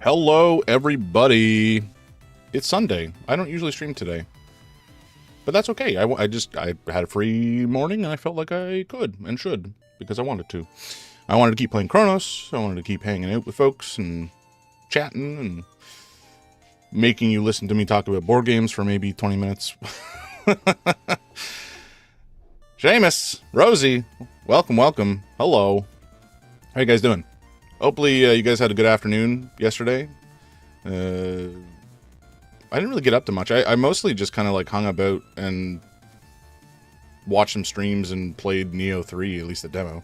Hello, everybody. It's Sunday. I don't usually stream today, but that's okay. I had a free morning, and I felt like I could and should because I wanted to. I wanted to keep playing Cronos. I wanted to keep hanging out with folks and chatting and making you listen to me talk about board games for maybe 20 minutes. Seamus, Rosie, welcome. Hello. How you guys doing? Hopefully you guys had a good afternoon yesterday. I didn't really get up to much. I mostly just kind of like hung about and watched some streams and played Neo 3, at least the demo.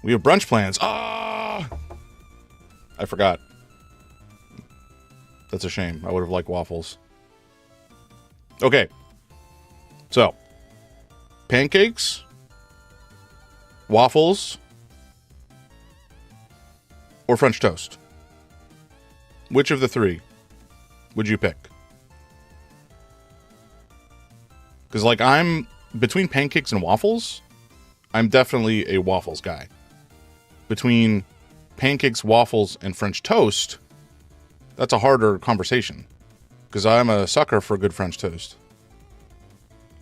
We have brunch plans. Ah! I forgot. That's a shame. I would have liked waffles. Okay. So, pancakes, waffles, or French toast? Which of the three would you pick? Because, like, I'm between pancakes and waffles, I'm definitely a waffles guy. Between pancakes, waffles, and French toast, that's a harder conversation. Because I'm a sucker for good French toast.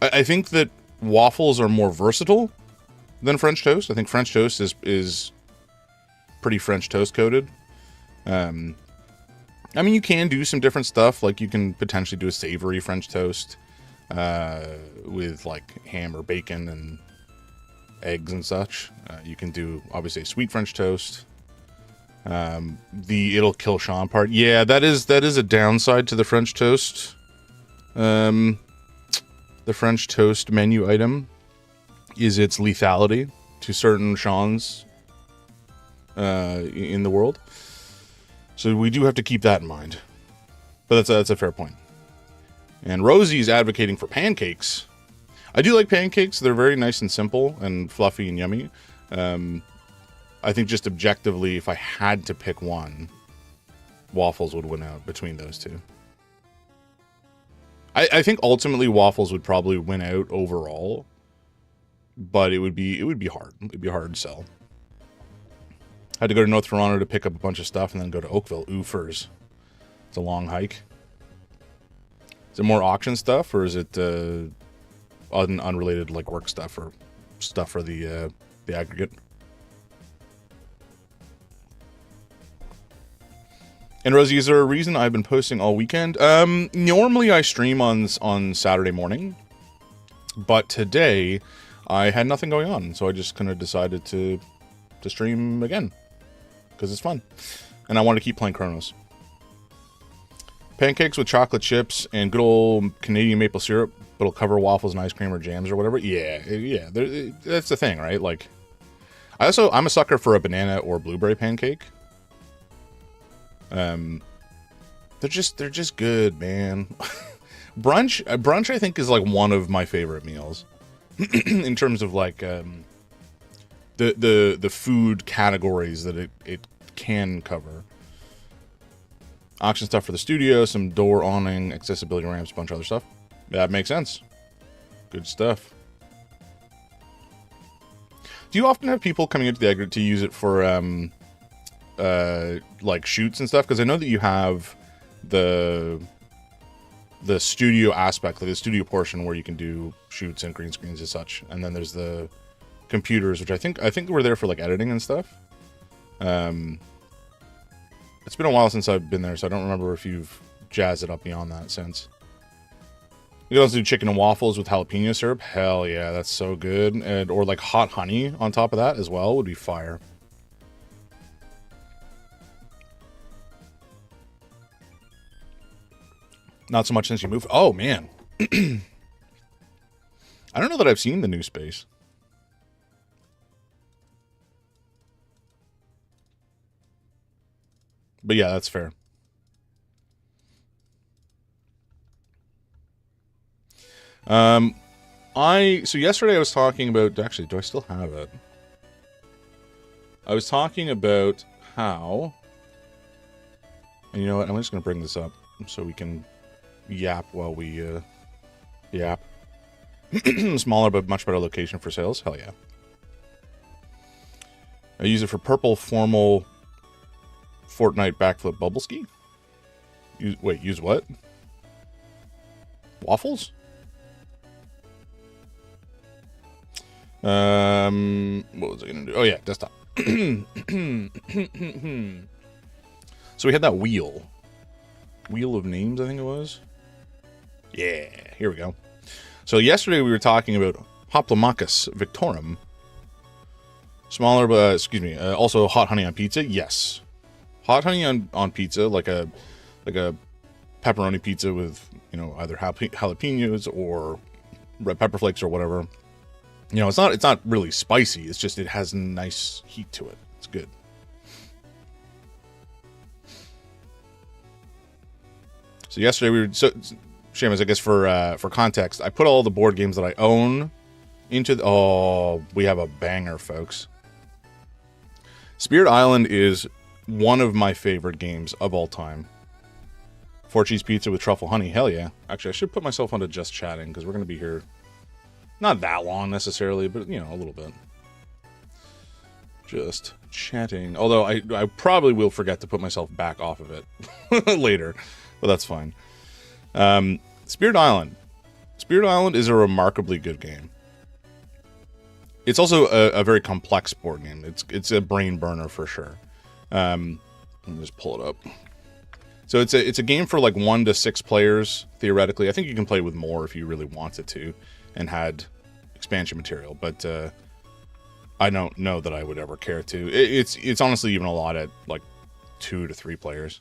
I think that waffles are more versatile than French toast. I think French toast is pretty French toast coated. I mean, you can do some different stuff. Like, you can potentially do a savory French toast with, like, ham or bacon and eggs and such. You can do, obviously, a sweet French toast. The it'll kill Sean part. Yeah, that is a downside to the French toast. The French toast menu item is its lethality to certain Sean's in the world. So we do have to keep that in mind. But that's a fair point. And Rosie's advocating for pancakes. I do like pancakes. They're very nice and simple and fluffy and yummy. I think just objectively, if I had to pick one, waffles would win out between those two. I think ultimately waffles would probably win out overall, but it would be hard. It'd be hard to sell. I had to go to North Toronto to pick up a bunch of stuff and then go to Oakville. Oofers. It's a long hike. Is it more auction stuff, or is it unrelated, like, work stuff or stuff for the aggregate? And Rosie, is there a reason I've been posting all weekend? Normally I stream on Saturday morning, but today I had nothing going on, so I just kind of decided to stream again because it's fun, and I want to keep playing Cronos. Pancakes with chocolate chips and good old Canadian maple syrup, but it'll cover waffles and ice cream or jams or whatever. Yeah, that's the thing, right? Like, I'm a sucker for a banana or blueberry pancake. They're just good, man. Brunch I think is like one of my favorite meals in terms of like the food categories that it can cover. Auction stuff for the studio, some door awning, accessibility ramps, a bunch of other stuff. That makes sense. Good stuff. Do you often have people coming into the aggregate to use it for like shoots and stuff? Because I know that you have the studio aspect, like the studio portion where you can do shoots and green screens and such, and then there's the computers, which I think we're there for like editing and stuff. It's been a while since I've been there, so I don't remember if you've jazzed it up beyond that since. You can also do chicken and waffles with jalapeno syrup. Hell yeah, that's so good. Or like hot honey on top of that as well would be fire. Not so much since you moved. Oh, man. I don't know that I've seen the new space. But yeah, that's fair. So yesterday I was talking about, actually, do I still have it? I was talking about how, and you know what, I'm just going to bring this up so we can yap while we yap. Smaller but much better location for sales. Hell yeah. I use it for purple formal Fortnite backflip bubble ski. Use what? Waffles? What was I gonna do? Oh yeah, desktop. So we had that wheel of names, I think it was. Yeah, here we go. So yesterday we were talking about Hoplomachus victorum. Smaller, but also hot honey on pizza. Yes, hot honey on pizza, like a pepperoni pizza with, you know, either jalapenos or red pepper flakes or whatever. You know, it's not really spicy. It's just, it has nice heat to it. It's good. So yesterday Seamus, I guess for context, I put all the board games that I own into we have a banger, folks. Spirit Island is one of my favorite games of all time. 4 cheese pizza with truffle honey, hell yeah. Actually, I should put myself onto just chatting, because we're going to be here not that long necessarily, but, you know, a little bit. Just chatting. Although I probably will forget to put myself back off of it later, but that's fine. Spirit Island. Spirit Island is a remarkably good game. It's also a very complex board game. It's a brain burner for sure. Let me just pull it up. So it's a game for like 1 to 6 players, theoretically. I think you can play with more if you really wanted to and had expansion material, but I don't know that I would ever care to. It's honestly even a lot at like 2 to 3 players.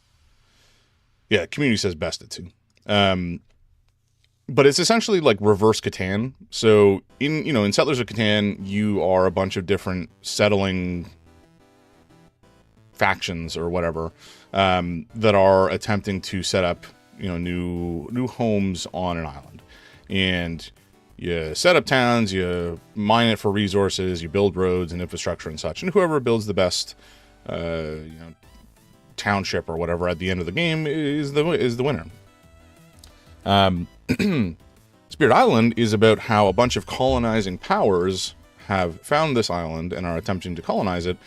Yeah, community says best at 2. But it's essentially like reverse Catan. So in Settlers of Catan, you are a bunch of different settling factions or whatever that are attempting to set up, you know, new homes on an island. And you set up towns, you mine it for resources, you build roads and infrastructure and such. And whoever builds the best, township or whatever at the end of the game is the winner. Spirit Island is about how a bunch of colonizing powers have found this island and are attempting to colonize it,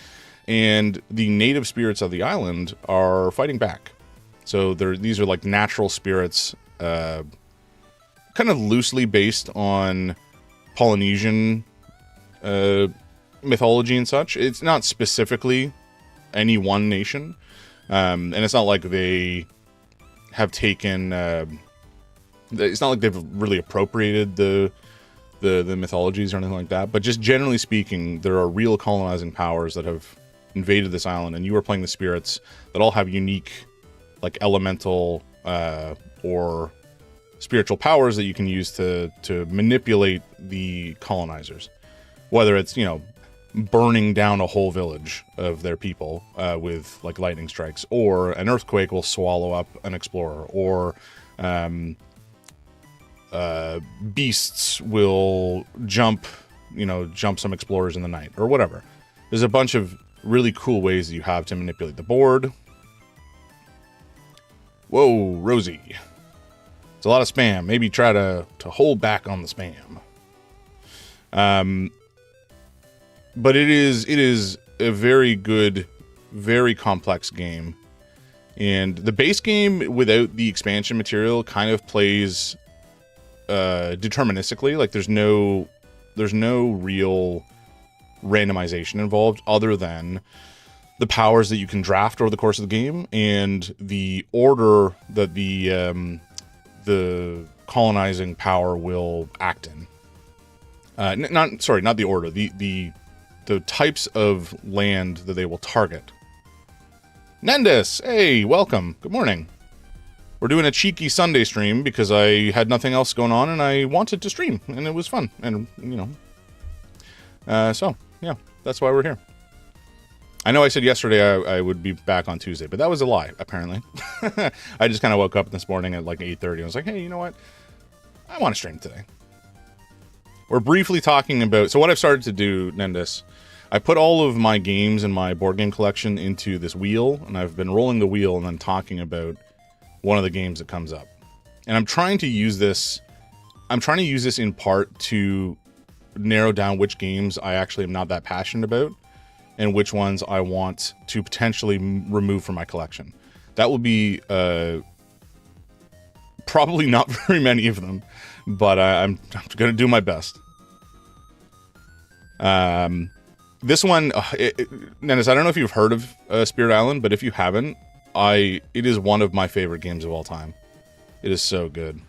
and the native spirits of the island are fighting back. So these are like natural spirits, kind of loosely based on Polynesian mythology and such. It's not specifically any one nation, and it's not like they have taken. It's not like they've really appropriated the mythologies or anything like that. But just generally speaking, there are real colonizing powers that have invaded this island, and you are playing the spirits that all have unique, like elemental or spiritual powers that you can use to manipulate the colonizers. Whether it's, you know, burning down a whole village of their people with like lightning strikes, or an earthquake will swallow up an explorer, or beasts will jump some explorers in the night, or whatever. There's a bunch of really cool ways that you have to manipulate the board. Whoa, Rosie. It's a lot of spam. Maybe try to hold back on the spam. But it is a very good, very complex game. And the base game without the expansion material kind of plays deterministically. Like there's no real randomization involved other than the powers that you can draft over the course of the game and the order that the colonizing power will act in. Not the order, the types of land that they will target. Nendis, hey, welcome. Good morning. We're doing a cheeky Sunday stream because I had nothing else going on and I wanted to stream, and it was fun. And, so, yeah, that's why we're here. I know I said yesterday I would be back on Tuesday, but that was a lie, apparently. I just kind of woke up this morning at like 8:30 and was like, hey, you know what? I want to stream today. We're briefly talking about... So what I've started to do, Nendis, I put all of my games in my board game collection into this wheel, and I've been rolling the wheel and then talking about one of the games that comes up. And I'm trying to use this in part to narrow down which games I actually am not that passionate about, and which ones I want to potentially remove from my collection. That will be probably not very many of them, but I'm going to do my best. This one, Dennis, I don't know if you've heard of Spirit Island, but if you haven't, it is one of my favorite games of all time. It is so good.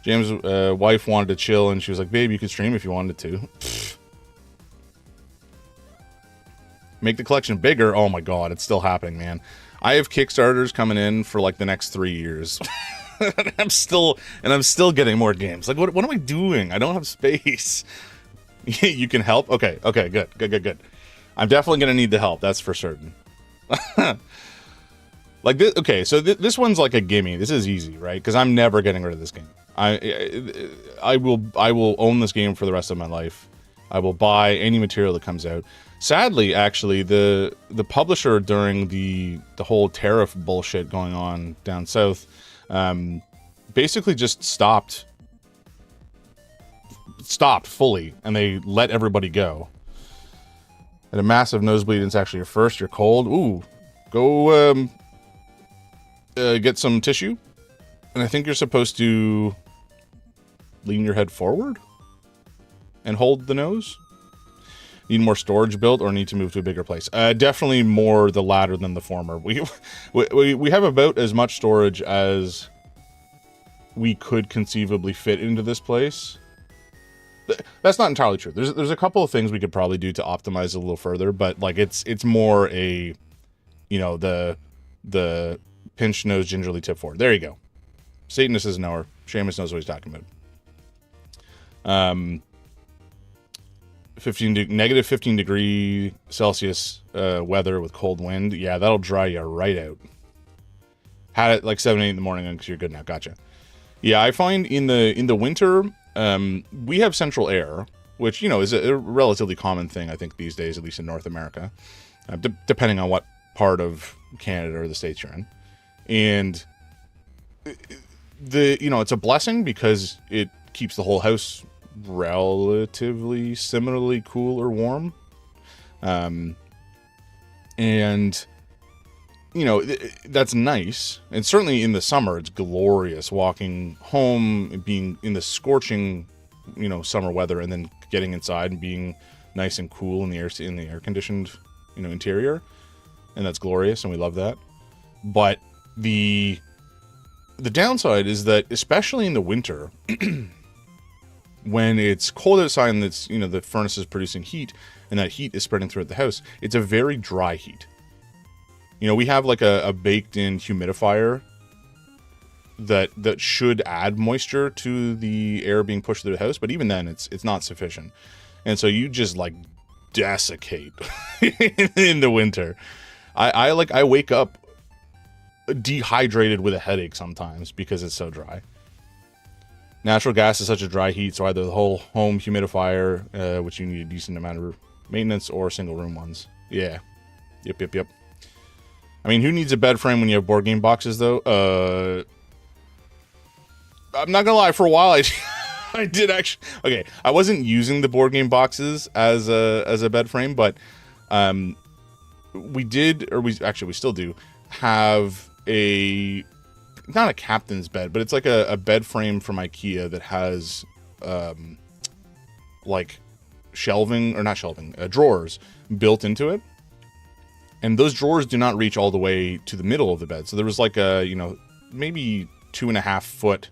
James' wife wanted to chill, and she was like, babe, you could stream if you wanted to. Make the collection bigger? Oh my god, it's still happening, man. I have Kickstarters coming in for like the next 3 years. and I'm still getting more games. Like, what am I doing? I don't have space. You can help? Okay, good. I'm definitely going to need the help, that's for certain. Like this, okay, so this one's like a gimme. This is easy, right? Because I'm never getting rid of this game. I will own this game for the rest of my life. I will buy any material that comes out. Sadly, actually, the publisher during the whole tariff bullshit going on down south, basically just stopped fully, and they let everybody go. Had a massive nosebleed. It's actually your first. You're cold. Ooh, go get some tissue, and I think you're supposed to lean your head forward and hold the nose. Need more storage built, or need to move to a bigger place? Definitely more the latter than the former. We have about as much storage as we could conceivably fit into this place. That's not entirely true. There's a couple of things we could probably do to optimize it a little further, but like it's more a, you know, the pinch nose gingerly tip forward. There you go. Satanist is a knower. Seamus knows what he's talking about. Negative 15 degree Celsius weather with cold wind. Yeah, that'll dry you right out. Had it like 7, 8 in the morning, because you're good now. Gotcha. Yeah, I find in the winter, we have central air, which, you know, is a relatively common thing, I think, these days, at least in North America, depending on what part of Canada or the States you're in. And it's a blessing because it keeps the whole house relatively similarly cool or warm. And that's nice. And certainly in the summer, it's glorious walking home, being in the scorching, summer weather, and then getting inside and being nice and cool in the air conditioned, interior. And that's glorious, and we love that. But the downside is that, especially in the winter, when it's cold outside and it's, the furnace is producing heat and that heat is spreading throughout the house, it's a very dry heat. We have like a baked-in humidifier that should add moisture to the air being pushed through the house, but even then, it's not sufficient. And so you just like desiccate in the winter. I wake up dehydrated with a headache sometimes because it's so dry. Natural gas is such a dry heat, so either the whole home humidifier, which you need a decent amount of maintenance, or single room ones. Yeah. Yep. I mean, who needs a bed frame when you have board game boxes, though? I'm not gonna lie, for a while I did actually. Okay, I wasn't using the board game boxes as a bed frame, but we still do have not a captain's bed, but it's like a bed frame from IKEA that has like drawers built into it. And those drawers do not reach all the way to the middle of the bed. So there was like a, maybe 2.5 foot,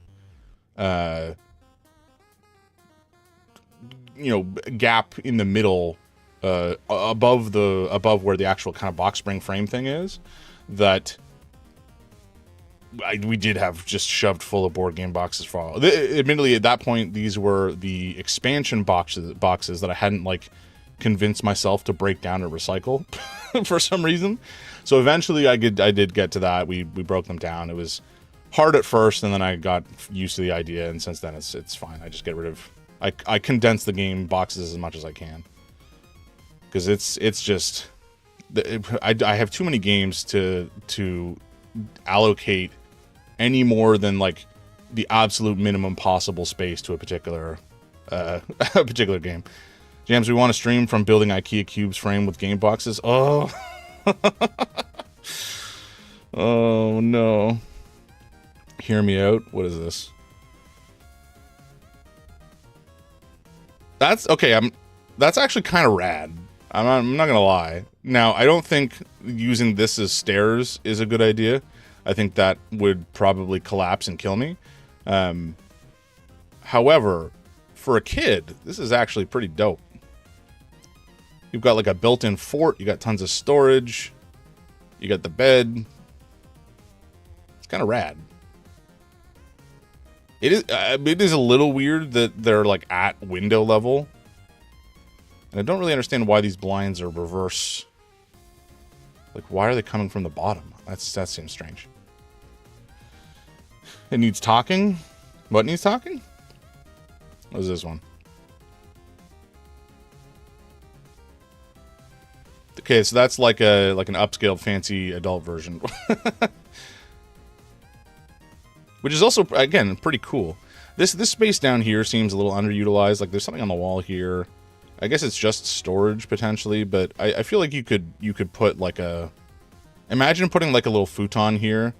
gap in the middle, above where the actual kind of box spring frame thing is, that we did have just shoved full of board game boxes for all. Admittedly, at that point, these were the expansion boxes that I hadn't convinced myself to break down or recycle for some reason. So eventually I did get to that. We broke them down. It was hard at first, and then I got used to the idea, and since then it's fine. I just get rid of, I condense the game boxes as much as I can, because it's just, I have too many games to allocate any more than the absolute minimum possible space to a particular game. Jams, we want to stream from building IKEA cubes frame with game boxes. Oh. Oh, no. Hear me out. What is this? That's okay. That's actually kind of rad. I'm not gonna lie. Now, I don't think using this as stairs is a good idea. I think that would probably collapse and kill me. However, for a kid, this is actually pretty dope. You've got like a built-in fort. You got tons of storage. You got the bed. It's kind of rad. It is a little weird that they're like at window level. And I don't really understand why these blinds are reverse. Like, why are they coming from the bottom? That seems strange. It needs talking. What needs talking? What is this one? Okay, so that's like an upscale fancy adult version. Which is also, again, pretty cool. This space down here seems a little underutilized. Like, there's something on the wall here. I guess it's just storage potentially, but I feel like you could put like imagine putting like a little futon here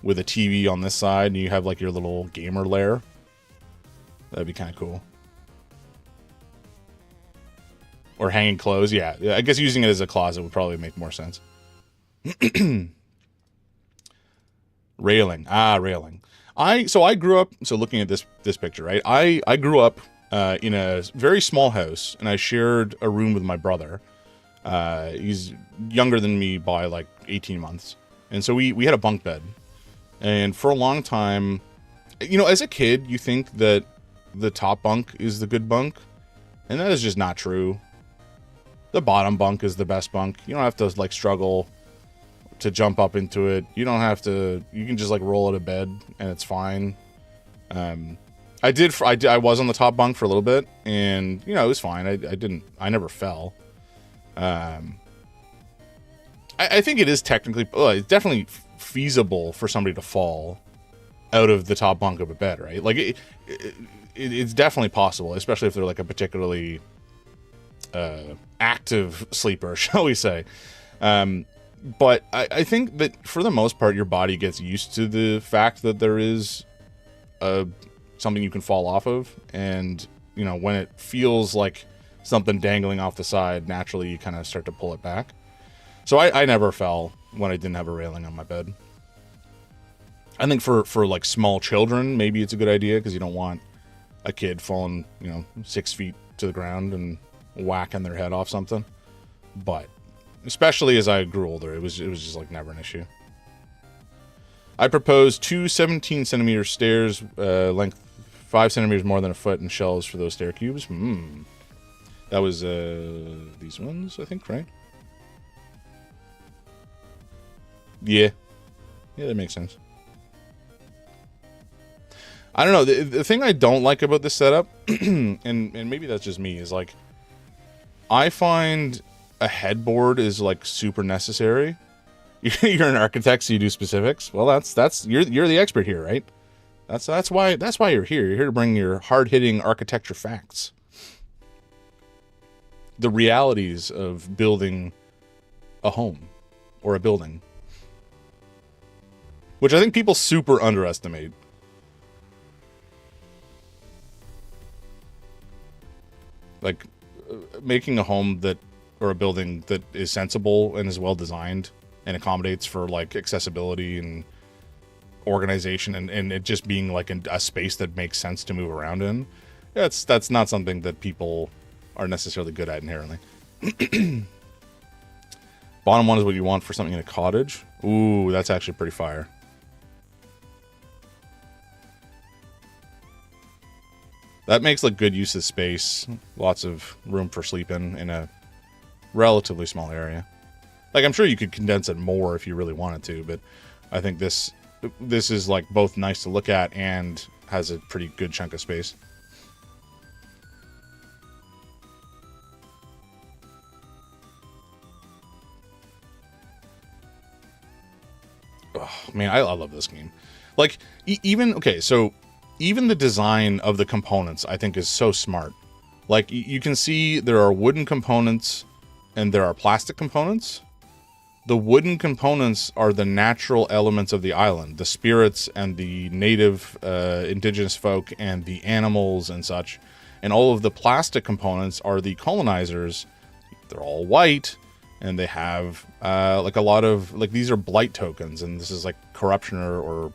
with a TV on this side, and you have like your little gamer lair. That'd be kind of cool. Or hanging clothes, yeah. I guess using it as a closet would probably make more sense. Railing, railing. I grew up. So looking at this picture, right? I grew up in a very small house, and I shared a room with my brother. He's younger than me by like 18 months. And so we had a bunk bed. And for a long time, you know, as a kid, you think that the top bunk is the good bunk. And that is just not true. The bottom bunk is the best bunk. You don't have to like struggle to jump up into it. You don't have to, you can just like roll out of bed and it's fine. I was on the top bunk for a little bit, and you know, it was fine. I never fell. I think it is technically, it's definitely feasible for somebody to fall out of the top bunk of a bed, right? Like it's definitely possible, especially if they're like a particularly active sleeper, shall we say. But I think that for the most part, your body gets used to the fact that there is something you can fall off of. And, you know, when it feels like something dangling off the side, naturally you kind of start to pull it back. So I never fell when I didn't have a railing on my bed. I think for like small children, maybe it's a good idea, because you don't want a kid falling, you know, 6 feet to the ground and whacking their head off something. But especially as I grew older, it was just like never an issue. I proposed 2 17-centimeter stairs, length 5 centimeters more than a foot, and shelves for those stair cubes. That was these ones, I think, right? Yeah, that makes sense. I don't know. The thing I don't like about this setup, and maybe that's just me, is like, I find a headboard is like super necessary. You're an architect, so you do specifics. Well, that's you're the expert here, right? That's why you're here. You're here to bring your hard-hitting architecture facts, the realities of building a home or a building, which I think people super underestimate. Like making a home or a building that is sensible and is well designed and accommodates for like accessibility and organization, and it just being like a space that makes sense to move around in. Yeah, that's not something that people are necessarily good at inherently. Bottom one is what you want for something in a cottage. Ooh, that's actually pretty fire. That makes like good use of space. Lots of room for sleeping in a relatively small area. Like, I'm sure you could condense it more if you really wanted to, but I think this is like both nice to look at and has a pretty good chunk of space. Oh man, I love this game. Like, even the design of the components, I think, is so smart. Like, you can see there are wooden components and there are plastic components. The wooden components are the natural elements of the island, the spirits and the native indigenous folk and the animals and such. And all of the plastic components are the colonizers. They're all white, and they have like a lot of, like, these are blight tokens, and this is like corruption or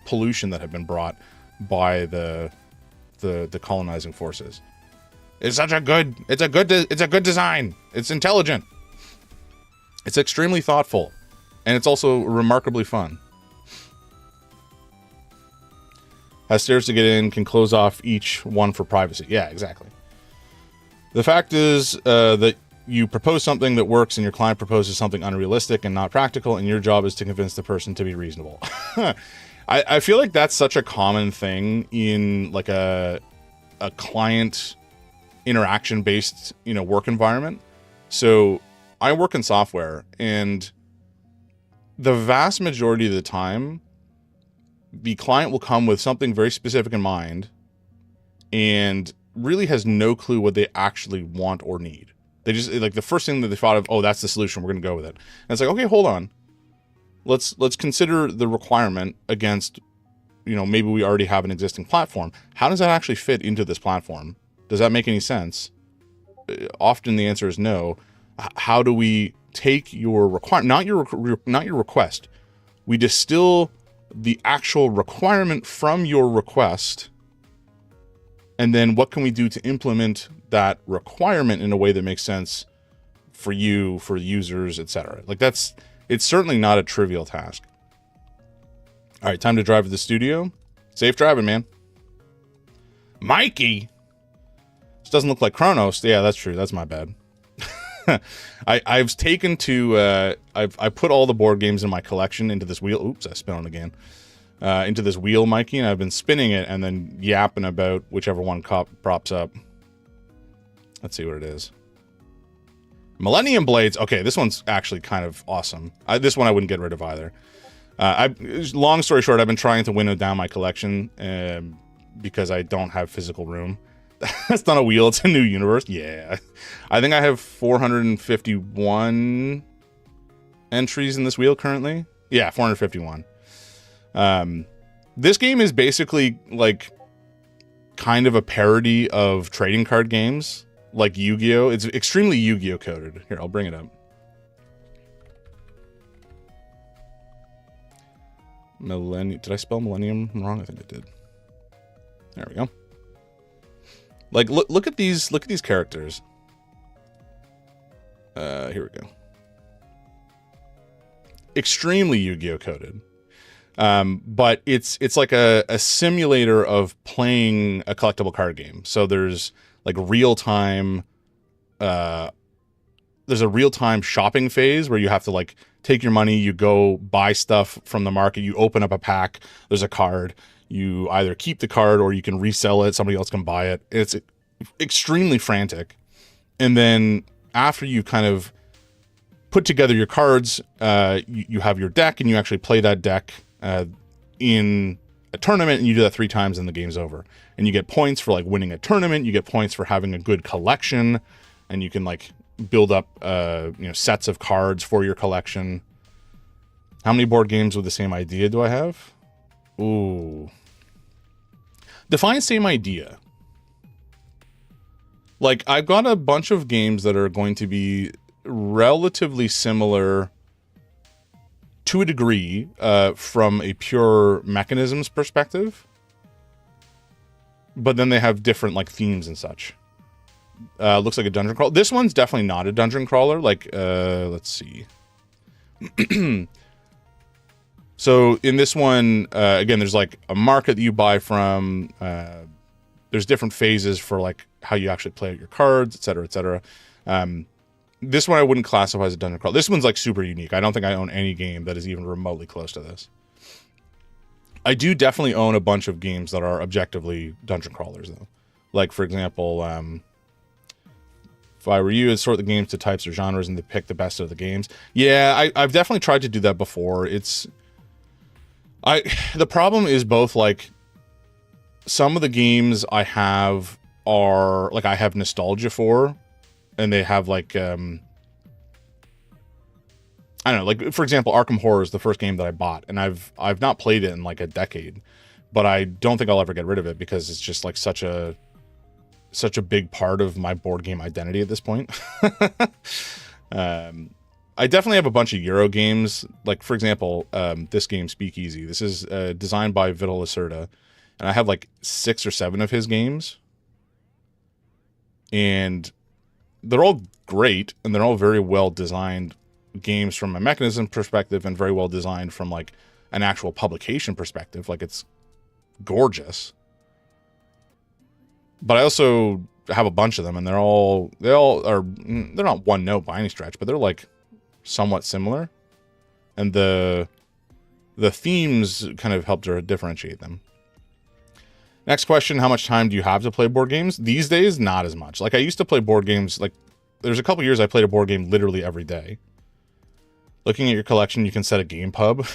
pollution that have been brought by the colonizing forces. It's a good design. It's intelligent. It's extremely thoughtful, and it's also remarkably fun. Has stairs to get in, can close off each one for privacy. Yeah, exactly. The fact is that you propose something that works and your client proposes something unrealistic and not practical, and your job is to convince the person to be reasonable. I feel like that's such a common thing in like a client interaction-based, work environment. So I work in software, and the vast majority of the time, the client will come with something very specific in mind and really has no clue what they actually want or need. They just, like, the first thing that they thought of, oh, that's the solution, we're going to go with it. And it's like, okay, hold on. Let's consider the requirement against, maybe we already have an existing platform. How does that actually fit into this platform? Does that make any sense? Often the answer is no. How do we take your requirement, not your request? We distill the actual requirement from your request, and then what can we do to implement that requirement in a way that makes sense for you, for users, etc. Like, it's certainly not a trivial task. All right, time to drive to the studio. Safe driving, man. Mikey. This doesn't look like Cronos. Yeah, that's true. That's my bad. I've taken to I put all the board games in my collection into this wheel. Oops, I spun it again. Into this wheel, Mikey, and I've been spinning it and then yapping about whichever one props up. Let's see what it is. Millennium Blades. Okay, this one's actually kind of awesome. This one I wouldn't get rid of either. Long story short, I've been trying to winnow down my collection because I don't have physical room. That's not a wheel, it's a new universe. Yeah. I think I have 451 entries in this wheel currently. Yeah, 451. This game is basically like kind of a parody of trading card games like Yu-Gi-Oh! It's extremely Yu-Gi-Oh! Coded. Here, I'll bring it up. Did I spell millennium wrong? I think I did. There we go. Like, look at these characters. Here we go. Extremely Yu-Gi-Oh! Coded. But it's like a simulator of playing a collectible card game. So there's like real-time, there's a real-time shopping phase where you have to like take your money, you go buy stuff from the market, you open up a pack, there's a card. You either keep the card or you can resell it. Somebody else can buy it. It's extremely frantic. And then after you kind of put together your cards, you have your deck and you actually play that deck in a tournament, and you do that 3 times and the game's over. And you get points for like winning a tournament. You get points for having a good collection, and you can like build up sets of cards for your collection. How many board games with the same idea do I have? Ooh. Define same idea. Like, I've got a bunch of games that are going to be relatively similar to a degree from a pure mechanisms perspective. But then they have different like themes and such. Looks like a dungeon crawler. This one's definitely not a dungeon crawler. Like, let's see. So in this one, again, there's like a market that you buy from. There's different phases for like how you actually play out your cards, et cetera, et cetera. This one I wouldn't classify as a dungeon crawler. This one's like super unique. I don't think I own any game that is even remotely close to this. I do definitely own a bunch of games that are objectively dungeon crawlers, though. Like, for example, if I were you, I'd sort the games to types or genres and to pick the best of the games. Yeah, I've definitely tried to do that before. The problem is both like some of the games I have are like I have nostalgia for, and they have like I don't know, like for example, Arkham Horror is the first game that I bought, and I've not played it in like a decade, but I don't think I'll ever get rid of it because it's just like such a big part of my board game identity at this point. I definitely have a bunch of Euro games, like for example, this game Speakeasy. This is designed by Vital Lacerda, and I have like 6 or 7 of his games, and they're all great, and they're all very well designed games from a mechanism perspective, and very well designed from like an actual publication perspective. Like it's gorgeous. But I also have a bunch of them, and they're not one note by any stretch, but they're like somewhat similar, and the themes kind of help to differentiate them. Next question: how much time do you have to play board games? These days, not as much. Like I used to play board games. Like there's a couple years I played a board game literally every day. Looking at your collection, you can set a game pub.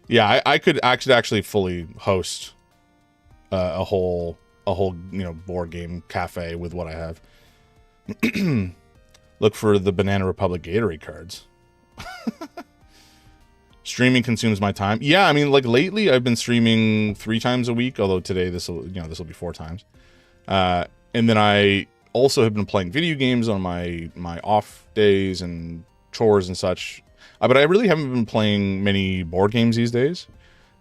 Yeah, I could actually fully host a whole board game cafe with what I have. Look for the Banana Republic Gatorade cards. Streaming consumes my time. Yeah, I mean, like lately I've been streaming 3 times a week, although today this will be 4 times. And then I also have been playing video games on my off days and chores and such. But I really haven't been playing many board games these days.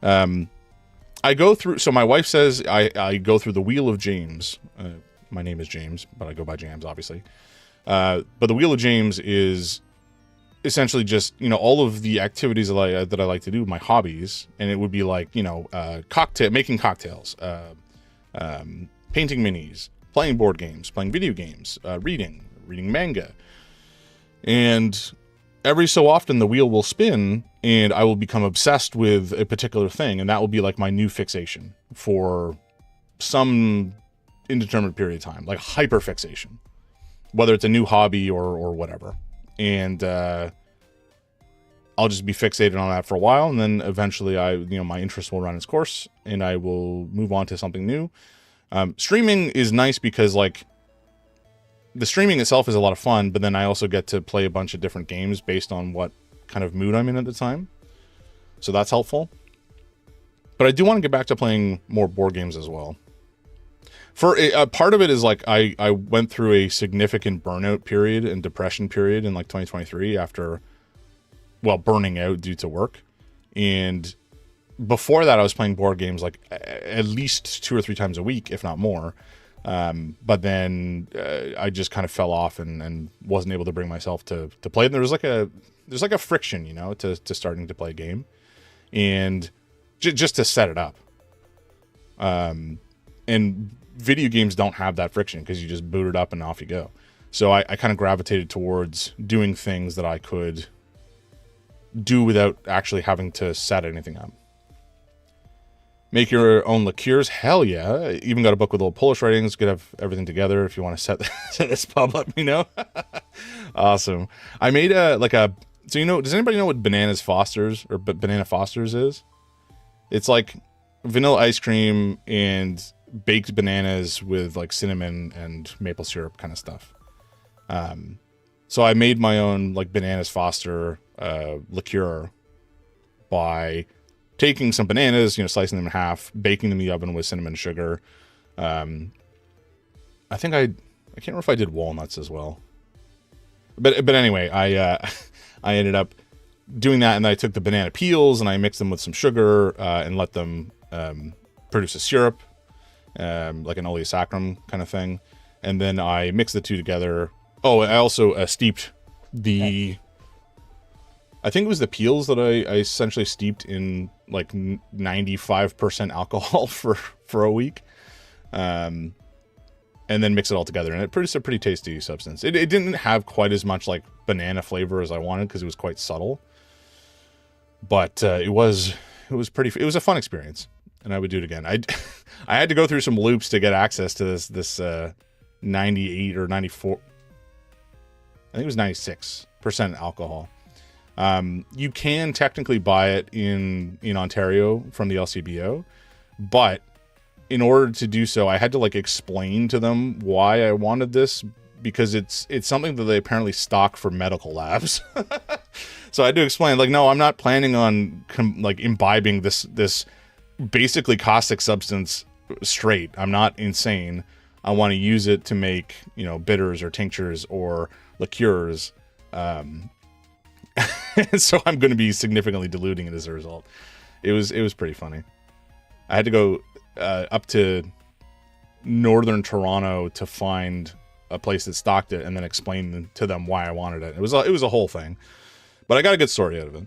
I go through, so my wife says I go through the Wheel of James. My name is James, but I go by James, obviously. But the Wheel of James is essentially just, all of the activities that I like to do, my hobbies. And it would be like, making cocktails, painting minis, playing board games, playing video games, reading manga. And every so often the wheel will spin and I will become obsessed with a particular thing. And that will be like my new fixation for some indeterminate period of time, like hyper fixation, whether it's a new hobby or whatever. And I'll just be fixated on that for a while. And then eventually my interest will run its course and I will move on to something new. Streaming is nice because like the streaming itself is a lot of fun, but then I also get to play a bunch of different games based on what kind of mood I'm in at the time. So that's helpful. But I do want to get back to playing more board games as well. For a part of it is like I went through a significant burnout period and depression period in like 2023 after, burning out due to work. And before that, I was playing board games like at least 2 or 3 times a week, if not more. But then I just kind of fell off and wasn't able to bring myself to play. And there's like a friction, to starting to play a game, and just to set it up. And video games don't have that friction because you just boot it up and off you go. So I kind of gravitated towards doing things that I could do without actually having to set anything up. Make your own liqueurs? Hell yeah. Even got a book with little Polish writings. Could have everything together. If you want to set this pub up, Awesome. I made does anybody know what Banana Foster's is? It's like vanilla ice cream and baked bananas with like cinnamon and maple syrup kind of stuff. So I made my own like Bananas Foster liqueur by taking some bananas, slicing them in half, baking them in the oven with cinnamon and sugar. I can't remember if I did walnuts as well. But anyway, I ended up doing that, and I took the banana peels and I mixed them with some sugar and let them produce a syrup, like an oleosaccharum kind of thing. And then I mixed the two together. Oh, I also steeped the... I think it was the peels that I essentially steeped in like 95% alcohol for a week. And then mix it all together. And it produced a pretty tasty substance. It didn't have quite as much like banana flavor as I wanted because it was quite subtle. But it was a fun experience. And I would do it again. I had to go through some loops to get access to this 98 or 94. I think it was 96% alcohol. You can technically buy it in Ontario from the LCBO, but in order to do so, I had to like explain to them why I wanted this, because it's something that they apparently stock for medical labs. So I had to explain, like, no, I'm not planning on like imbibing this basically caustic substance straight. I'm not insane. I want to use it to make, you know, bitters or tinctures or liqueurs. So I'm going to be significantly diluting it as a result. It was pretty funny. I had to go up to northern Toronto to find a place that stocked it and then explain to them why I wanted it. It was a whole thing, but I got a good story out of it.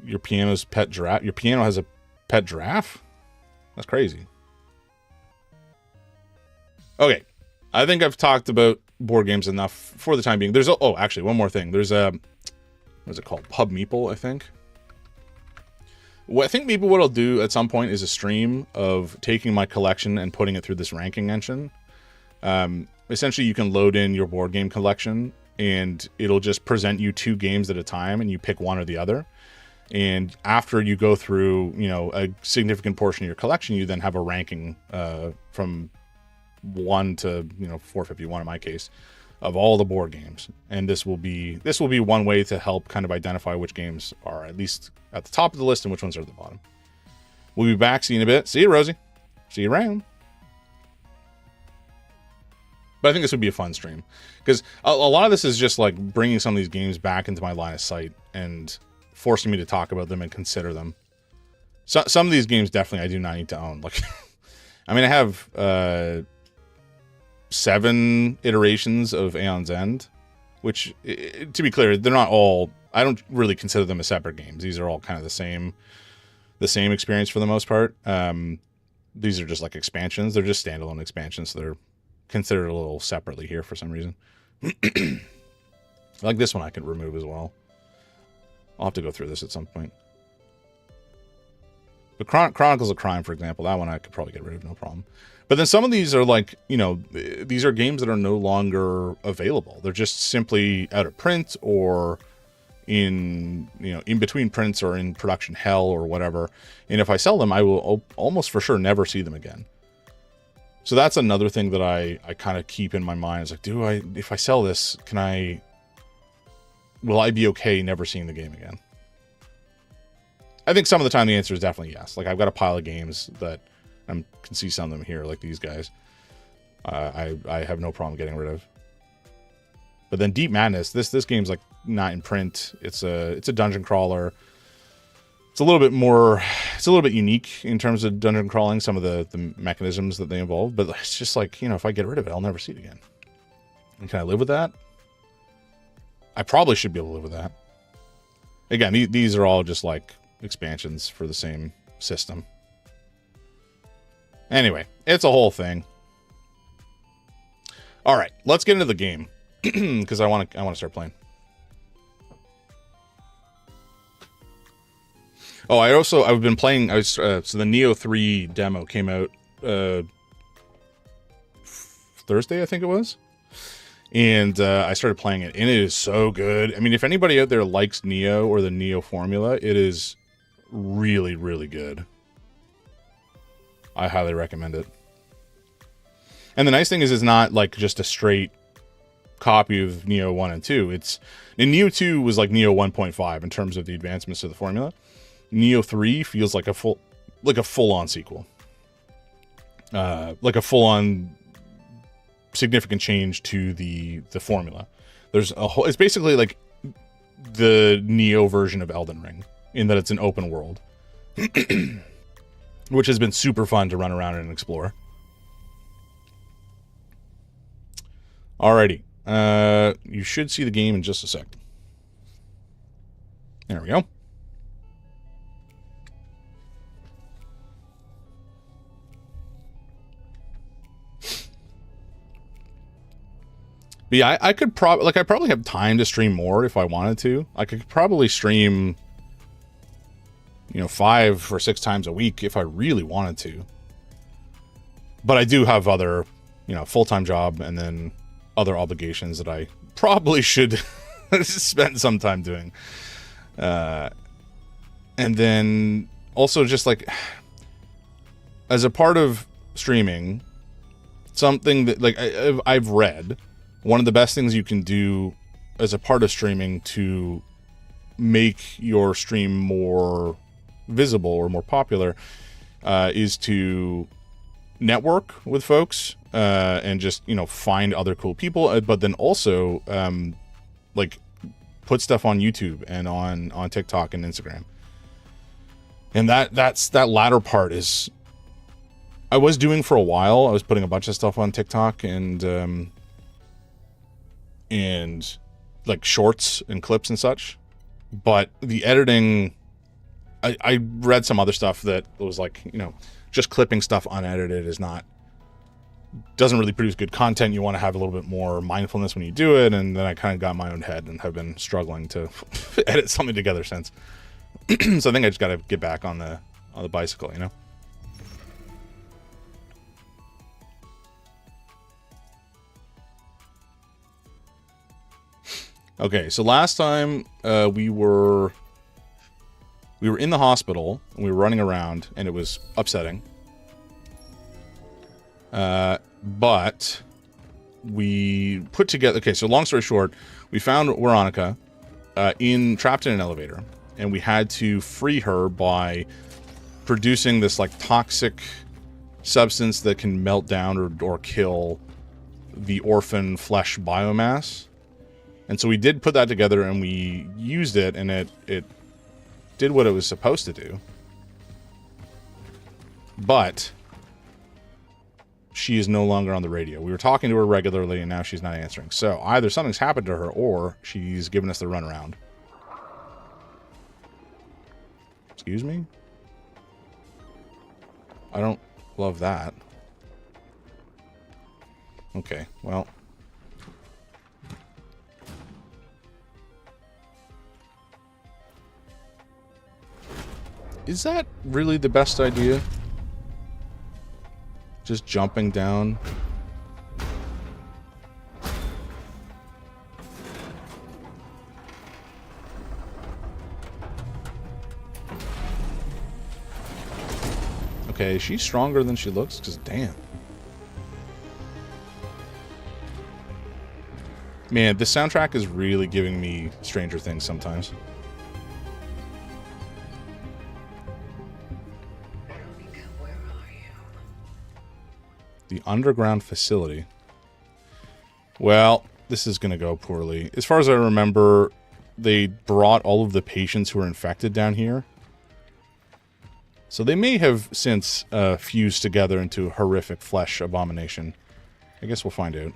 Your piano's pet giraffe. Your piano has a pet giraffe? That's crazy. Okay. I think I've talked about board games enough for the time being. There's actually one more thing. There's what is it called? Pub Meeple, I think. Well, I think maybe what I'll do at some point is a stream of taking my collection and putting it through this ranking engine. Essentially, you can load in your board game collection, and it'll just present you 2 games at a time, and you pick one or the other. And after you go through, you know, a significant portion of your collection, you then have a ranking from 1 to, you know, 451 in my case, of all the board games. And this will be one way to help kind of identify which games are at least at the top of the list and which ones are at the bottom. We'll be back. See you in a bit. See you, Rosie. See you around. But I think this would be a fun stream, because a lot of this is just like bringing some of these games back into my line of sight and forcing me to talk about them and consider them. So some of these games definitely I do not need to own. Like, I mean, I have 7 iterations of Aeon's End, which, to be clear, they're not all. I don't really consider them as separate games. These are all kind of the same experience for the most part. These are just like expansions. They're just standalone expansions, so they're considered a little separately here for some reason. Like this one I could remove as well. I'll have to go through this at some point. But Chronicles of Crime, for example, that one I could probably get rid of, no problem. But then some of these are like, you know, these are games that are no longer available. They're just simply out of print or in between prints or in production hell or whatever. And if I sell them, I will almost for sure never see them again. So that's another thing that I kind of keep in my mind. Is like, if I sell this, will I be okay never seeing the game again? I think some of the time the answer is definitely yes. Like, I've got a pile of games that I can see some of them here, like these guys. I have no problem getting rid of. But then Deep Madness, this game's like not in print. It's a dungeon crawler. It's a little bit unique in terms of dungeon crawling, some of the mechanisms that they involve, but it's just like, you know, if I get rid of it, I'll never see it again. And can I live with that? I probably should be able to live with that. Again, these are all just like expansions for the same system. Anyway, it's a whole thing. All right, let's get into the game because I want to start playing. Oh, I've been playing. So the Neo 3 demo came out Thursday, I think it was, and I started playing it, and it is so good. I mean, if anybody out there likes Neo or the Neo formula, it is really, really good. I highly recommend it. And the nice thing is, it's not like just a straight copy of Neo 1 and 2. And Neo 2 was like Neo 1.5 in terms of the advancements of the formula. Neo 3 feels like a full-on sequel. Like a full-on significant change to the formula. It's basically like the Neo version of Elden Ring in that it's an open world. Which has been super fun to run around and explore. Alrighty. You should see the game in just a sec. There we go. But yeah, I could probably have time to stream more if I wanted to. I could probably stream, 5 or 6 times a week if I really wanted to. But I do have other, full-time job and then other obligations that I probably should spend some time doing. And then also just like, as a part of streaming, something that like I've read, one of the best things you can do as a part of streaming to make your stream more visible or more popular is to network with folks and just, you know, find other cool people, but then also like put stuff on YouTube and on TikTok and Instagram. And that latter part is I was doing for a while. I was putting a bunch of stuff on TikTok and like shorts and clips and such. But the editing, I read some other stuff that was like, you know, just clipping stuff unedited doesn't really produce good content. You want to have a little bit more mindfulness when you do it. And then I kind of got in my own head and have been struggling to edit something together since. So I think I just got to get back on the bicycle, you know? Okay, so last time we were in the hospital and we were running around and it was upsetting. But we put together. Okay, so long story short, we found Veronica trapped in an elevator, and we had to free her by producing this like toxic substance that can melt down or kill the orphan flesh biomass. And so we did put that together and we used it, and it did what it was supposed to do. But she is no longer on the radio. We were talking to her regularly and now she's not answering. So either something's happened to her or she's given us the runaround. Excuse me? I don't love that. Okay, well. Is that really the best idea? Just jumping down. Okay, she's stronger than she looks, because damn. Man, this soundtrack is really giving me Stranger Things sometimes. The underground facility. Well, this is going to go poorly. As far as I remember, they brought all of the patients who were infected down here. So they may have since fused together into a horrific flesh abomination. I guess we'll find out.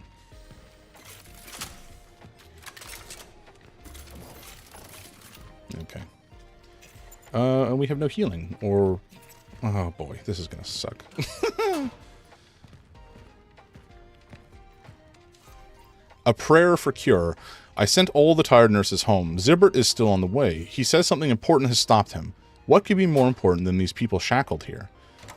Okay. And we have no healing. Or... oh boy, this is going to suck. A prayer for cure. I sent all the tired nurses home. Zibbert is still on the way. He says something important has stopped him. What could be more important than these people shackled here?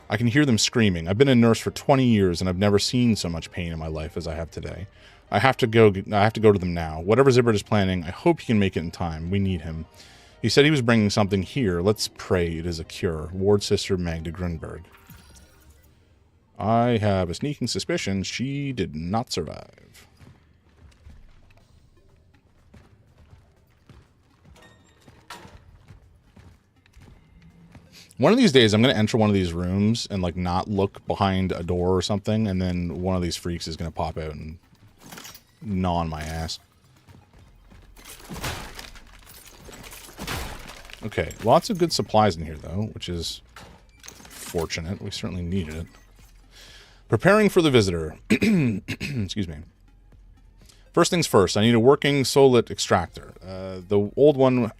I can hear them screaming. I've been a nurse for 20 years and I've never seen so much pain in my life as I have today. I have to go to them now. Whatever Zibbert is planning, I hope he can make it in time. We need him. He said he was bringing something here. Let's pray it is a cure. Ward Sister Magda Grunberg. I have a sneaking suspicion she did not survive. One of these days, I'm going to enter one of these rooms and, like, not look behind a door or something, and then one of these freaks is going to pop out and gnaw on my ass. Okay, lots of good supplies in here, though, which is fortunate. We certainly needed it. Preparing for the visitor. Excuse me. First things first, I need a working solid extractor. The old one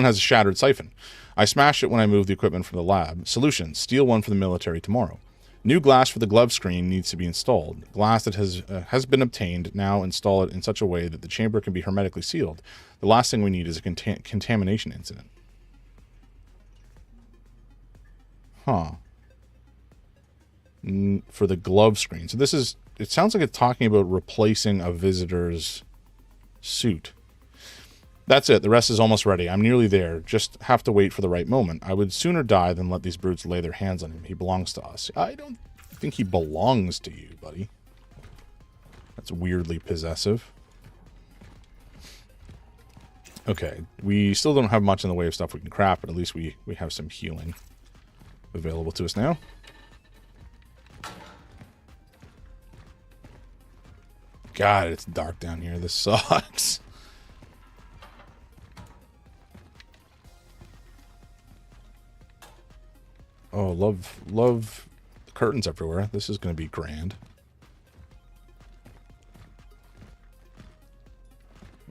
has a shattered siphon. I smashed it when I moved the equipment from the lab. Solution, steal one for the military tomorrow. New glass for the glove screen needs to be installed. Glass that has been obtained, now install it in such a way that the chamber can be hermetically sealed. The last thing we need is a contamination incident. Huh. For the glove screen. So this is, it sounds like it's talking about replacing a visitor's suit. That's it. The rest is almost ready. I'm nearly there. Just have to wait for the right moment. I would sooner die than let these brutes lay their hands on him. He belongs to us. I don't think he belongs to you, buddy. That's weirdly possessive. Okay. We still don't have much in the way of stuff we can craft, but at least we have some healing available to us now. God, it's dark down here. This sucks. Oh, love the curtains everywhere. This is going to be grand.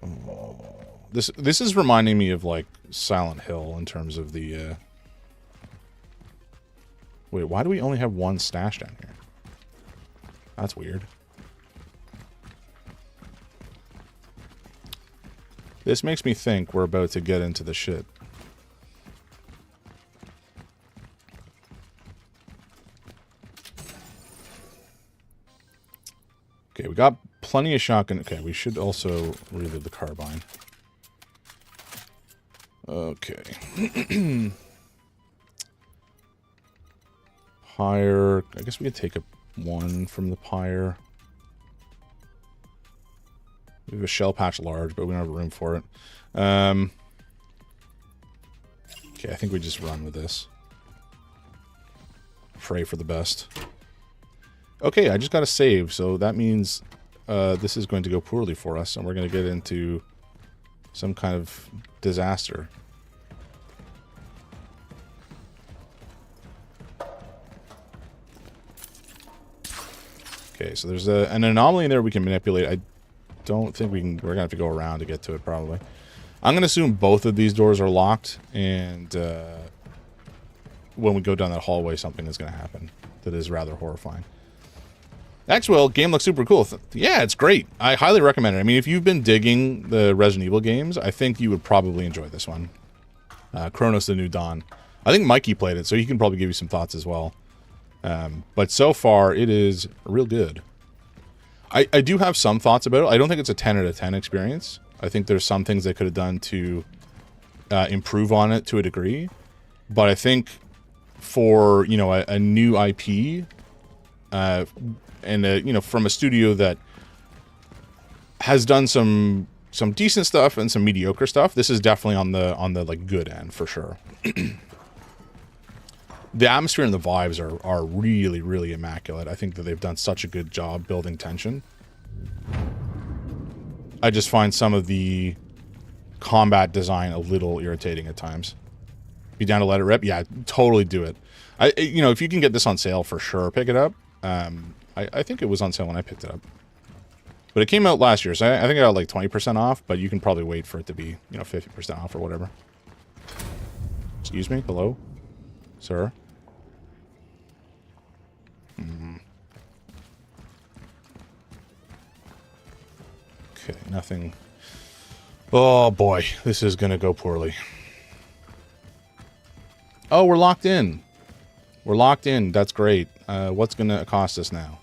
Oh, this is reminding me of like Silent Hill in terms of the. Wait, why do we only have one stash down here? That's weird. This makes me think we're about to get into the shit. Okay, we got plenty of shotgun. Okay, we should also reload the carbine. Okay. Pyre. I guess we could take one from the pyre. We have a shell patch large, but we don't have room for it. Okay, I think we just run with this. Pray for the best. Okay, I just got to save, so that means this is going to go poorly for us, and we're going to get into some kind of disaster. Okay, so there's an anomaly in there we can manipulate. I don't think we can. We're gonna have to go around to get to it, probably. I'm gonna assume both of these doors are locked, and when we go down that hallway, something is gonna happen that is rather horrifying. Maxwell, game looks super cool. Yeah, it's great. I highly recommend it. I mean, if you've been digging the Resident Evil games, I think you would probably enjoy this one. Cronos: The New Dawn. I think Mikey played it, so he can probably give you some thoughts as well. But so far, it is real good. I do have some thoughts about it. I don't think it's a 10 out of 10 experience. I think there's some things they could have done to improve on it to a degree. But I think for, you know, a new IP, and you know, from a studio that has done some decent stuff and some mediocre stuff, this is definitely on the like good end for sure. The atmosphere and the vibes are really, really immaculate. I think that they've done such a good job building tension. I just find some of the combat design a little irritating at times. Be down to let it rip? Yeah, totally do it. You know, if you can get this on sale, for sure, pick it up. I think it was on sale when I picked it up. But it came out last year, so I think I got like 20% off, but you can probably wait for it to be, you know, 50% off or whatever. Excuse me? Hello? Sir? Okay, nothing. Oh boy, this is gonna go poorly. Oh, we're locked in. We're locked in. That's great. What's gonna cost us now?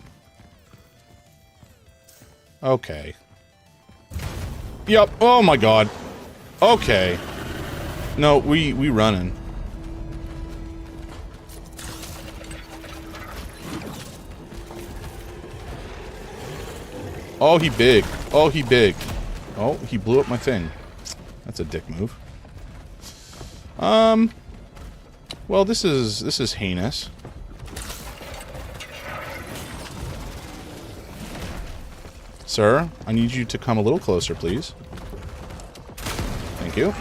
Okay. Yep. Oh my god. Okay. No, we running. Oh, he big. Oh, he big. Oh, he blew up my thing. That's a dick move. Well, this is heinous. Sir, I need you to come a little closer, please. Thank you.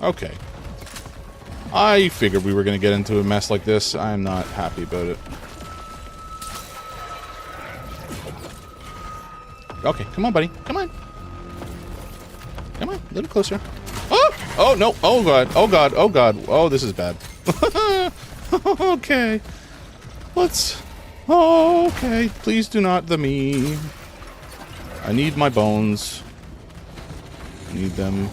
Okay. I figured we were going to get into a mess like this. I'm not happy about it. Okay, come on, buddy. Come on. Come on, a little closer. Oh! Oh, no. Oh, God. Oh, God. Oh, God. Oh, this is bad. Okay. Let's... Oh, okay. Please do not the me. I need my bones. I need them.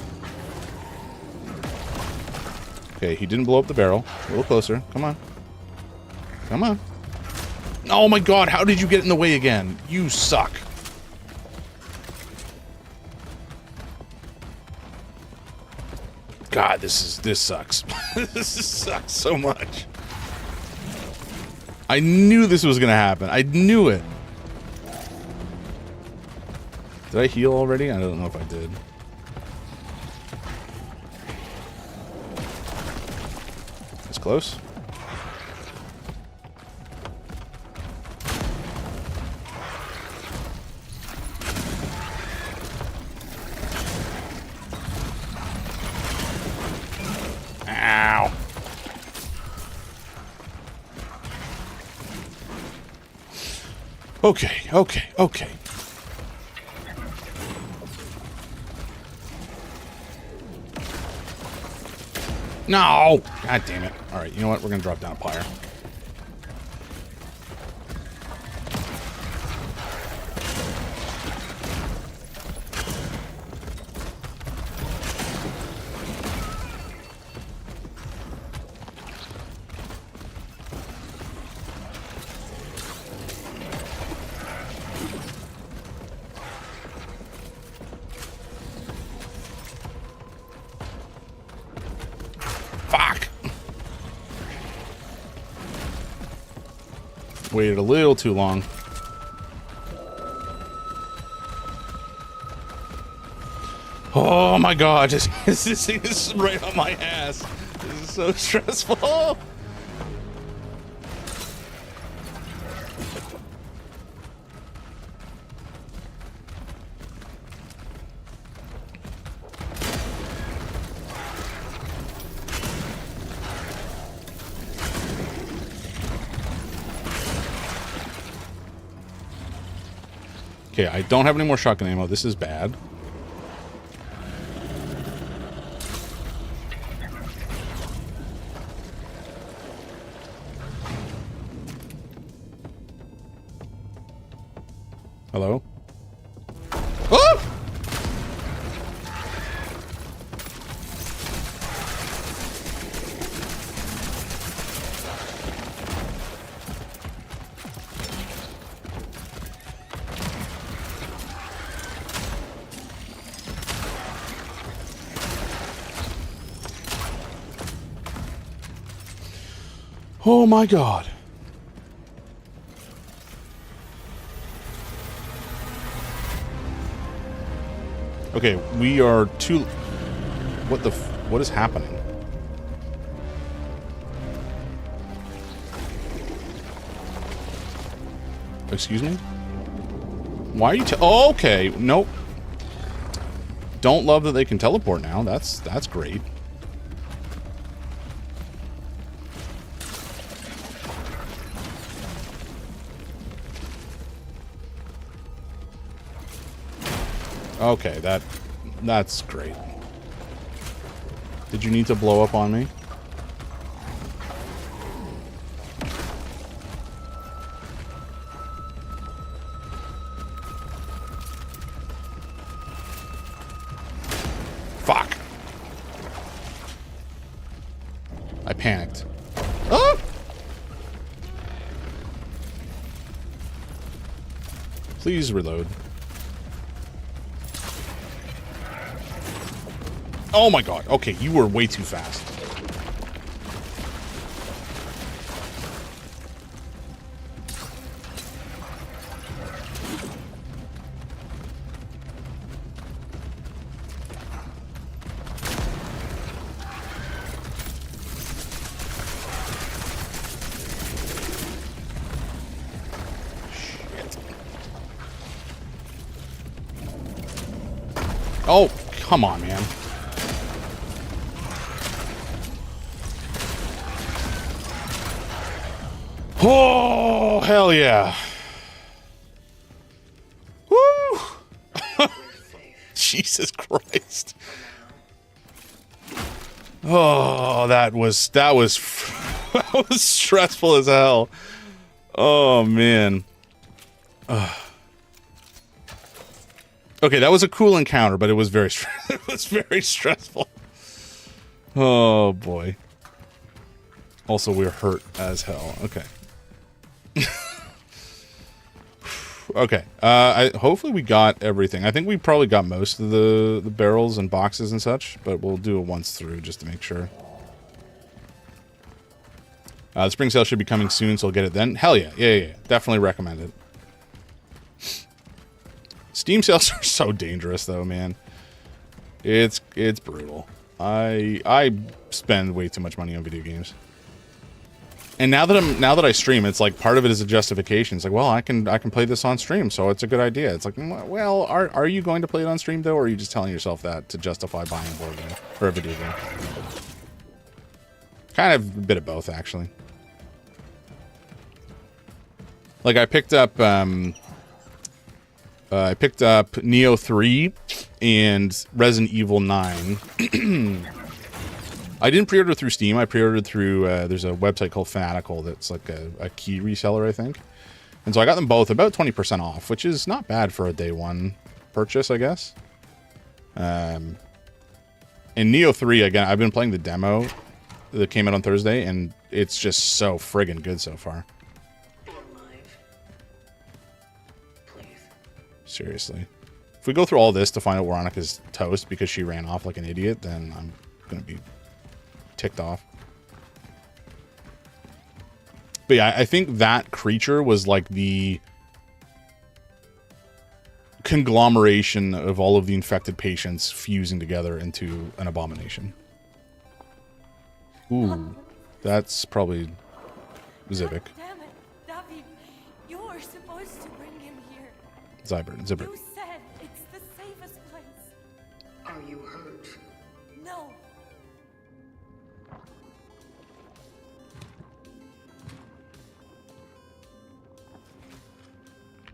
Okay, he didn't blow up the barrel. A little closer. Come on. Come on. Oh my god, how did you get in the way again? You suck. God, this sucks. This sucks so much. I knew this was gonna happen. I knew it. Did I heal already? I don't know if I did. It's close. Ow. Okay. No! God damn it. Alright, you know what? We're gonna drop down a pyre. Waited a little too long. Oh my god, this thing is right on my ass. This is so stressful. Okay, I don't have any more shotgun ammo. This is bad. Hello? Oh! Oh my god. Okay, we are too... What is happening? Excuse me? Why are you oh, okay, nope. Don't love that they can teleport now. That's great. Okay, that's great. Did you need to blow up on me? Fuck. I panicked. Ah! Please reload. Oh my god. Okay, you were way too fast. Shit. Oh, come on, man. Oh, hell yeah. Woo! Jesus Christ. Oh, that was that was stressful as hell. Oh, man. Okay, that was a cool encounter, but it was very it was very stressful. Oh, boy. Also, we're hurt as hell. Okay. Okay. Hopefully we got everything. I think we probably got most of the barrels and boxes and such, but we'll do it once through just to make sure. The spring sale should be coming soon, so I'll get it then. Hell yeah. Yeah. Definitely recommend it. Steam sales are so dangerous, though, man. It's brutal. I spend way too much money on video games. And now that I stream, it's like part of it is a justification. It's like, well, I can play this on stream, so it's a good idea. It's like, well, are you going to play it on stream though, or are you just telling yourself that to justify buying a board game or a video game? Kind of a bit of both, actually. Like I picked up Neo 3 and Resident Evil 9. I didn't pre-order through Steam. I pre-ordered through, there's a website called Fanatical that's like a key reseller, I think. And so I got them both about 20% off, which is not bad for a day one purchase, I guess. And Neo 3, again, I've been playing the demo that came out on Thursday, and it's just so friggin' good so far. Seriously. If we go through all this to find out Veronica's toast because she ran off like an idiot, then I'm going to be ticked off. But yeah, I think that creature was like the conglomeration of all of the infected patients fusing together into an abomination. Ooh, that's probably Zivik. Damn it, David, you were supposed to bring him here. Zybert. You said it's the safest place. Are you hurt? No.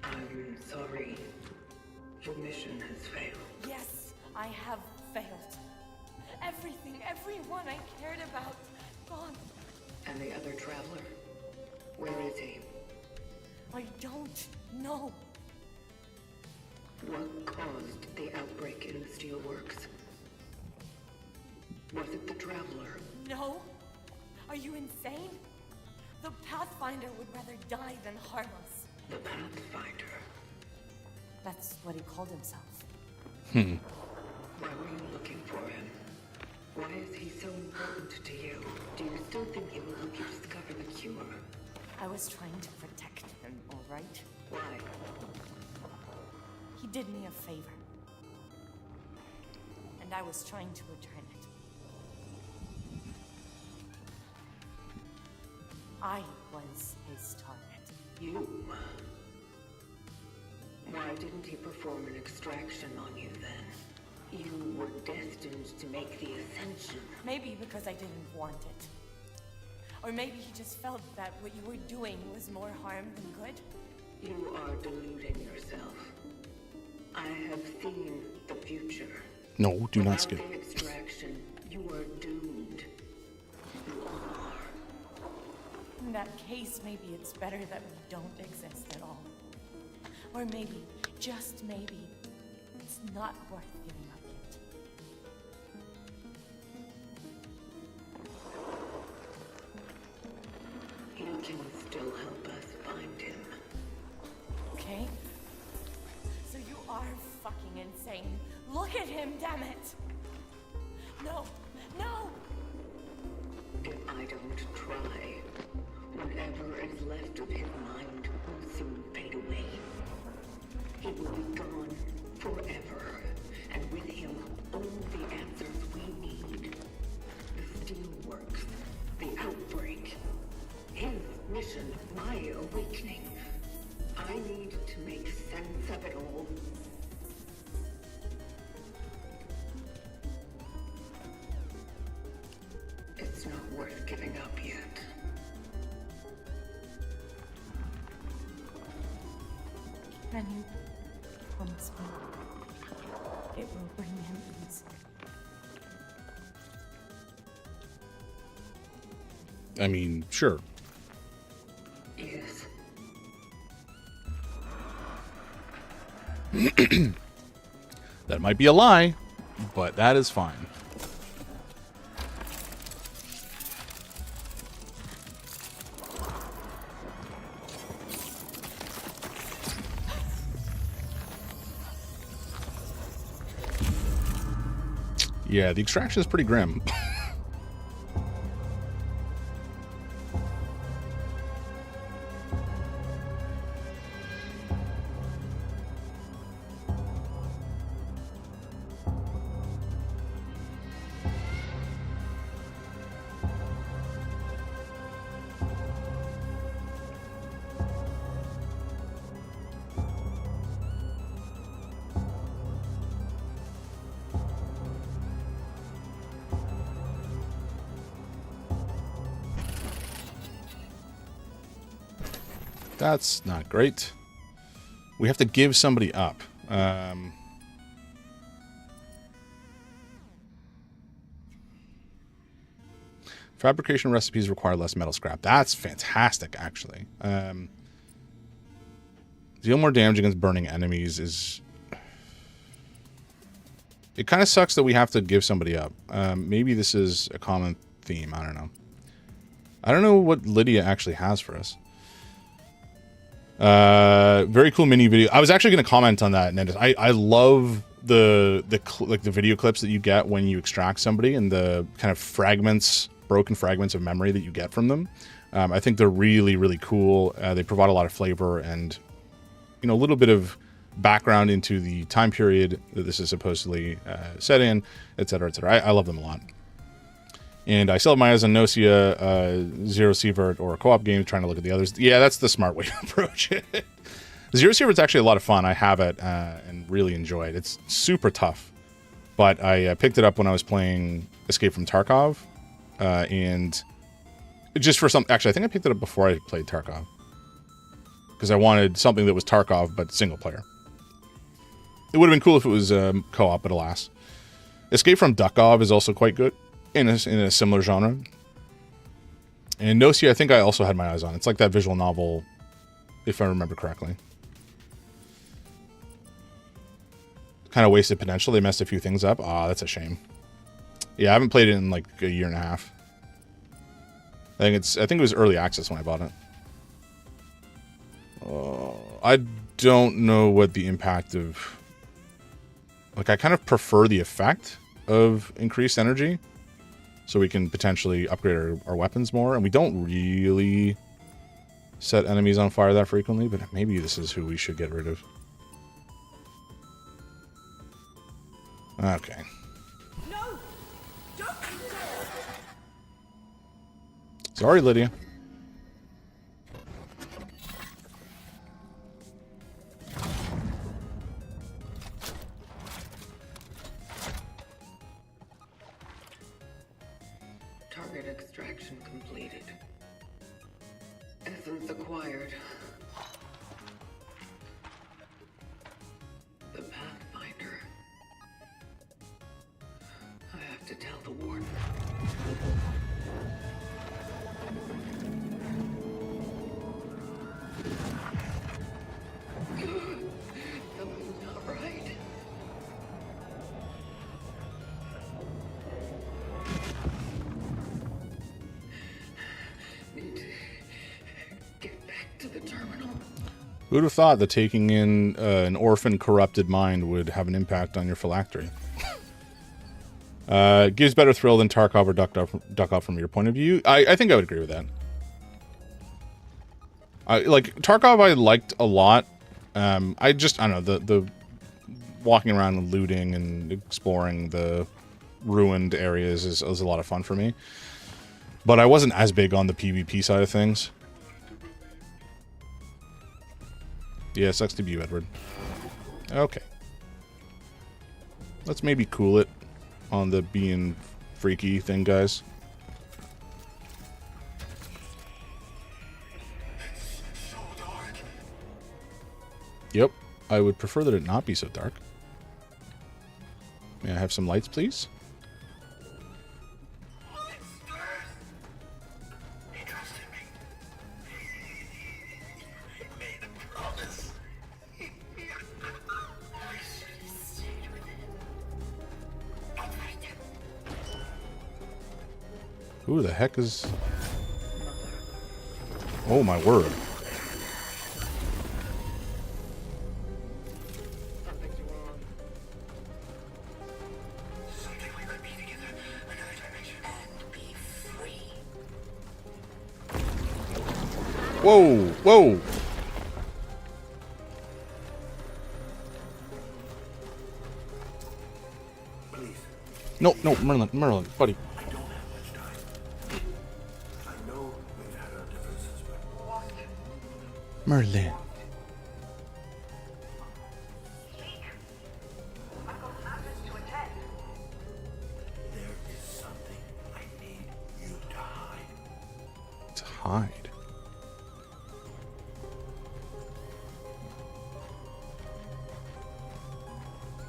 I'm sorry. Your mission has failed. Yes, I have failed. Everything, everyone I cared about, gone. And the other traveler? Where is he? I don't know. What caused the outbreak in the steelworks? Was it the traveler? No? Are you insane? The Pathfinder would rather die than harm us. The Pathfinder? That's what he called himself. Why were you looking for him? Why is he so important to you? Do you still think he will help you discover the cure? I was trying to protect him, all right? Why? He did me a favor. And I was trying to return it. I was his target. You? Why didn't he perform an extraction on you then? You were destined to make the ascension. Maybe because I didn't want it. Or maybe he just felt that what you were doing was more harm than good. You are deluding yourself. I have seen the future. No, do not skip. Without the extraction, you are doomed. You are. In that case, maybe it's better that we don't exist at all. Or maybe, just maybe, it's not worth giving up yet. You can still help us find him. Okay? So you are fucking insane. Look at him, damn it! No! No! If I don't try, whatever is left of his mind will soon fade away. He will be gone forever, and with him, all the answers we need. The steelworks, the outbreak, his mission, my awakening. I need to make sense of it all. It's not worth giving up yet. Can you promise me it will bring him ease? I mean, sure. Yes. That might be a lie, but that is fine. Yeah, the extraction is pretty grim. That's not great. We have to give somebody up. Fabrication recipes require less metal scrap. That's fantastic, actually. Deal more damage against burning enemies is... It kind of sucks that we have to give somebody up. Maybe this is a common theme. I don't know. I don't know what Lydia actually has for us. Very cool mini video. I was actually going to comment on that, and I love the video clips that you get when you extract somebody and the kind of fragments, broken fragments of memory that you get from them. I think they're really, really cool. They provide a lot of flavor and, you know, a little bit of background into the time period that this is supposedly set in, etc., etc. I love them a lot. And I still have my eyes on Nocia, Zero Sievert, or a co-op game, trying to look at the others. Yeah, that's the smart way to approach it. Zero Sievert's actually a lot of fun. I have it and really enjoy it. It's super tough. But I picked it up when I was playing Escape from Tarkov. And just for some... Actually, I think I picked it up before I played Tarkov. Because I wanted something that was Tarkov, but single player. It would have been cool if it was co-op, but alas. Escape from Duckov is also quite good. In a similar genre. And Nocia, I think I also had my eyes on. It's like that visual novel, if I remember correctly. Kind of wasted potential. They messed a few things up. Ah, that's a shame. Yeah, I haven't played it in like a year and a half. I think it was early access when I bought it. I don't know what the impact of... Like, I kind of prefer the effect of increased energy. So we can potentially upgrade our weapons more. And we don't really set enemies on fire that frequently, but maybe this is who we should get rid of. Okay. No! Don't you dare! Sorry, Lydia. Target extraction completed. Essence acquired. The Pathfinder. I have to tell the warden. Something's not right. Need to get back to the terminal. Who would have thought that taking in an orphan corrupted mind would have an impact on your phylactery? Gives better thrill than Tarkov or Duckov from your point of view. I think I would agree with that. Like Tarkov I liked a lot. I don't know, the walking around and looting and exploring the ruined areas is a lot of fun for me. But I wasn't as big on the PvP side of things. Yeah, sucks to be you, Edward. Okay. Let's maybe cool it on the being freaky thing, guys. So dark. Yep. I would prefer that it not be so dark. May I have some lights, please? He trusted me. He made a promise. I should have stayed with him. I'll find him. Who the heck is... Oh my word. Something's wrong. Something we could be Whoa, whoa. Please, No, no, Merlin, buddy. I don't have much time. I know we've had our differences, but Merlin. there is something I need you to hide. To hide.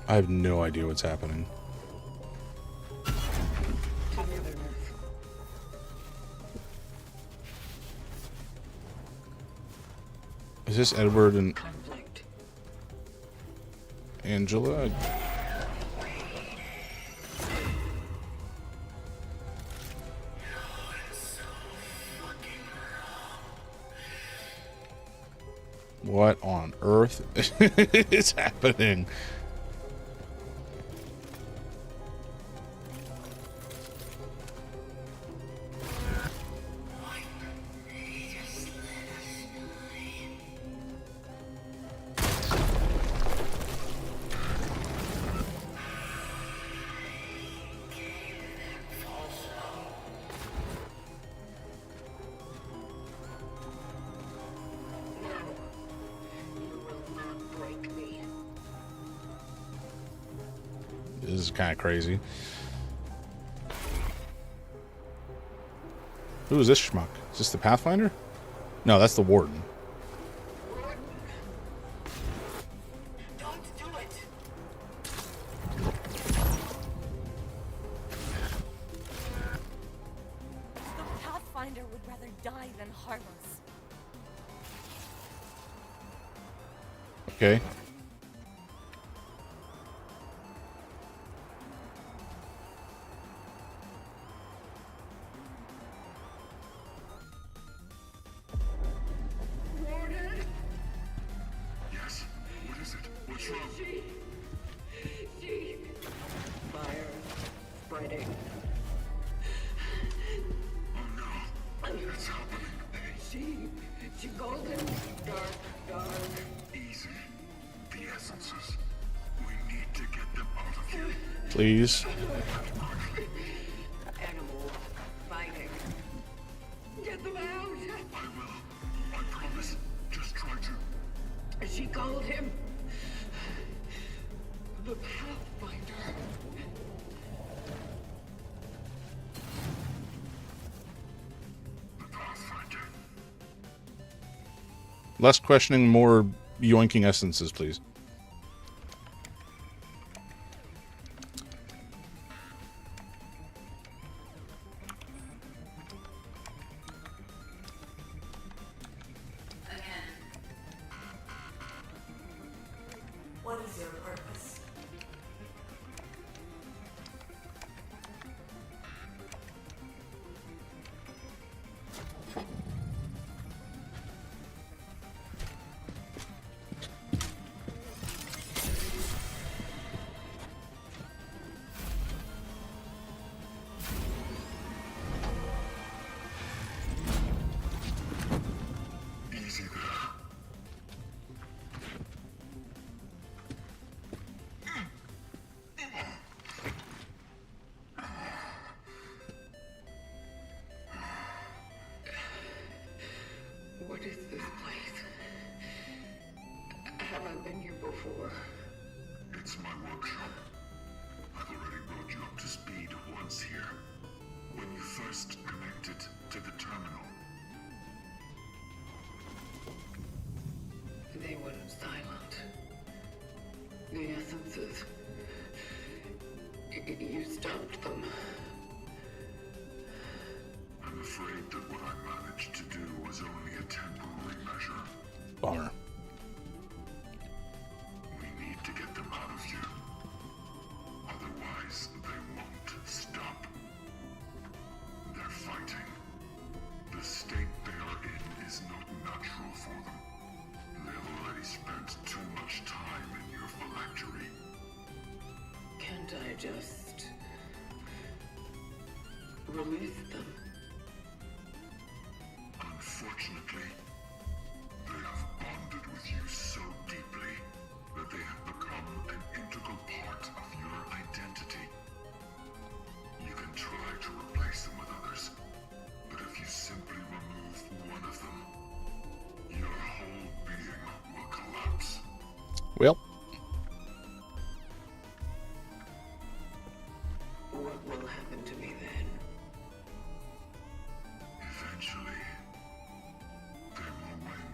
I have no idea what's happening. Is this Edward and Conflict. Angela? What on earth is happening? You will not break me. This is kind of crazy. Who is this schmuck? Is this the Pathfinder? No, that's the Warden. Don't do it. The Pathfinder would rather die than harm us. Okay. Yes, what is it? What's wrong? She. Fire. Spreading. Oh no, it's happening. She golden. Dark. Easy. The essences. We need to get them out of here. Please. Animal. Fighting. Get them out. I will. I promise. Just try to. She called him. The Pathfinder. The Pathfinder. Less questioning, more yoinking essences, please. What is your purpose? Easy there. What is this place? Have I been here before? It's my workshop. I've already brought you up to speed once here. When you first connected to the terminal. They went silent. The essences. You stopped them. I'm afraid that what I managed to do was only a temporary measure. Bummer. We need to get them out of here. Otherwise, they won't stop. They're fighting. The state they are in is not natural for them. They've already spent too much time in your phylactery. Can't I just release them? Unfortunately, Well, What will happen to me then? Eventually, they will win.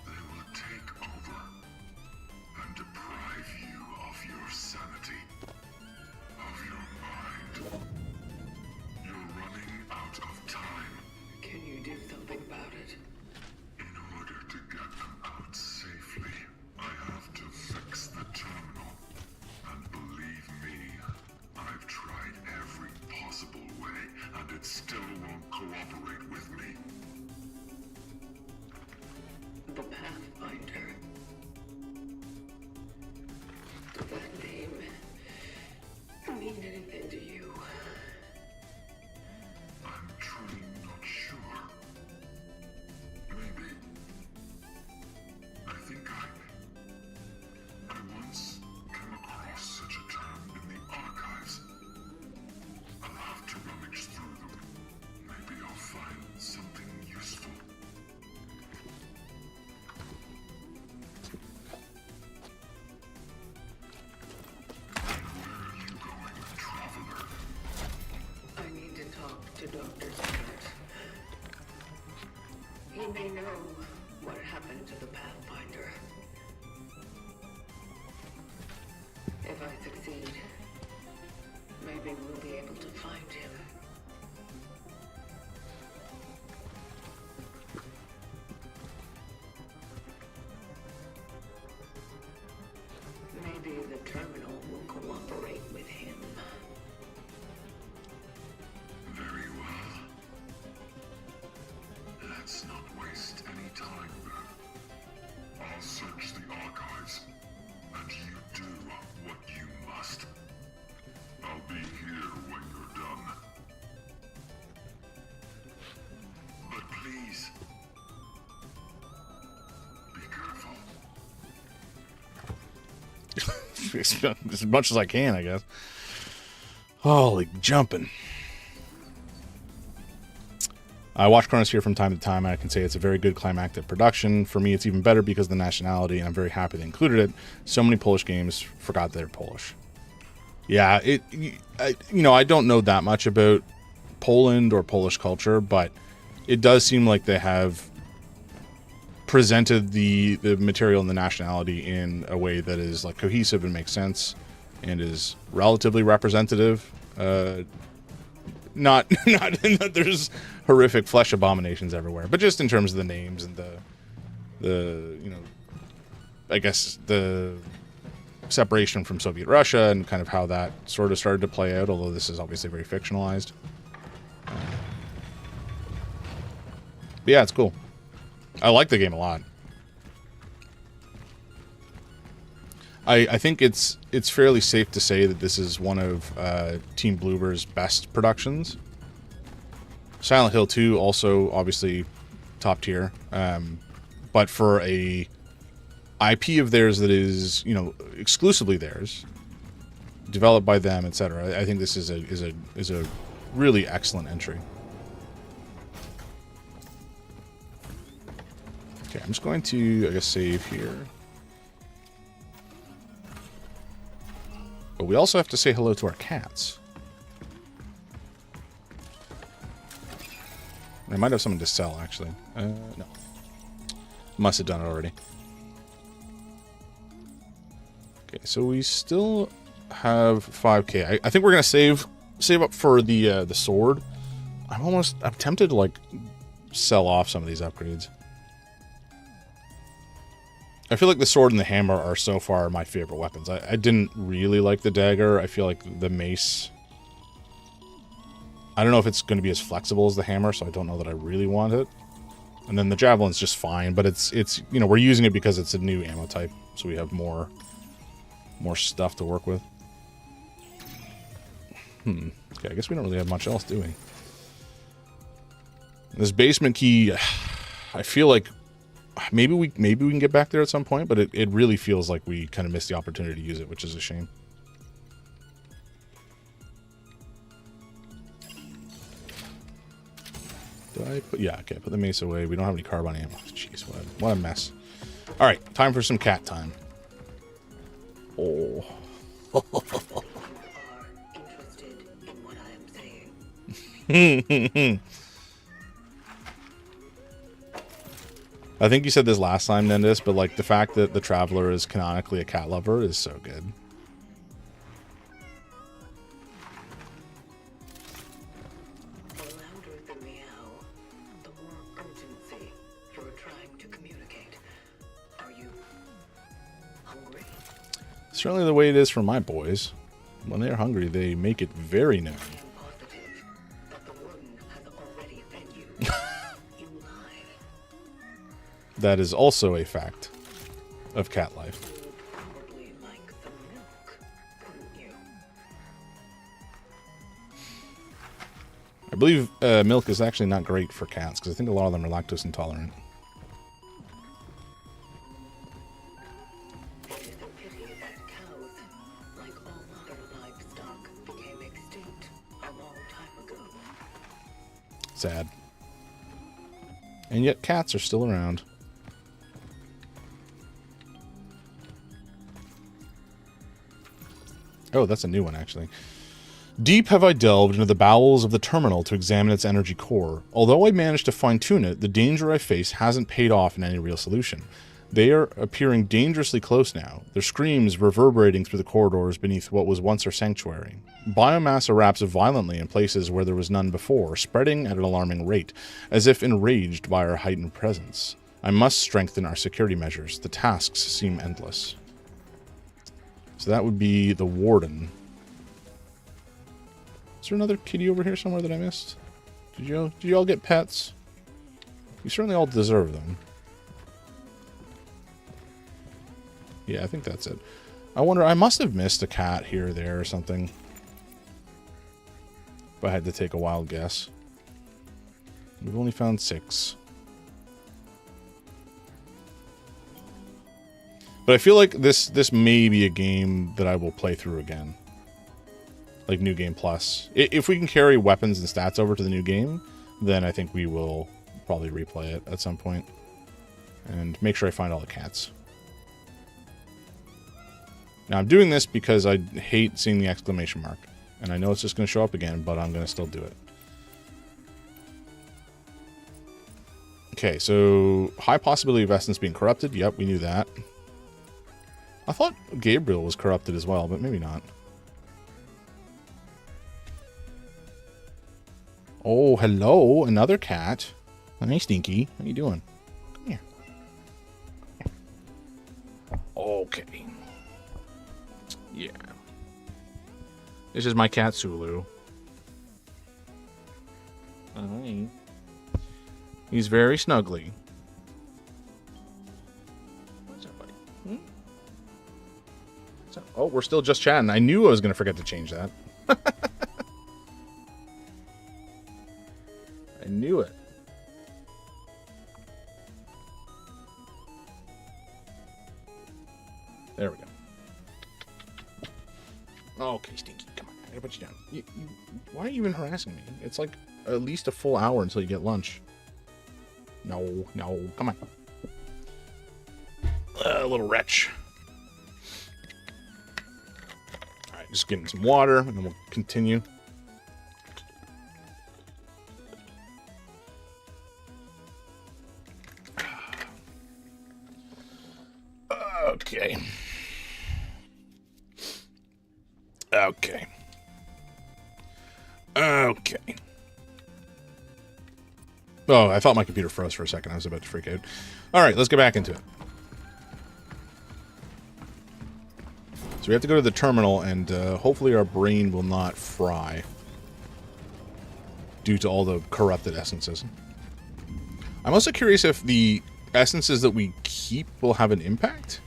They will take over and deprive you of your sanity, of your mind. You're running out of time. Can you do something about it? In order to get them out safely, I have to fix the terminal. And believe me, I've tried every possible way, and it still won't cooperate with me. The Pathfinder. Does that name mean anything to you? I'm truly not sure. Maybe. I think I once came across such a term in the archives. I'll have to rummage through them. Maybe I'll find something useful. Where are you going, traveler? I need to talk to Dr. Scott. He may know what happened to the Pathfinder. If I succeed, maybe we'll be able to find him. Maybe the terminal will cooperate with him. Very well. Let's not waste any time then. I'll search the archives, and you do what you must. I'll be here when you're done. But please, be careful. as much as I can, I guess. Holy jumping. I watch Cronos here from time to time, and I can say it's a very good climactic production. For me, it's even better because of the nationality, and I'm very happy they included it. So many Polish games forgot they're Polish. Yeah, I don't know that much about Poland or Polish culture, but it does seem like they have presented the material and the nationality in a way that is like cohesive and makes sense and is relatively representative. Not in that there's horrific flesh abominations everywhere, but just in terms of the names and the I guess the separation from Soviet Russia and kind of how that sort of started to play out, although this is obviously very fictionalized. But yeah, it's cool. I like the game a lot. I think it's fairly safe to say that this is one of Team Bloober's best productions. Silent Hill 2 also obviously top tier, but for a IP of theirs that is exclusively theirs, developed by them, etc. I think this is a really excellent entry. Okay, I'm just going to, I guess, save here. But we also have to say hello to our cats. I might have something to sell, actually. No. Must have done it already. Okay, so we still have 5k. I think we're gonna save up for the sword. I'm tempted to like sell off some of these upgrades. I feel like the sword and the hammer are so far my favorite weapons. I didn't really like the dagger. I feel like the mace, I don't know if it's going to be as flexible as the hammer, so I don't know that I really want it. And then the javelin's just fine, but it's we're using it because it's a new ammo type, so we have more stuff to work with. Okay, I guess we don't really have much else, do we? This basement key, I feel like maybe we can get back there at some point, but it really feels like we kind of missed the opportunity to use it, which is a shame. Do I put, yeah, okay, put the mace away. We don't have any carbine ammo. Jeez, what a mess. All right, time for some cat time. Oh. You are interested in what I am saying. I think you said this last time, Nendis, but like the fact that the Traveler is canonically a cat lover is so good. The louder the meow, the more urgency you're trying to communicate. Are you hungry? Certainly the way it is for my boys. When they're hungry, they make it very known. I am positive that the warden has already fed you. You lied. That is also a fact of cat life. You'd probably like the milk, wouldn't you? I believe milk is actually not great for cats, because I think a lot of them are lactose intolerant. It is a pity that cows, like all other livestock, became extinct a long time ago. Sad. And yet cats are still around. Oh, that's a new one, actually. Deep have I delved into the bowels of the terminal to examine its energy core. Although I managed to fine-tune it, the danger I face hasn't paid off in any real solution. They are appearing dangerously close now, their screams reverberating through the corridors beneath what was once our sanctuary. Biomass erupts violently in places where there was none before, spreading at an alarming rate, as if enraged by our heightened presence. I must strengthen our security measures. The tasks seem endless. So that would be the warden. Is there another kitty over here somewhere that I missed? Did you all get pets? You certainly all deserve them. Yeah, I think that's it. I wonder, I must have missed a cat here or there or something. If I had to take a wild guess. We've only found 6. But I feel like this may be a game that I will play through again. Like New Game Plus. If we can carry weapons and stats over to the new game, then I think we will probably replay it at some point. And make sure I find all the cats. Now I'm doing this because I hate seeing the exclamation mark. And I know it's just going to show up again, but I'm going to still do it. Okay, so high possibility of essence being corrupted. Yep, we knew that. I thought Gabriel was corrupted as well, but maybe not. Oh, hello, another cat. Hey, Stinky. How you doing? Come here. Okay. Yeah. This is my cat, Sulu. Hi. He's very snuggly. What's up, buddy? Hmm? What's up? Oh, we're still just chatting. I knew I was going to forget to change that. I knew it. There we go. Okay, Stinky, come on. I gotta put you down. Why are you even harassing me? It's like at least a full hour until you get lunch. No, come on. Little wretch. Alright, just getting some water, and then we'll continue. Okay. Oh, I thought my computer froze for a second. I was about to freak out. Alright, let's get back into it. So we have to go to the terminal, and hopefully our brain will not fry due to all the corrupted essences. I'm also curious if the essences that we keep will have an impact.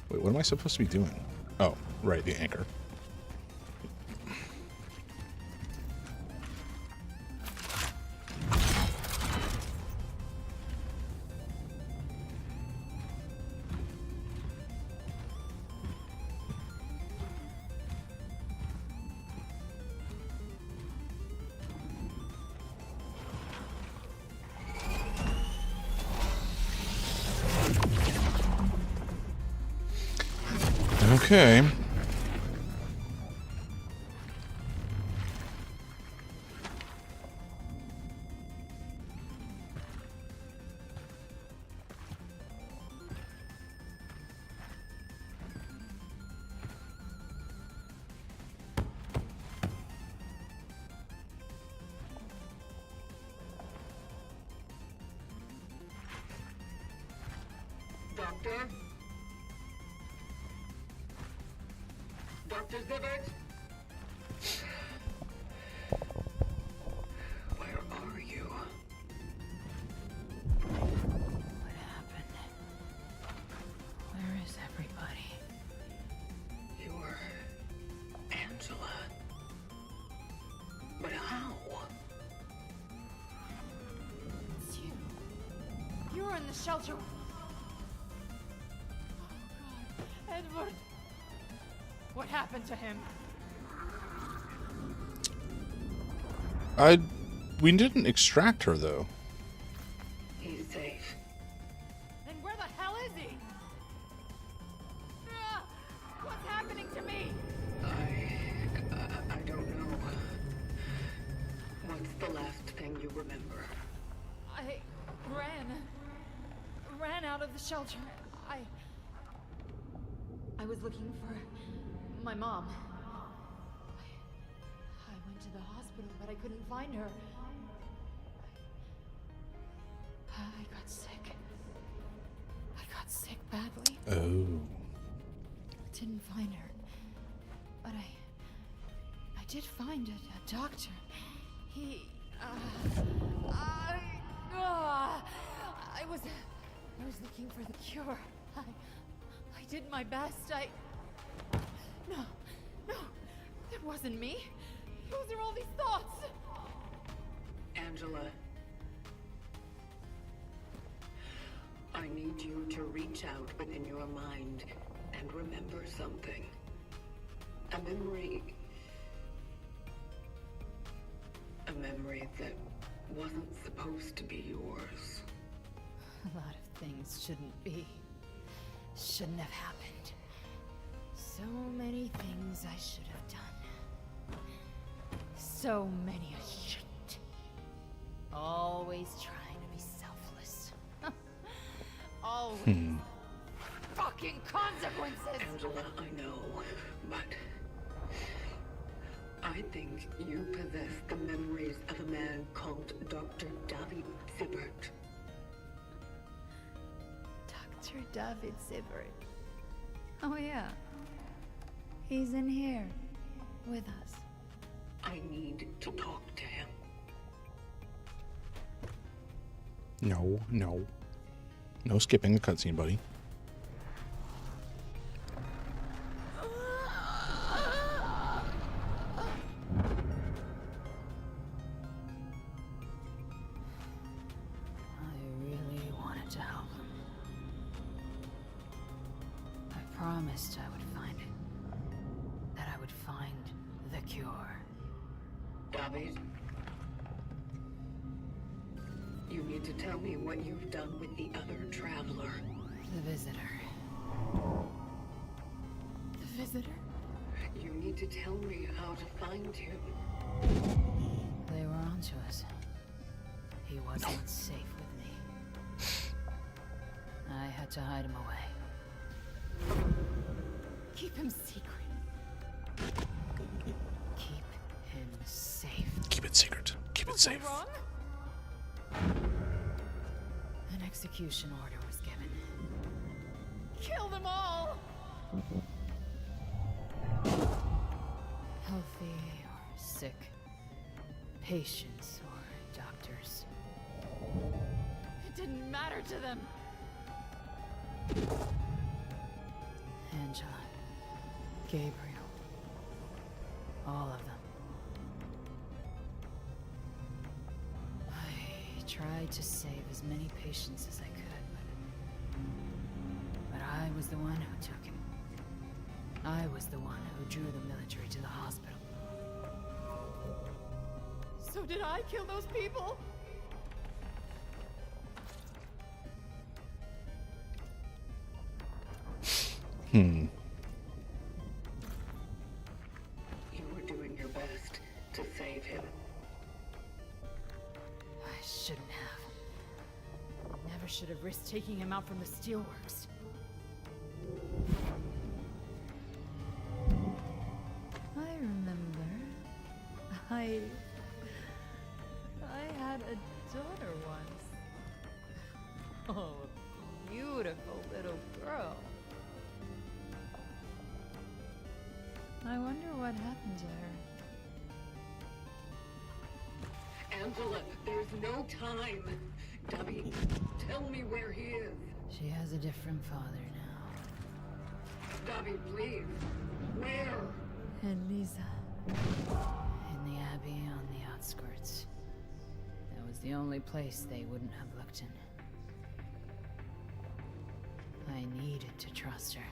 Wait, what am I supposed to be doing? Oh, right, the anchor. Okay. Doctor? Dr. Zivert? Where are you? What happened? Where is everybody? You're Angela. But how? It's you. You were in the shelter. Oh, God. Edward. What happened to him? We didn't extract her though. He's safe. Then where the hell is he? Ah, what's happening to me? I don't know. What's the last thing you remember? I ran out of the shelter. I was looking for my mom. I went to the hospital, but I couldn't find her. I got sick. I got sick badly. Oh. Didn't find her. But I did find a doctor. He, I was looking for the cure. I did my best. No, it wasn't me. Those are all these thoughts. Angela. I need you to reach out within your mind and remember something. A memory. A memory that wasn't supposed to be yours. A lot of things shouldn't have happened. So many things I should have done. So many I shouldn't. Always trying to be selfless. Always. Fucking consequences! Angela, I know, but I think you possess the memories of a man called Dr. David Zivert. Dr. David Zivert. Oh yeah. He's in here. With us. I need to talk to him. No. No skipping the cutscene, buddy. I really wanted to help him. I promised I would find it. That I would find the cure. David, you need to tell me what you've done with the other traveler. The visitor. The visitor? You need to tell me how to find him. They were onto us. He wasn't safe with me. I had to hide him away. Keep him secret. Keep him safe. Keep it secret. Keep it safe. Wrong? An execution order was given. Kill them all! Healthy or sick, patients or doctors. It didn't matter to them. Angela, Gabriel, all of them. I tried to save as many patients as I could, but I was the one who took him. I was the one who drew the military to the hospital. So did I kill those people? never should have risked taking him out from the steelworks. I remember. I had a daughter once. Oh, a beautiful little girl. I wonder what happened to her. Angela, there's no time. Debbie, tell me where he is. She has a different father now. Debbie, please. Where? And Lisa. In the Abbey on the outskirts. That was the only place they wouldn't have looked in. I needed to trust her.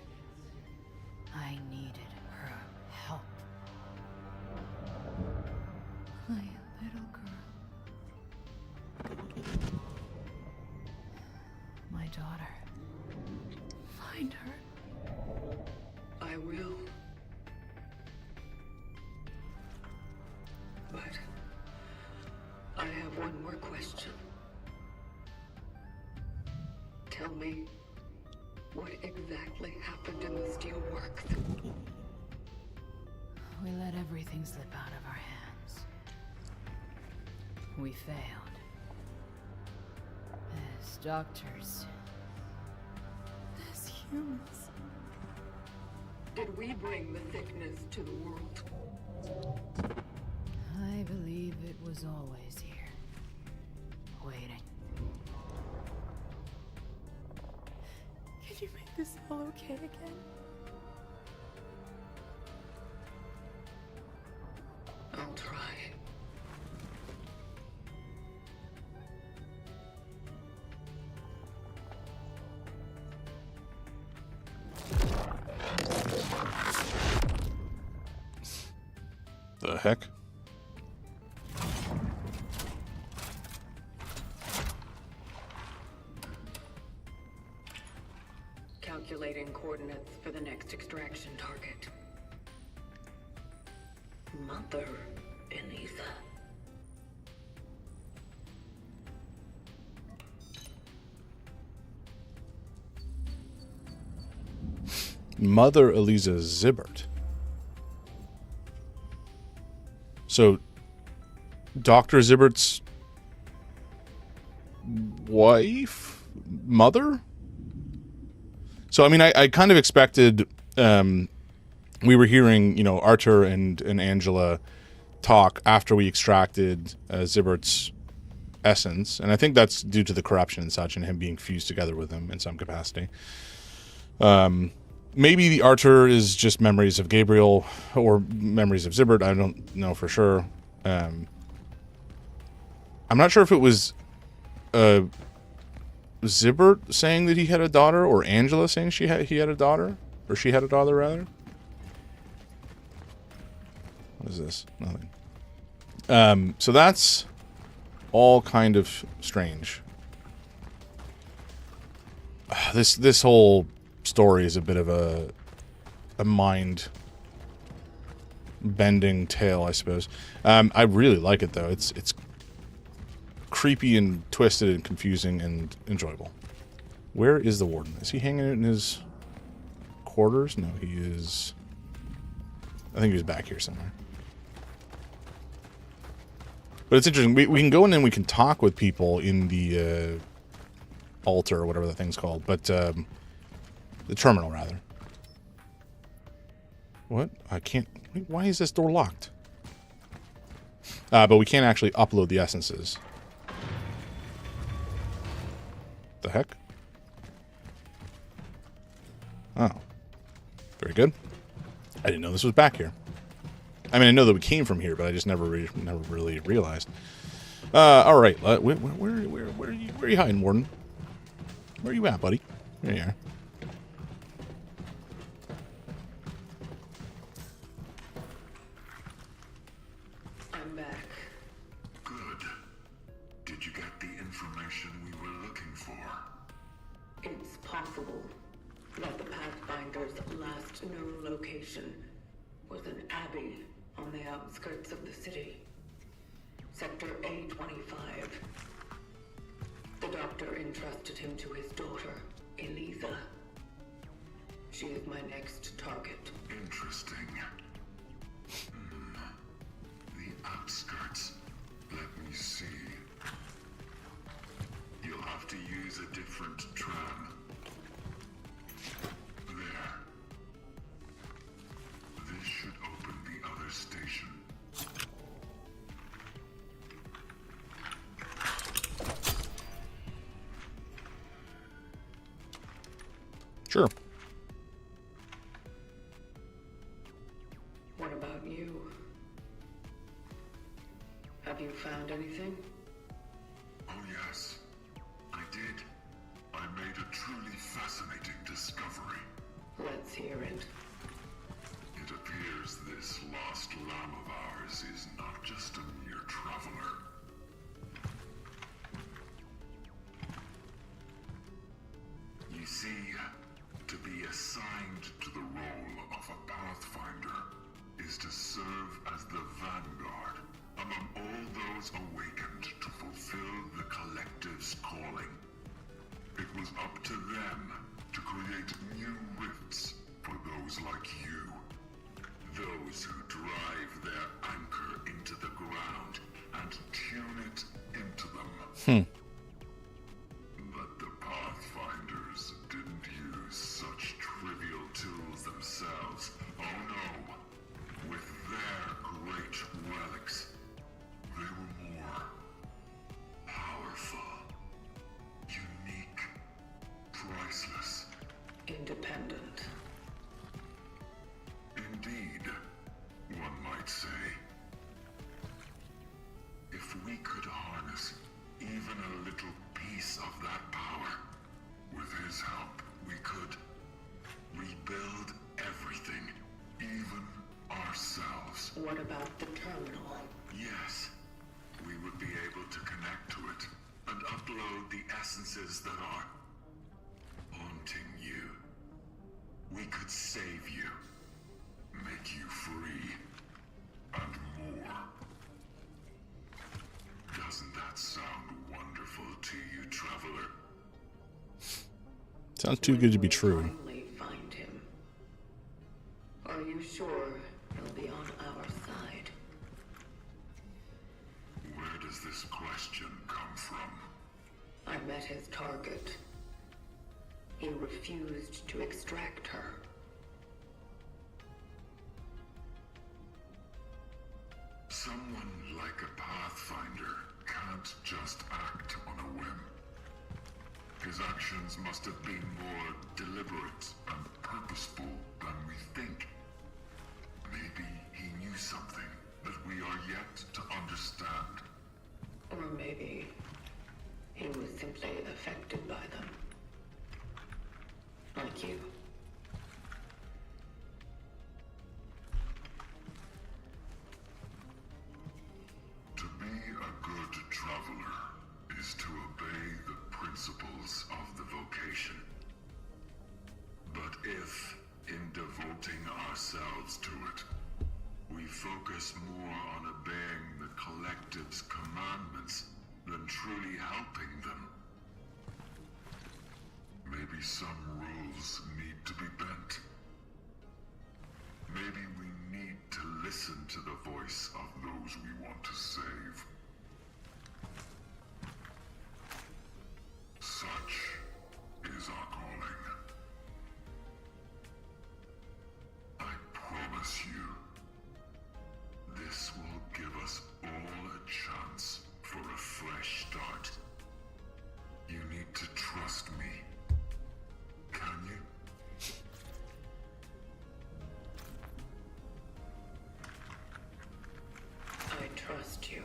I needed her help. My little girl. My daughter. Find her. I will. But I have one more question. Tell me, what exactly happened in the steelworks? We let everything slip out of our hands. We failed. As doctors. As humans. Did we bring the sickness to the world? I believe it was always here. Waiting. Can you make this all okay again? I'll try. The heck? Calculating coordinates for the next extraction target. Mother Elisa. Mother Elisa Zibbert. So, Dr. Zibbert's wife? Mother? So, I mean, I kind of expected, we were hearing, you know, Arthur and Angela talk after we extracted Zibbert's essence. And I think that's due to the corruption and such and him being fused together with him in some capacity. Maybe the Arthur is just memories of Gabriel or memories of Zibbert. I don't know for sure. I'm not sure if it was Zibbert saying that he had a daughter or Angela saying he had a daughter, or she had a daughter rather. What is this? Nothing. So that's all kind of strange. This whole story is a bit of a mind bending tale, I suppose. I really like it though. It's creepy and twisted and confusing and enjoyable. Where is the warden? Is he hanging out in his quarters? No, he is. I think he was back here somewhere. But it's interesting. We can go in and we can talk with people in the altar or whatever the thing's called. But the terminal, rather. What? I can't... Why is this door locked? But we can't actually upload the essences. The heck? Oh. Very good. I didn't know this was back here. I mean, I know that we came from here, but I just never really realized. All right. Where are you hiding, Warden? Where are you at, buddy? There you are. I'm back. Good. Did you get the information we were looking for? It's possible that the Pathfinder's last known location was an abbey on the outskirts of the city. Sector A25. The doctor entrusted him to his daughter, Eliza. She is my next target. Interesting. The outskirts. Let me see. You'll have to use a different tram. There. This should open the other station. Sure. What about you? Have you found anything? Oh yes, I did. I made a truly fascinating discovery. Let's hear it. It appears this lost lamb of ours is not just a mere traveler. You see, to be assigned to the role of a Pathfinder is to serve as the vanguard among all those awakened to fulfill the Collective's calling. It was up to them to create new rifts for those like you. Those who drive their anchor into the ground and tune it into them. But the Pathfinders didn't use such trivial tools themselves. Oh no. With their great relics, they were more powerful, unique, priceless. Independent. Indeed, one might say. If we could harness even a little piece of that power, with his help, we could rebuild everything, even ourselves. What about the terminal? Yes, we would be able to connect to it and upload the essences that are haunting you. We could save you, make you free, and more. Doesn't that sound wonderful to you, traveler? Sounds too good to be true. Finally find him. Are you sure he'll be on our side? Where does this question come from? I met his target. He refused to extract her. Someone like a Pathfinder can't just act on a whim. His actions must have been more deliberate and purposeful than we think. Maybe he knew something that we are yet to understand. Or maybe he was simply affected by them. Like you. To be a good traveler is to obey the principles of the vocation. But if, in devoting ourselves to it, we focus more on obeying the Collective's commandments than truly helping them, maybe some rules need to be bent. Maybe we need to listen to the voice of those we want to save. Such is our calling. I promise you, this will give us all a chance for a fresh start. You need to trust me. Can you? I trust you.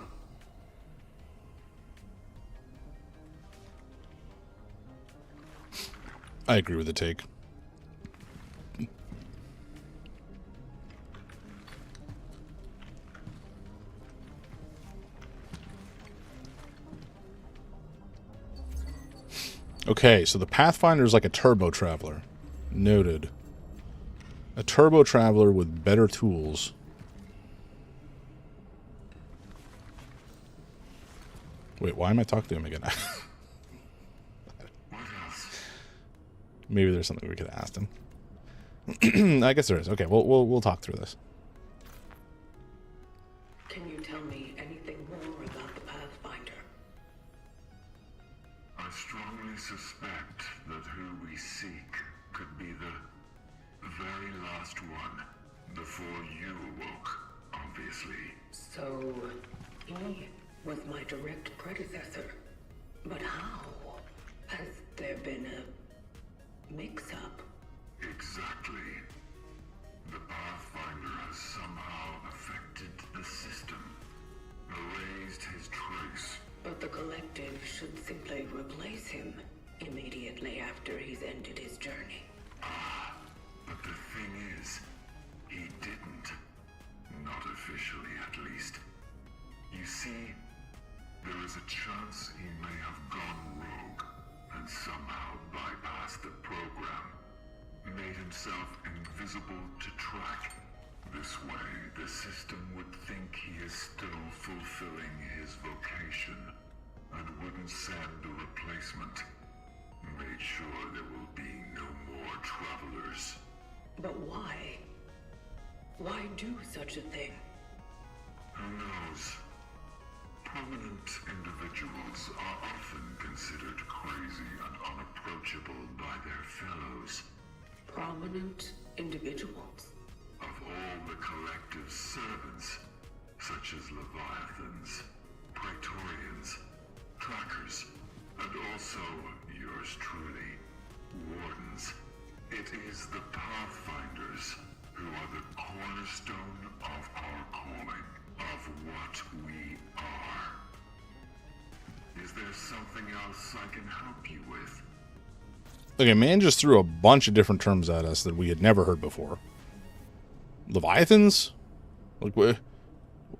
I agree with the take. Okay, so the Pathfinder is like a turbo traveler. Noted. A turbo traveler with better tools. Wait, why am I talking to him again? Maybe there's something we could have asked him. I guess there is. Okay, we'll talk through this. Can you tell me anything more about the Pathfinder? I strongly suspect that who we seek could be the very last one before you awoke, obviously. So, he was my direct predecessor. But how? Has there been a mix-up? Exactly. The Pathfinder has somehow affected the system, erased his trace. But the Collective should simply replace him immediately after he's ended his journey. But the thing is, he didn't. Not officially, at least. You see, there is a chance he may have gone rogue and somehow bypassed the program. Made himself invisible to track. This way, the system would think he is still fulfilling his vocation and wouldn't send a replacement. Made sure there will be no more travelers. But why? Why do such a thing? Who knows? Prominent individuals are often considered crazy and unapproachable by their fellows. Prominent individuals? Of all the Collective's servants, such as Leviathans, Praetorians, Trackers, and also yours truly, Wardens. It is the Pathfinders who are the cornerstone of our calling, of what we are. Is there something else I can help you with? Okay, man just threw a bunch of different terms at us that we had never heard before. Leviathans? Like,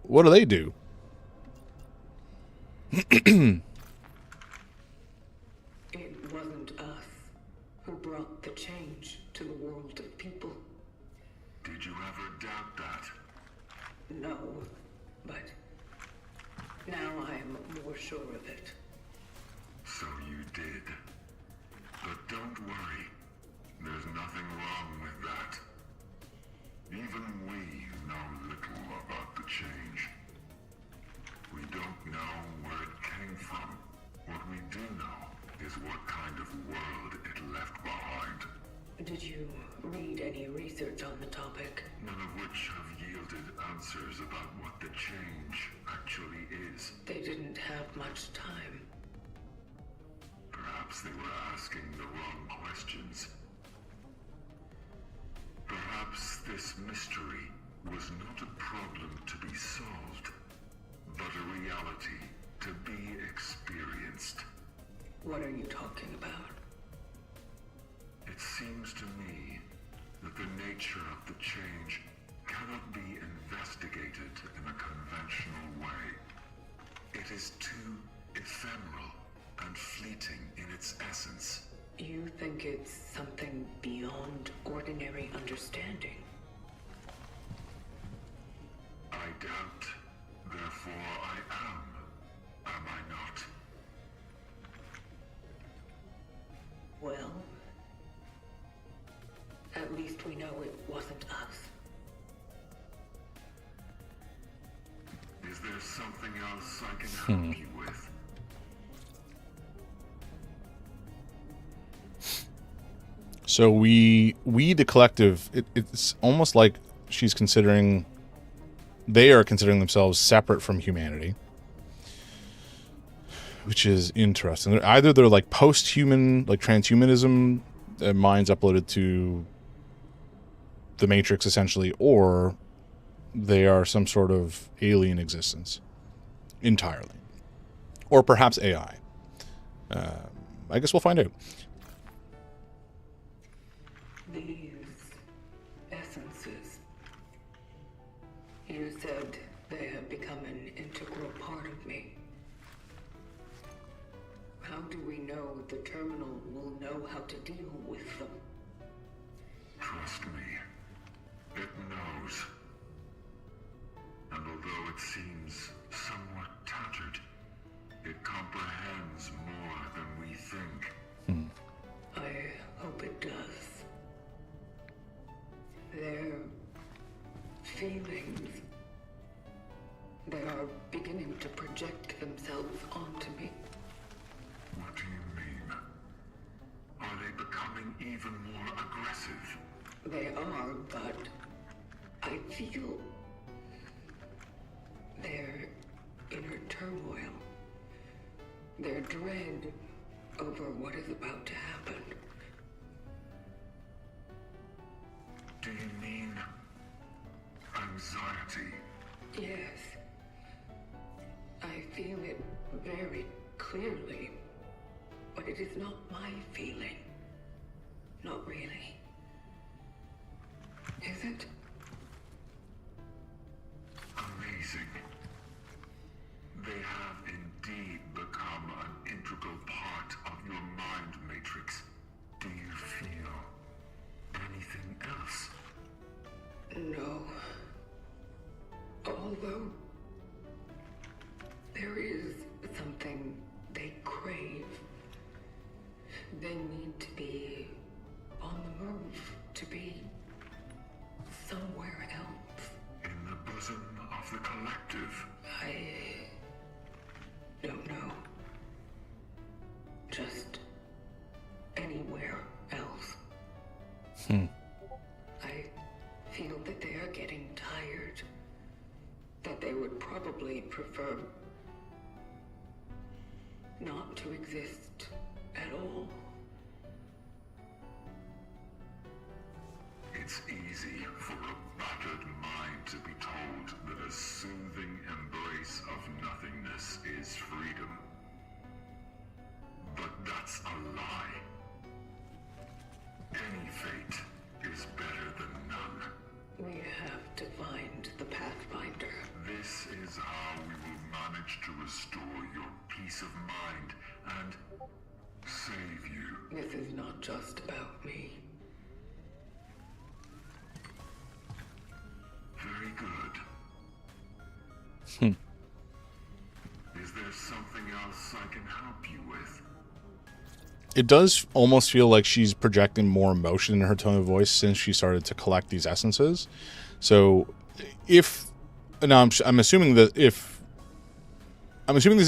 what do they do? It wasn't us who brought the change to the world of people. Did you ever doubt that? No, but now I am more sure of it. So you did. But don't worry. There's nothing wrong with that. Even we know little about the change. We don't know where it came from. What we do know is what kind of world it left behind. Did you read any research on the topic? None of which have yielded answers about what the change actually is. They didn't have much time. Perhaps they were asking the wrong questions. Perhaps this mystery was not a problem to be solved, but a reality to be experienced. What are you talking about? It seems to me that the nature of the change cannot be investigated in a conventional way. It is too ephemeral and fleeting in its essence. You think it's something beyond ordinary understanding? I doubt, therefore I am. Am I not? Well, at least we know it wasn't us. Is there something else I can help you with? So we the Collective, it's almost like they are considering themselves separate from humanity, which is interesting. Either they're like post-human, like transhumanism, minds uploaded to the Matrix essentially, or they are some sort of alien existence entirely, or perhaps AI. I guess we'll find out. These essences. You said they have become an integral part of me. How do we know the terminal will know how to deal with them? Trust me, it knows. And although it seems somewhat tattered, it comprehends more than we think. I hope it does. feelings. They are beginning to project themselves onto me. What do you mean? Are they becoming even more aggressive? They are, but I feel their inner turmoil, their dread over what is about to happen. Do you mean anxiety? Yes. I feel it very clearly, but it is not my feeling. Not really. Is it? Amazing. They have indeed become an integral part of your mind matrix. Do you feel anything else? No. Although there is something they crave. They need to be on the move, to be somewhere else. In the bosom of the collective? I don't know. Just anywhere else. I feel that they are getting tired. That they would probably prefer not to exist at all. It's easy for a battered mind to be told that a soothing embrace of nothingness is freedom. But that's a lie. Any fate is better than none. We have to find the Pathfinder. This is how we will manage to restore your peace of mind and save you. This is not just about me. Very good. Is there something else I can help you with? It does almost feel like she's projecting more emotion in her tone of voice since she started to collect these essences. So I'm assuming this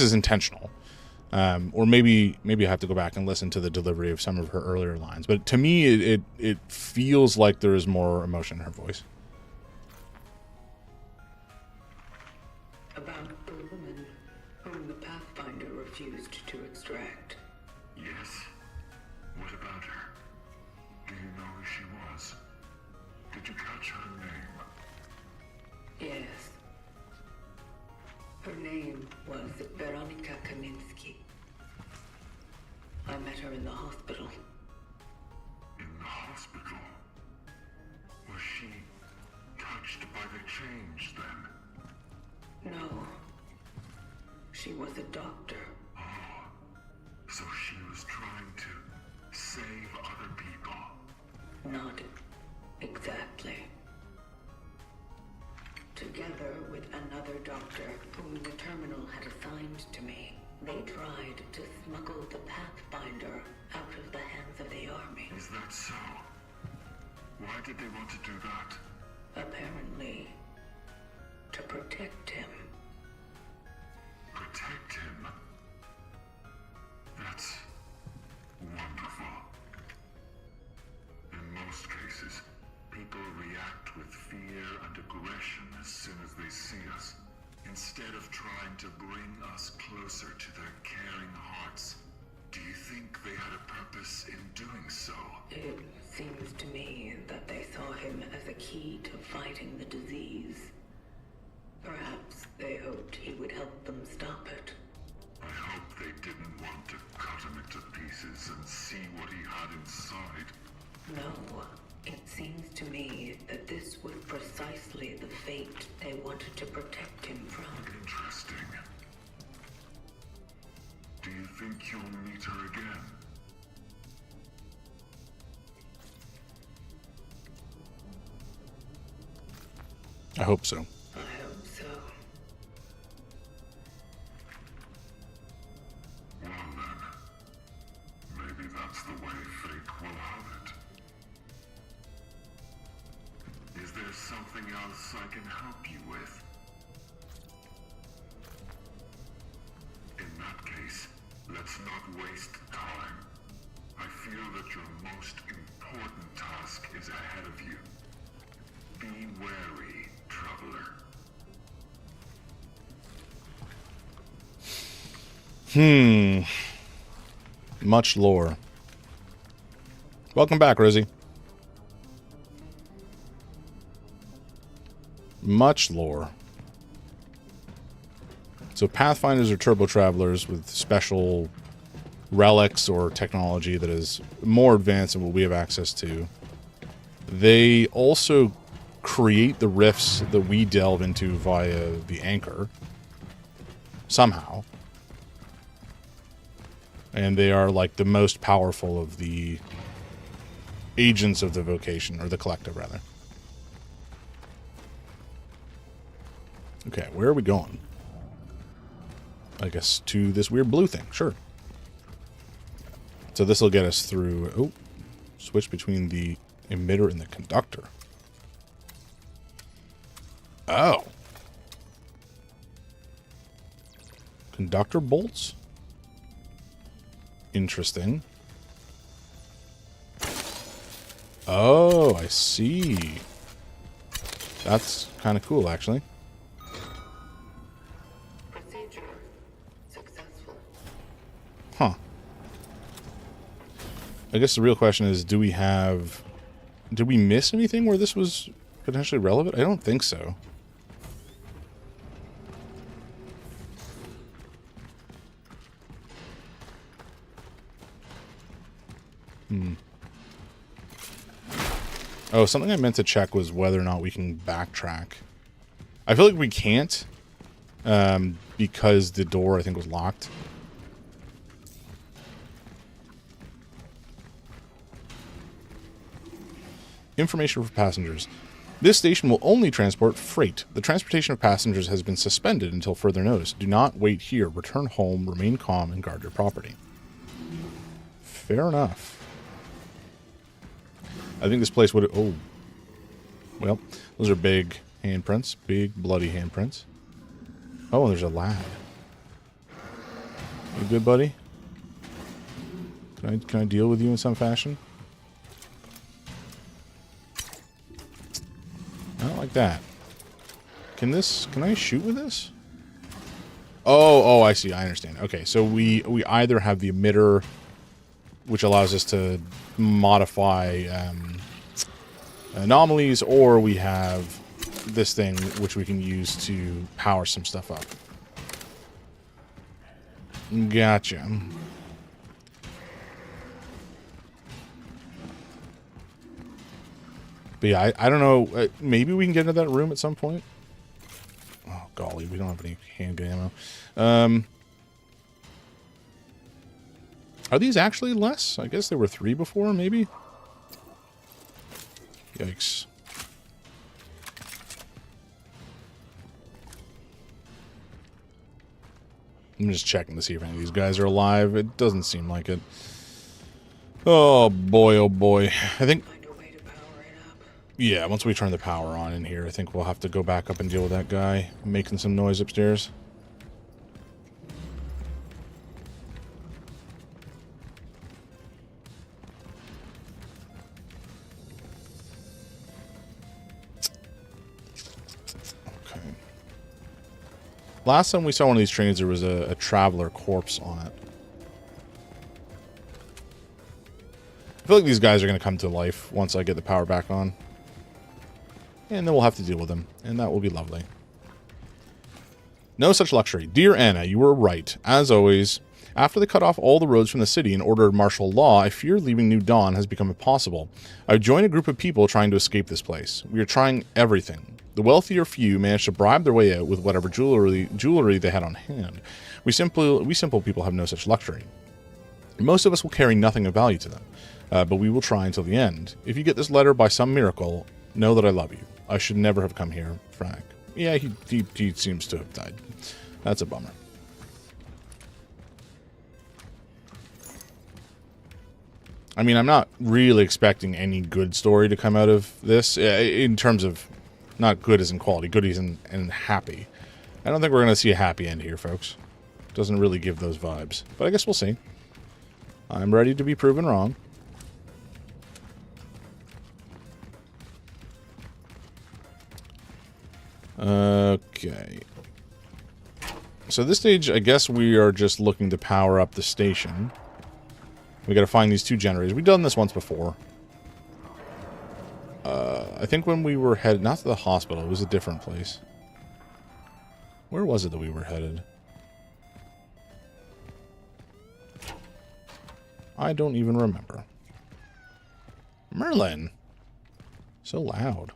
is intentional. Or maybe I have to go back and listen to the delivery of some of her earlier lines. But to me, it feels like there is more emotion in her voice. About the woman whom the Pathfinder refused to extract. Yes? What about her? Do you know who she was? Did you catch her name? Yes. Her name was Veronica Kaminsky. I met her in the hospital. In the hospital? Was she touched by the change then? No. She was a doctor. Oh, so she was trying to save other people. Not exactly. Together with another doctor whom the terminal had assigned to me, they tried to smuggle the Pathfinder out of the hands of the army. Is that so? Why did they want to do that? Apparently, to protect him. Protect him? That's wonderful. In most cases, people react with fear and aggression as soon as they see us, instead of trying to bring us closer to their caring hearts. Do you think they had a purpose in doing so? It seems to me that they saw him as a key to fighting the disease. Perhaps they hoped he would help them stop it. I hope they didn't want to cut him into pieces and see what he had inside. No, it seems to me that this was precisely the fate they wanted to protect him from. Interesting. Do you think you'll meet her again? I hope so. I hope so. Well then, maybe that's the way fate will have it. Is there something else I can help you with? In that case, let's not waste time. I feel that your most important task is ahead of you. Be wary, traveler. Much lore. Welcome back, Rosie. Much lore. So Pathfinders are turbo travelers with special relics or technology that is more advanced than what we have access to. They also create the rifts that we delve into via the anchor. Somehow. And they are like the most powerful of the agents of the vocation, or the collective, rather. Okay, where are we going? I guess to this weird blue thing. Sure. So this will get us through... Oh, switch between the emitter and the conductor. Oh. Conductor bolts? Interesting. Oh, I see. That's kind of cool, actually. Procedure successful. Huh. I guess the real question is, did we miss anything where this was potentially relevant? I don't think so. Oh, something I meant to check was whether or not we can backtrack. I feel like we can't, because the door, I think, was locked. Information for passengers. This station will only transport freight. The transportation of passengers has been suspended until further notice. Do not wait here. Return home, remain calm, and guard your property. Fair enough. I think this place would... Oh. Well, those are big handprints. Big, bloody handprints. Oh, there's a lad. You good, buddy? Can I deal with you in some fashion? I don't like that. Can I shoot with this? Oh, I see. I understand. Okay, so we either have the emitter, which allows us to modify anomalies, or we have this thing which we can use to power some stuff up. Gotcha. But yeah, I don't know. Maybe we can get into that room at some point. Oh, golly, we don't have any handgun ammo. Are these actually less? I guess they were 3 before, maybe? Yikes. I'm just checking to see if any of these guys are alive. It doesn't seem like it. Oh boy, oh boy. I think... Find a way to power it up. Yeah, once we turn the power on in here, I think we'll have to go back up and deal with that guy making some noise upstairs. Last time we saw one of these trains, there was a traveler corpse on it. I feel like these guys are going to come to life once I get the power back on. And then we'll have to deal with them, and that will be lovely. No such luxury. Dear Anna, you were right. As always, after they cut off all the roads from the city and ordered martial law, I fear leaving New Dawn has become impossible. I've joined a group of people trying to escape this place. We are trying everything. The wealthier few managed to bribe their way out with whatever jewelry they had on hand. We simple people have no such luxury. Most of us will carry nothing of value to them, but we will try until the end. If you get this letter by some miracle, know that I love you. I should never have come here, Frank. Yeah, he seems to have died. That's a bummer. I mean, I'm not really expecting any good story to come out of this, in terms of Not good as in quality, good as in happy. I don't think we're going to see a happy end here, folks. Doesn't really give those vibes. But I guess we'll see. I'm ready to be proven wrong. Okay. So this stage, I guess we are just looking to power up the station. We got to find these 2 generators. We've done this once before. I think when we were headed, not to the hospital, it was a different place. Where was it that we were headed? I don't even remember. Merlin. So loud.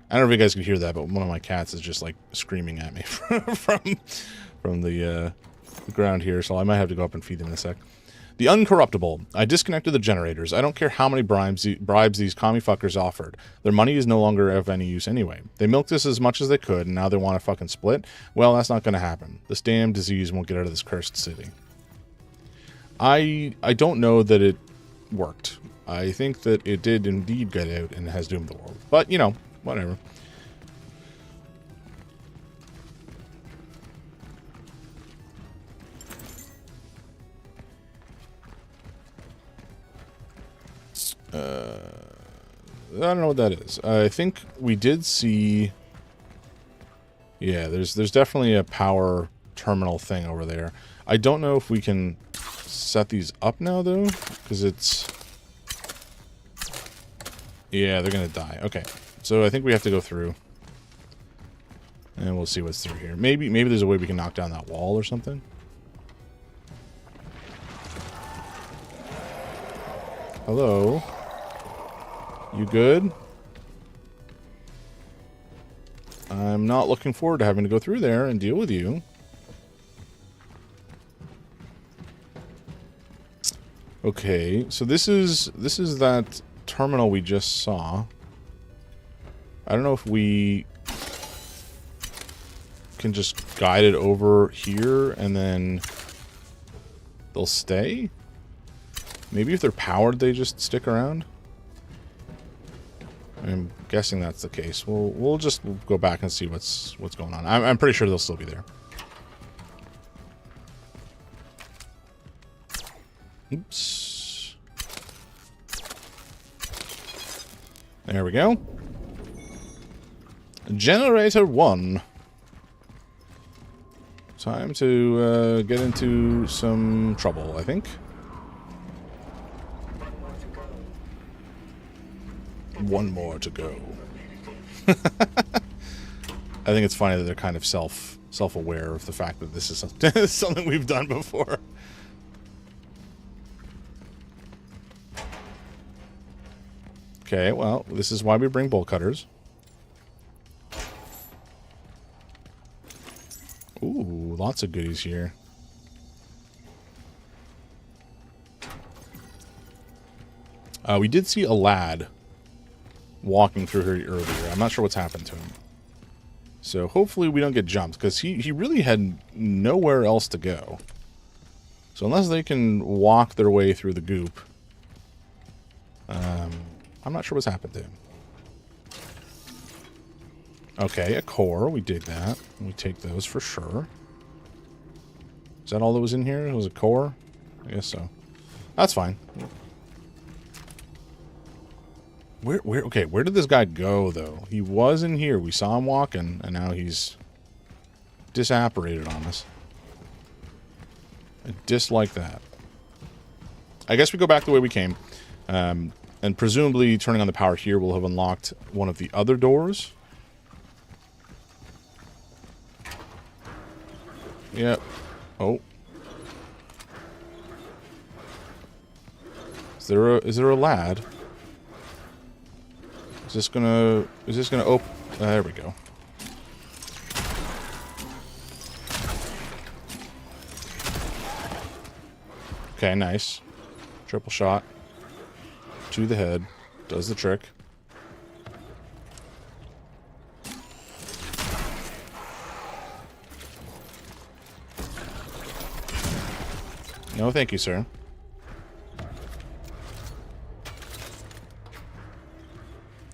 I don't know if you guys can hear that, but one of my cats is just like screaming at me from the ground here, so I might have to go up and feed them in a sec. The Uncorruptible. I disconnected the generators. I don't care how many bribes these commie fuckers offered. Their money is no longer of any use anyway. They milked us as much as they could, and now they want to fucking split? Well, that's not going to happen. This damn disease won't get out of this cursed city. I don't know that it worked. I think that it did indeed get out and has doomed the world. But, you know, whatever. I don't know what that is. I think we did see... Yeah, there's definitely a power terminal thing over there. I don't know if we can set these up now, though, because it's... Yeah, they're going to die. Okay, so I think we have to go through. And we'll see what's through here. Maybe there's a way we can knock down that wall or something. Hello? You good? I'm not looking forward to having to go through there and deal with you. Okay, so this is that terminal we just saw. I don't know if we can just guide it over here and then they'll stay? Maybe if they're powered, they just stick around? I'm guessing that's the case. We'll just go back and see what's going on. I'm pretty sure they'll still be there. Oops. There we go. Generator 1. Time to get into some trouble, I think. One more to go. I think it's funny that they're kind of self-aware of the fact that this is something we've done before. Okay, well, this is why we bring bolt cutters. Ooh, lots of goodies here. We did see a lad walking through here earlier. I'm not sure what's happened to him. So hopefully we don't get jumped, because he really had nowhere else to go. So unless they can walk their way through the goop, I'm not sure what's happened to him. Okay, a core. We dig that. We take those for sure. Is that all that was in here? It was a core? I guess so. That's fine. Okay, where did this guy go, though? He was in here. We saw him walking, and now he's disapparated on us. I dislike that. I guess we go back the way we came. And presumably, turning on the power here will have unlocked one of the other doors. Yep. Oh. Is there a lad? Is this gonna open? There we go. Okay, nice. Triple shot. To the head. Does the trick. No, thank you, sir.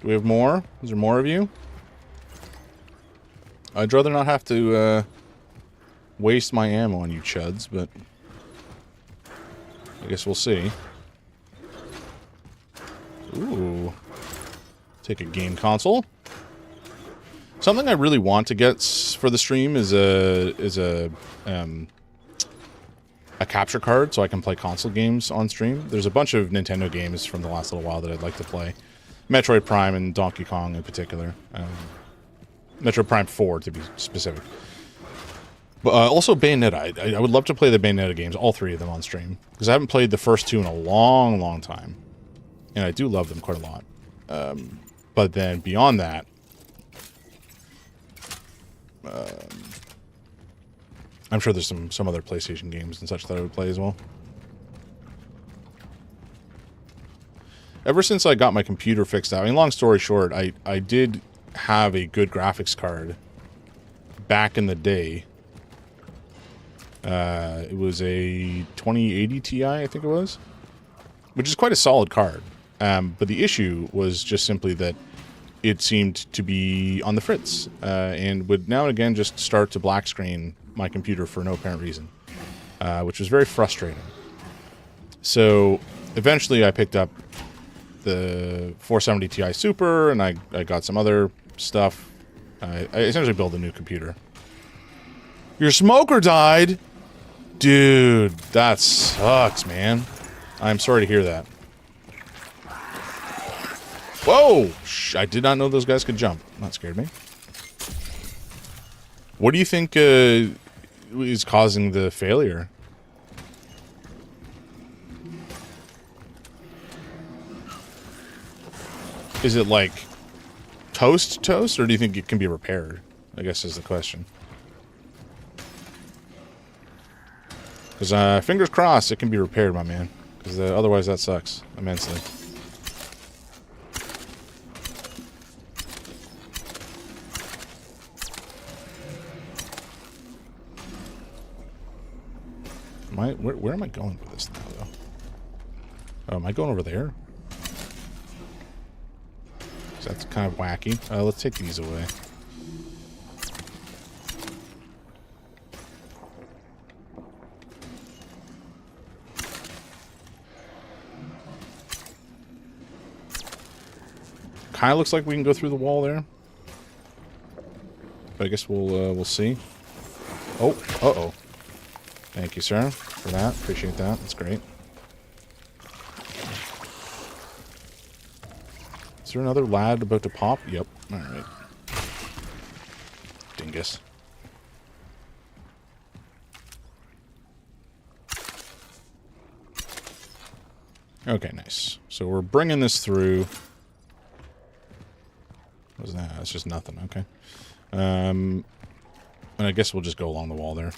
Do we have more? Is there more of you? I'd rather not have to waste my ammo on you chuds, but I guess we'll see. Ooh. Take a game console. Something I really want to get for the stream is a capture card so I can play console games on stream. There's a bunch of Nintendo games from the last little while that I'd like to play. Metroid Prime and Donkey Kong in particular. Metroid Prime 4 to be specific. But also Bayonetta. I would love to play the Bayonetta games, all three of them on stream. Because I haven't played the first two in a long, long time. And I do love them quite a lot. But then beyond that, I'm sure there's some other PlayStation games and such that I would play as well. Ever since I got my computer fixed out, I mean, long story short, I did have a good graphics card back in the day. It was a 2080 Ti, I think it was, which is quite a solid card. But the issue was just simply that it seemed to be on the fritz, and would now and again just start to black screen my computer for no apparent reason, which was very frustrating. So eventually I picked up the 470 Ti Super, and I got some other stuff. I essentially built a new computer. Your smoker died? Dude, that sucks, man. I'm sorry to hear that. Whoa! I did not know those guys could jump. That scared me. What do you think is causing the failure? Is it like toast, or do you think it can be repaired? I guess is the question. Because fingers crossed it can be repaired, my man. Because otherwise that sucks immensely. Where am I going with this now, though? Oh, am I going over there? That's kind of wacky. Let's take these away. Kind of looks like we can go through the wall there. But I guess we'll see. Oh, uh-oh. Thank you, sir, for that. Appreciate that. That's great. Is there another lad about to pop? Yep. Alright. Dingus. Okay, nice. So we're bringing this through. What was that? That's just nothing. Okay. And I guess we'll just go along the wall there.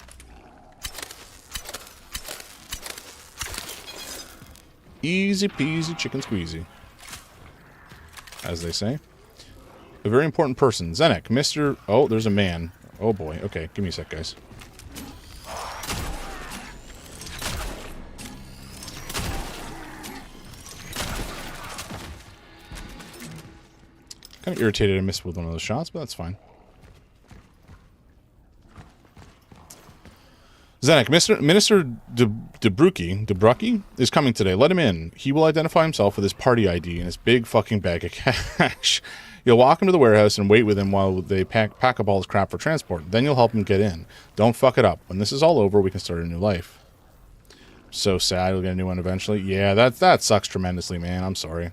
Easy peasy chicken squeezy, as they say. A very important person. Zenek, Mr. Oh, there's a man. Oh boy. Okay, give me a sec, guys. Kind of irritated I missed with one of those shots, but that's fine. Zenek, Minister Debrucki is coming today. Let him in. He will identify himself with his party ID and his big fucking bag of cash. You'll walk him to the warehouse and wait with him while they pack up all his crap for transport. Then you'll help him get in. Don't fuck it up. When this is all over, we can start a new life. So sad. We'll get a new one eventually. Yeah, that sucks tremendously, man. I'm sorry.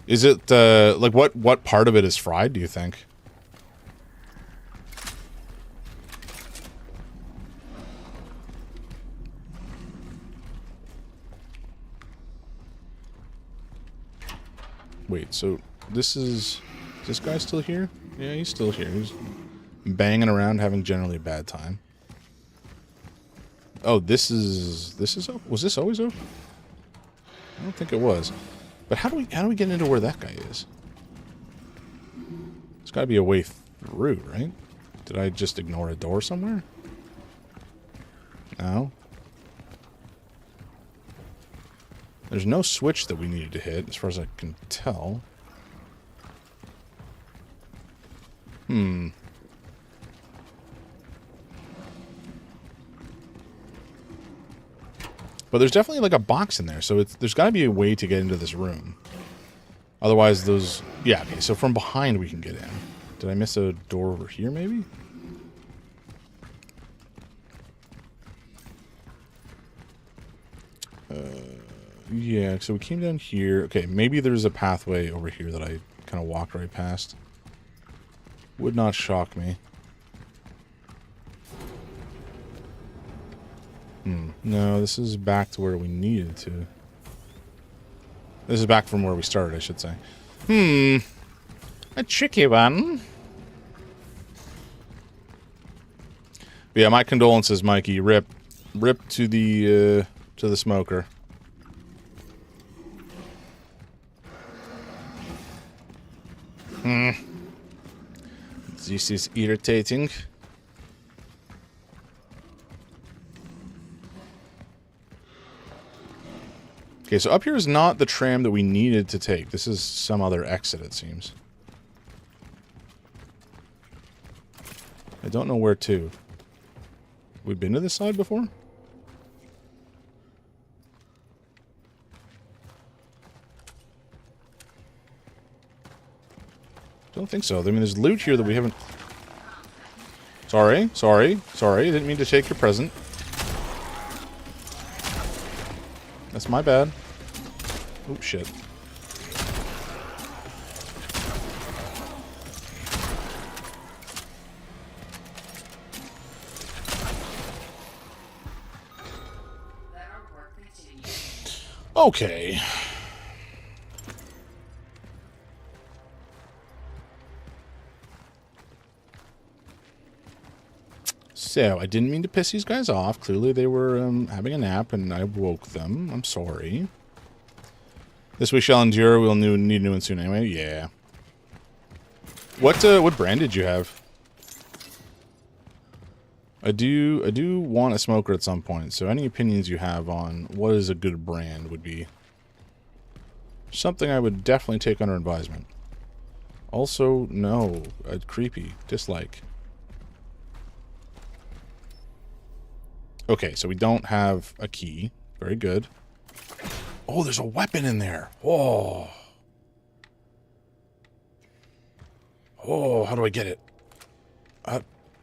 Is it, like, what part of it is fried, do you think? Wait, so is this guy still here? Yeah, he's still here. He's banging around, having generally a bad time. Oh, this is open? Was this always open? I don't think it was. But how do we get into where that guy is? There's got to be a way through, right? Did I just ignore a door somewhere? No. There's no switch that we needed to hit, as far as I can tell. But there's definitely like a box in there, so there's got to be a way to get into this room. Otherwise, those... Yeah, okay, so from behind we can get in. Did I miss a door over here, maybe? Yeah, so we came down here. Okay, maybe there's a pathway over here that I kind of walked right past. Would not shock me. No, this is back to where we needed to. This is back from where we started, I should say. A tricky one. But yeah, my condolences, Mikey. Rip to the smoker. This is irritating. Okay, so up here is not the tram that we needed to take. This is some other exit, it seems. I don't know where to. We've been to this side before? Don't think so. I mean, there's loot here that we haven't... Sorry. Didn't mean to take your present. That's my bad. Oh, shit. Okay. So, I didn't mean to piss these guys off. Clearly they were having a nap and I woke them. I'm sorry. This we shall endure. We'll need a new one soon anyway. Yeah. What brand did you have? I do want a smoker at some point, so any opinions you have on what is a good brand would be something I would definitely take under advisement. Also, no. Creepy. Dislike. Okay, so we don't have a key. Very good. Oh, there's a weapon in there. Oh. Oh, how do I get it?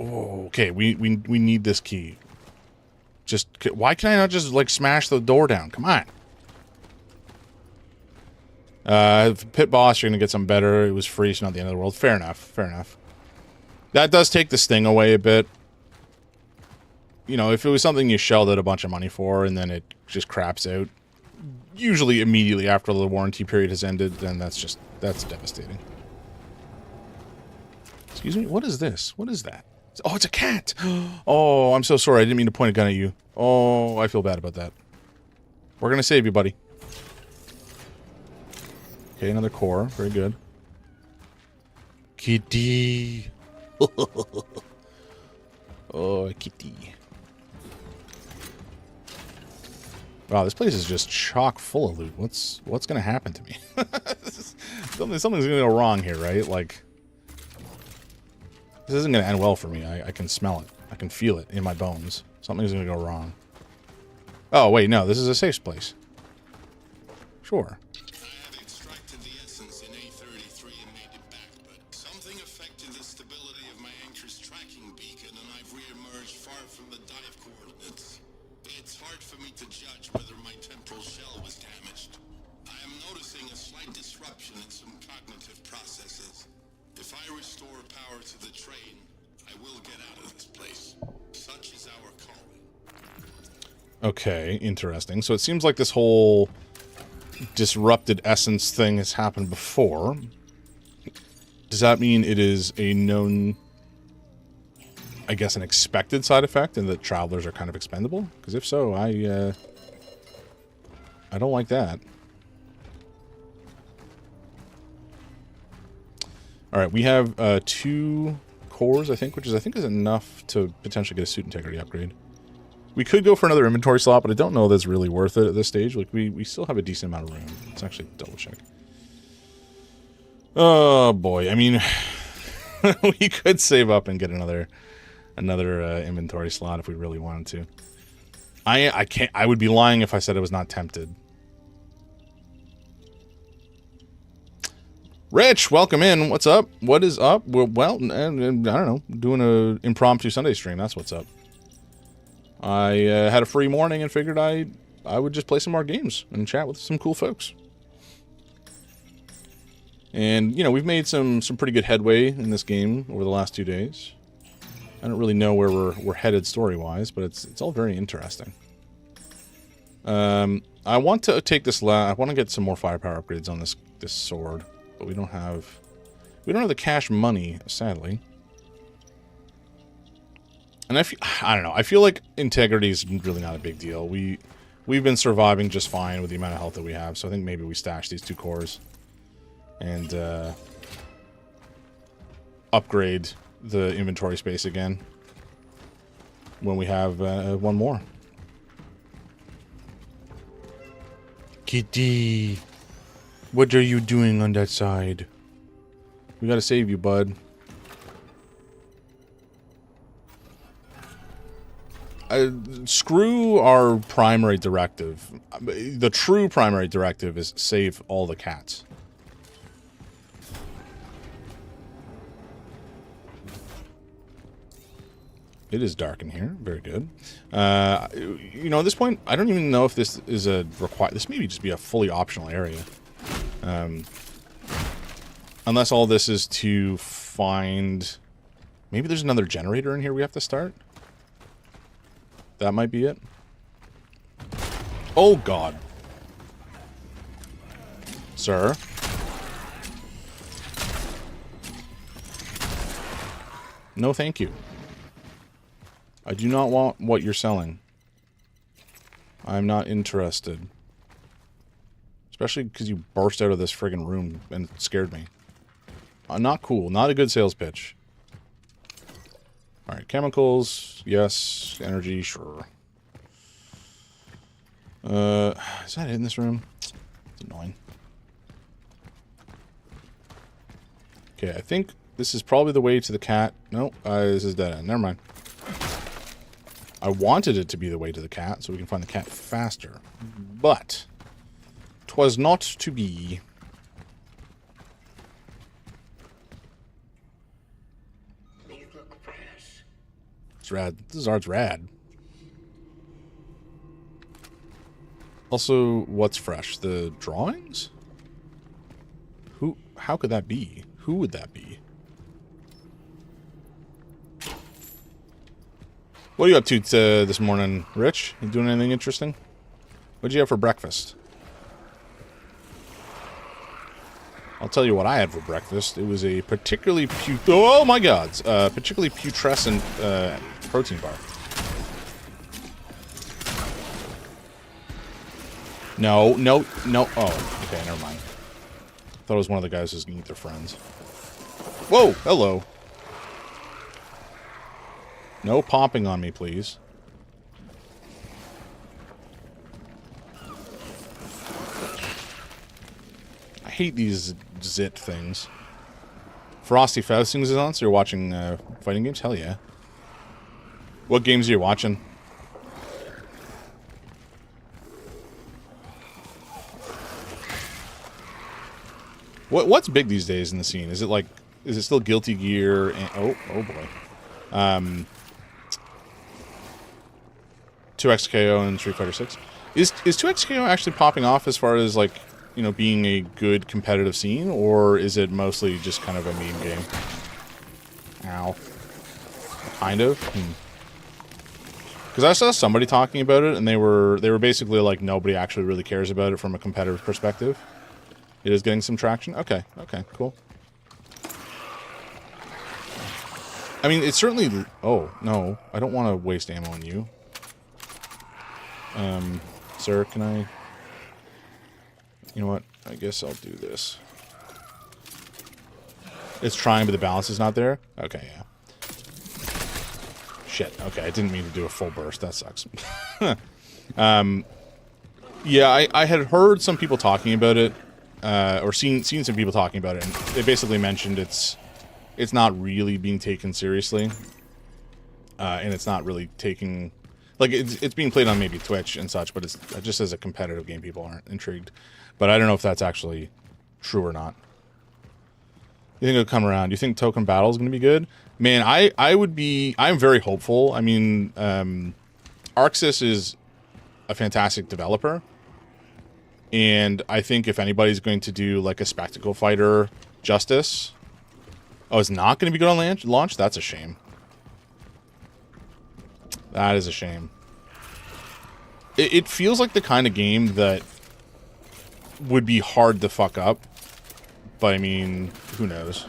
Oh, okay, we need this key. Just, why can I not just, like, smash the door down? Come on. Pit boss, you're gonna get something better. It was free, so not the end of the world. Fair enough, fair enough. That does take the sting away a bit. You know, if it was something you shelled out a bunch of money for and then it just craps out, usually immediately after the warranty period has ended, then that's devastating. Excuse me? What is this? What is that? Oh, it's a cat! Oh, I'm so sorry. I didn't mean to point a gun at you. Oh, I feel bad about that. We're gonna save you, buddy. Okay, another core. Very good. Kitty! Oh, kitty. Wow, this place is just chock full of loot. What's gonna happen to me? Something's gonna go wrong here, right? Like, this isn't gonna end well for me. I can smell it. I can feel it in my bones. Something's gonna go wrong. Oh, wait, no, this is a safe place. Sure. I had extracted the essence in A33 and made it back, but something affected the stability of my anchor's tracking beacon, and I've re-emerged far from the dive coordinates. It's hard for me to judge whether my temporal shell was damaged. I am noticing a slight disruption in some cognitive processes. If I restore power to the train, I will get out of this place. Such is our calling. Okay, interesting. So it seems like this whole disrupted essence thing has happened before. Does that mean it is a known, I guess, an expected side effect and that travelers are kind of expendable? Because if so, I don't like that. Alright, we have 2 cores, I think, which is enough to potentially get a suit integrity upgrade. We could go for another inventory slot, but I don't know that's really worth it at this stage. Like, we still have a decent amount of room. Let's actually double check. Oh, boy. I mean, we could save up and get another inventory slot if we really wanted to. I can't. I would be lying if I said I was not tempted. Rich, welcome in. What's up? What is up? Well, I don't know. Doing a impromptu Sunday stream. That's what's up. I had a free morning and figured I would just play some more games and chat with some cool folks. And, you know, we've made some pretty good headway in this game over the last 2 days. I don't really know where we're headed story-wise, but it's all very interesting. I want to take this I want to get some more firepower upgrades on this sword, but we don't have the cash money, sadly. And I don't know. I feel like integrity is really not a big deal. We've been surviving just fine with the amount of health that we have, so I think maybe we stash these 2 cores and upgrade the inventory space again when we have 1 more. Kitty, what are you doing on that side? We gotta save you, bud. Screw our primary directive. The true primary directive is save all the cats. It is dark in here. Very good. You know, at this point, I don't even know if this is a this may just be a fully optional area. Unless all this is to find... Maybe there's another generator in here we have to start? That might be it. Oh, God. Sir. No, thank you. I do not want what you're selling. I'm not interested. Especially because you burst out of this friggin' room and scared me. Not cool. Not a good sales pitch. Alright, chemicals. Yes. Energy. Sure. Is that it in this room? It's annoying. Okay, I think this is probably the way to the cat. No, this is dead end. Never mind. I wanted it to be the way to the cat, so we can find the cat faster. But 'twas not to be. These look fresh. It's rad. This art's rad. Also, what's fresh? The drawings? How could that be? Who would that be? What are you up to this morning, Rich? You doing anything interesting? What'd you have for breakfast? I'll tell you what I had for breakfast. It was a particularly oh my God! Particularly putrescent protein bar. No. Oh, okay, never mind. Thought it was one of the guys who's gonna eat their friends. Whoa! Hello. No popping on me, please. I hate these zit things. Frosty Faustings is on, so you're watching fighting games? Hell yeah. What games are you watching? What's big these days in the scene? Is it still Guilty Gear and oh boy. 2XKO and Street Fighter 6. Is 2XKO actually popping off as far as, like, you know, being a good competitive scene, or is it mostly just kind of a meme game? Ow. Kind of? Because I saw somebody talking about it, and they were basically like, nobody actually really cares about it from a competitive perspective. It is getting some traction? Okay, cool. I mean, it's certainly... Oh, no. I don't want to waste ammo on you. Sir, can I... You know what? I guess I'll do this. It's trying, but the balance is not there? Okay, yeah. Shit. Okay, I didn't mean to do a full burst. That sucks. Yeah, I had heard some people talking about it, or seen some people talking about it, and they basically mentioned it's not really being taken seriously. And it's not really taking... Like, it's being played on maybe Twitch and such, but it's just as a competitive game, people aren't intrigued. But I don't know if that's actually true or not. You think it'll come around? Do you think token battle is going to be good? Man, I'm very hopeful. I mean, Arxis is a fantastic developer. And I think if anybody's going to do like a spectacle fighter justice... Oh, it's not going to be good on launch? That's a shame. That is a shame. It feels like the kind of game that would be hard to fuck up. But, I mean, who knows?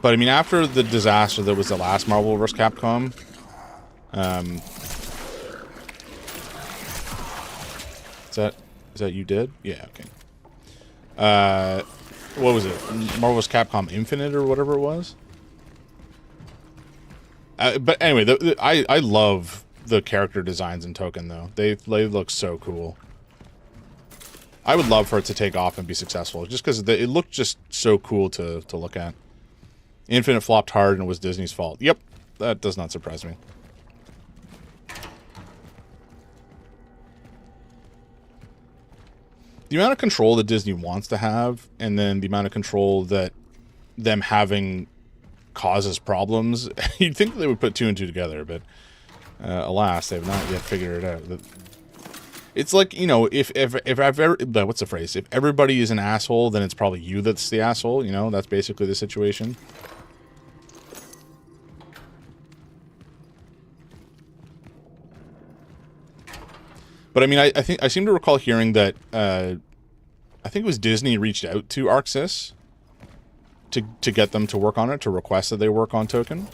But, I mean, after the disaster that was the last Marvel vs. Capcom... Is that you did? Yeah, okay. What was it? Marvel vs. Capcom Infinite or whatever it was? But anyway, I love the character designs in Token, though. They look so cool. I would love for it to take off and be successful, just because it looked just so cool to look at. Infinite flopped hard and it was Disney's fault. Yep, that does not surprise me. The amount of control that Disney wants to have, and then the amount of control that them having causes problems, you'd think they would put two and two together, but alas, they have not yet figured it out. It's like, you know, if I've ever, what's the phrase? If everybody is an asshole, then it's probably you that's the asshole, you know? That's basically the situation. But I mean, I seem to recall hearing that I think it was Disney reached out to Arxis to get them to work on it, to request that they work on Token.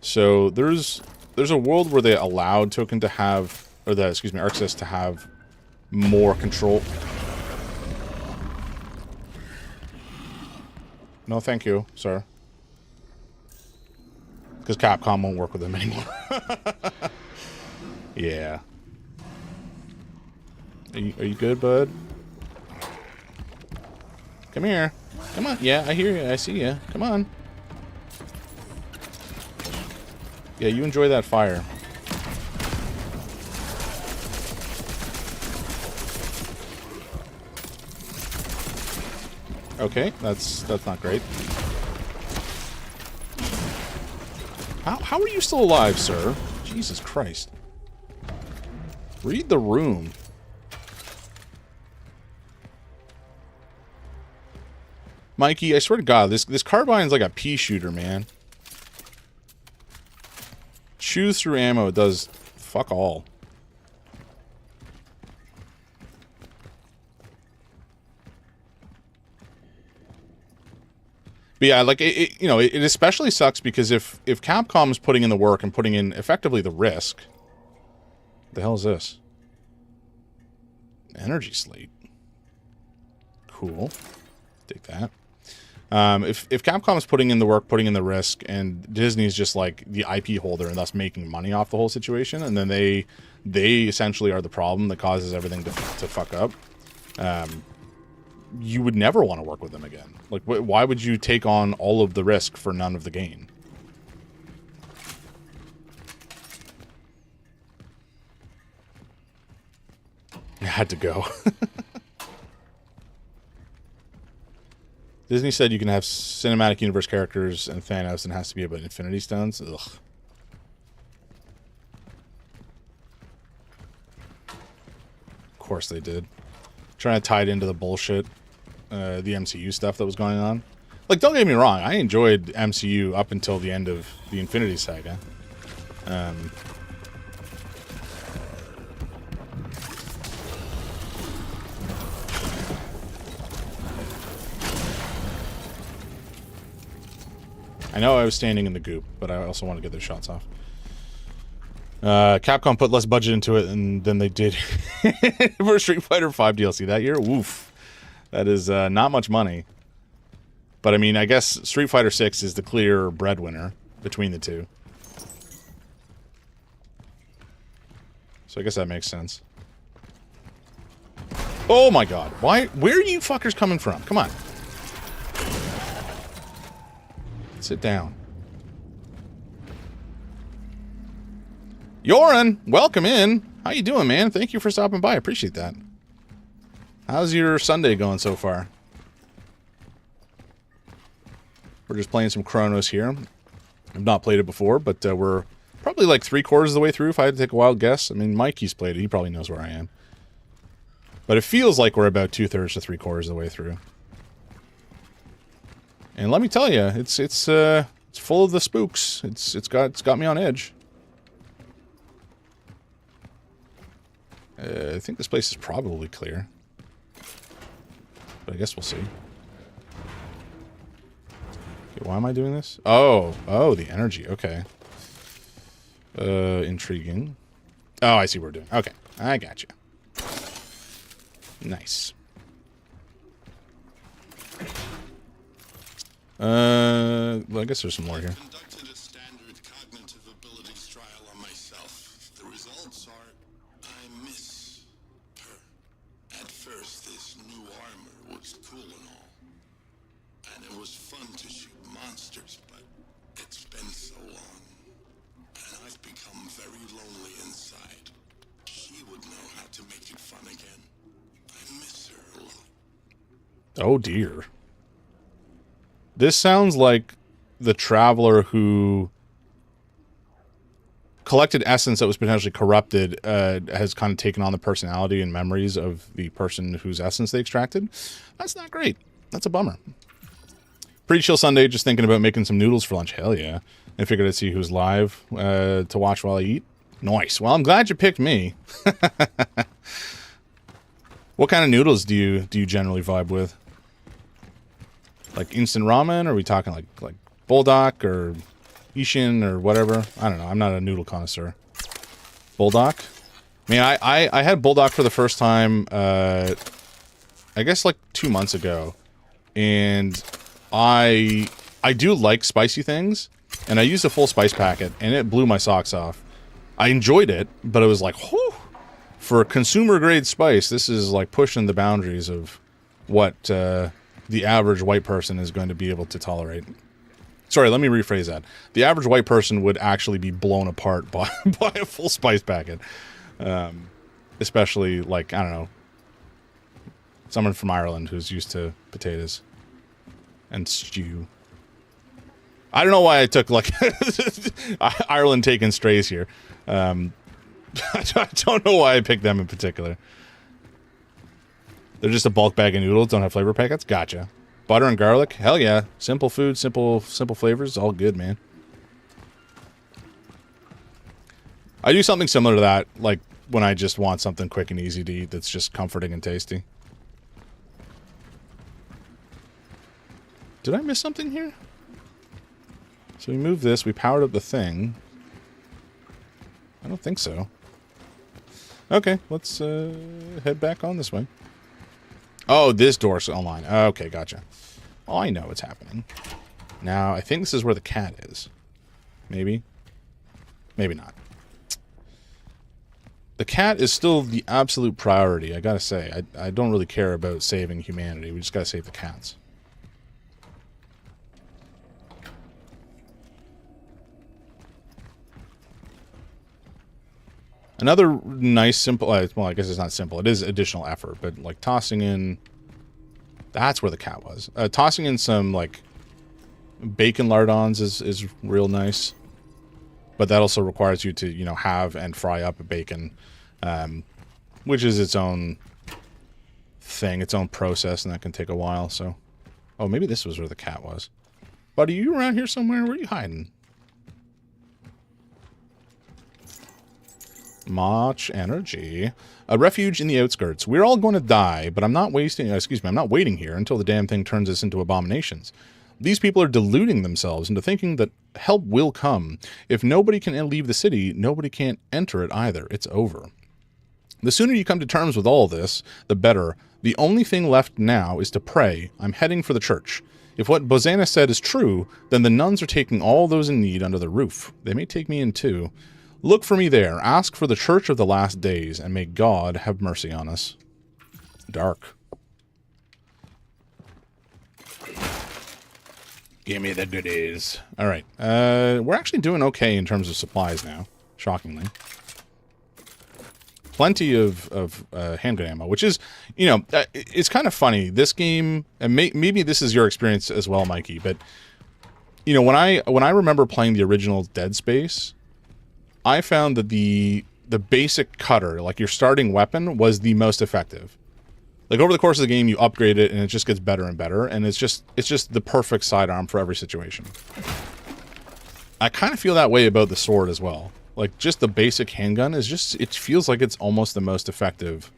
So there's a world where they allowed Token to have, or the Arxis to have more control. No, thank you, sir. Because Capcom won't work with them anymore. Yeah. Are you good, bud? Come here. Come on. Yeah, I hear you. I see you. Come on. Yeah, you enjoy that fire. Okay, that's not great. How are you still alive, sir? Jesus Christ. Read the room. Mikey, I swear to God, this carbine's like a pea shooter, man. Chews through ammo, it does fuck all. But yeah, like, you know, it especially sucks because if Capcom's putting in the work and putting in effectively the risk... The hell is this? Energy slate. Cool. Take that. If Capcom is putting in the work, putting in the risk, and Disney's just like the IP holder and thus making money off the whole situation, and then they essentially are the problem that causes everything to fuck up, you would never want to work with them again. Like, why would you take on all of the risk for none of the gain? I had to go. Disney said you can have cinematic universe characters and Thanos, and it has to be about Infinity Stones. Ugh. Of course they did. Trying to tie it into the bullshit, the MCU stuff that was going on. Like, don't get me wrong, I enjoyed MCU up until the end of the Infinity Saga. I know I was standing in the goop, but I also want to get those shots off. Capcom put less budget into it than they did for Street Fighter V DLC that year. Woof. That is not much money. But I mean, I guess Street Fighter VI is the clear breadwinner between the two. So I guess that makes sense. Oh my god. Where are you fuckers coming from? Come on. Sit down. Yoren, welcome in. How you doing, man? Thank you for stopping by. I appreciate that. How's your Sunday going so far? We're just playing some Cronos here. I've not played it before, but we're probably like 3/4 of the way through, if I had to take a wild guess. I mean, Mikey's played it. He probably knows where I am. But it feels like we're about 2/3 to 3/4 of the way through. And let me tell you, it's full of the spooks. It's got me on edge. I think this place is probably clear. But I guess we'll see. Okay, why am I doing this? Oh, the energy. Okay. Intriguing. Oh, I see what we're doing. Okay, I got you. Nice. Well, I guess there's some more here. Conducted a standard cognitive abilities trial on myself. The results are I miss her. At first, this new armor was cool and all. And it was fun to shoot monsters, but it's been so long. And I've become very lonely inside. She would know how to make it fun again. I miss her a lot. Oh dear. This sounds like the traveler who collected essence that was potentially corrupted has kind of taken on the personality and memories of the person whose essence they extracted. That's not great. That's a bummer. Pretty chill Sunday, just thinking about making some noodles for lunch. Hell yeah. I figured I'd see who's live to watch while I eat. Nice. Well, I'm glad you picked me. What kind of noodles do you generally vibe with? Like instant ramen, or are we talking like Bulldog or Ishin or whatever? I don't know. I'm not a noodle connoisseur. Bulldog? I mean, I had Bulldog for the first time, I guess like 2 months ago. And I do like spicy things, and I used a full spice packet, and it blew my socks off. I enjoyed it, but it was like, whew, for consumer grade spice, this is like pushing the boundaries of what the average white person is going to be able to tolerate. Sorry, let me rephrase that. The average white person would actually be blown apart by a full spice packet. Especially, like, I don't know, someone from Ireland who's used to potatoes and stew. I don't know why I took, like, Ireland taking strays here. I don't know why I picked them in particular. They're just a bulk bag of noodles, don't have flavor packets? Gotcha. Butter and garlic? Hell yeah. Simple food, simple flavors, all good, man. I do something similar to that, like when I just want something quick and easy to eat that's just comforting and tasty. Did I miss something here? So we moved this, we powered up the thing. I don't think so. Okay, let's head back on this way. Oh, this door's online. Okay, gotcha. Oh, I know what's happening. Now, I think this is where the cat is. Maybe? Maybe not. The cat is still the absolute priority, I gotta say. I don't really care about saving humanity. We just gotta save the cats. Another nice, simple... well, I guess it's not simple. It is additional effort, but, like, tossing in... That's where the cat was. Tossing in some, like, bacon lardons is real nice. But that also requires you to, you know, have and fry up a bacon, which is its own thing, its own process, and that can take a while, so... Oh, maybe this was where the cat was. Buddy, you around here somewhere? Where are you hiding? Much energy. A refuge in the outskirts. We're all going to die, but I'm not I'm not waiting here until the damn thing turns us into abominations. These people are deluding themselves into thinking that help will come. If nobody can leave the city, nobody can't enter it either. It's over. The sooner you come to terms with all this, the better. The only thing left now is to pray. I'm heading for the church. If what Bozana said is true, then the nuns are taking all those in need under the roof. They may take me in too. Look for me there. Ask for the Church of the Last Days, and may God have mercy on us. Dark. Give me the goodies. All right. We're actually doing okay in terms of supplies now, shockingly. Plenty of handgun ammo, which is, you know, it's kind of funny. This game, and maybe this is your experience as well, Mikey, but, you know, when I remember playing the original Dead Space, I found that the basic cutter, like your starting weapon, was the most effective. Like, over the course of the game, you upgrade it, and it just gets better and better, and it's just the perfect sidearm for every situation. I kind of feel that way about the sword as well. Like, just the basic handgun is just, it feels like it's almost the most effective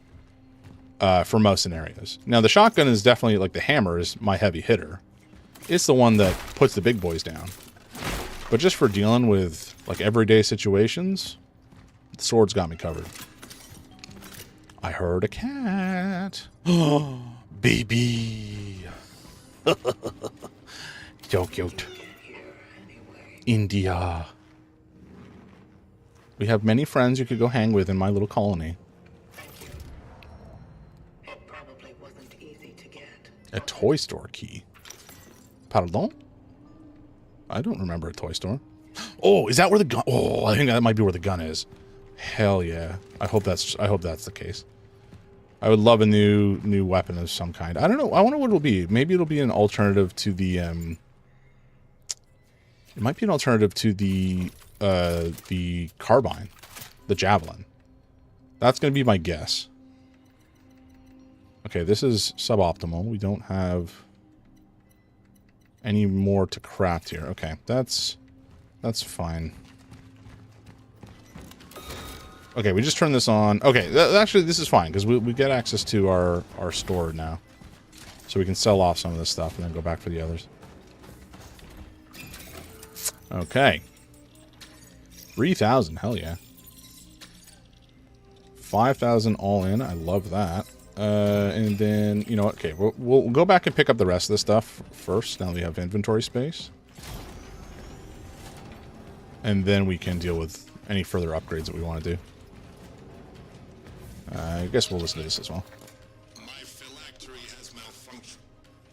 for most scenarios. Now, the shotgun is definitely, like, the hammer is my heavy hitter. It's the one that puts the big boys down. But just for dealing with, like, everyday situations, the sword's got me covered. I heard a cat. Oh, baby. So cute. India. We have many friends you could go hang with in my little colony. It probably wasn't easy to get. A toy store key. Pardon? I don't remember a toy store. Oh, is that where the gun? Oh, I think that might be where the gun is. Hell yeah! I hope that's the case. I would love a new weapon of some kind. I don't know. I wonder what it'll be. Maybe it'll be an alternative to the It might be an alternative to the carbine, the javelin. That's going to be my guess. Okay, this is suboptimal. We don't have any more to craft here. Okay, that's fine. Okay, we just turned this on. Okay, actually, this is fine, because we get access to our store now. So we can sell off some of this stuff and then go back for the others. Okay. 3,000, hell yeah. 5,000 all in, I love that. And then, you know what, okay, we'll go back and pick up the rest of the stuff first, now that we have inventory space. And then we can deal with any further upgrades that we want to do. I guess we'll listen to this as well. My phylactery has malfunctioned.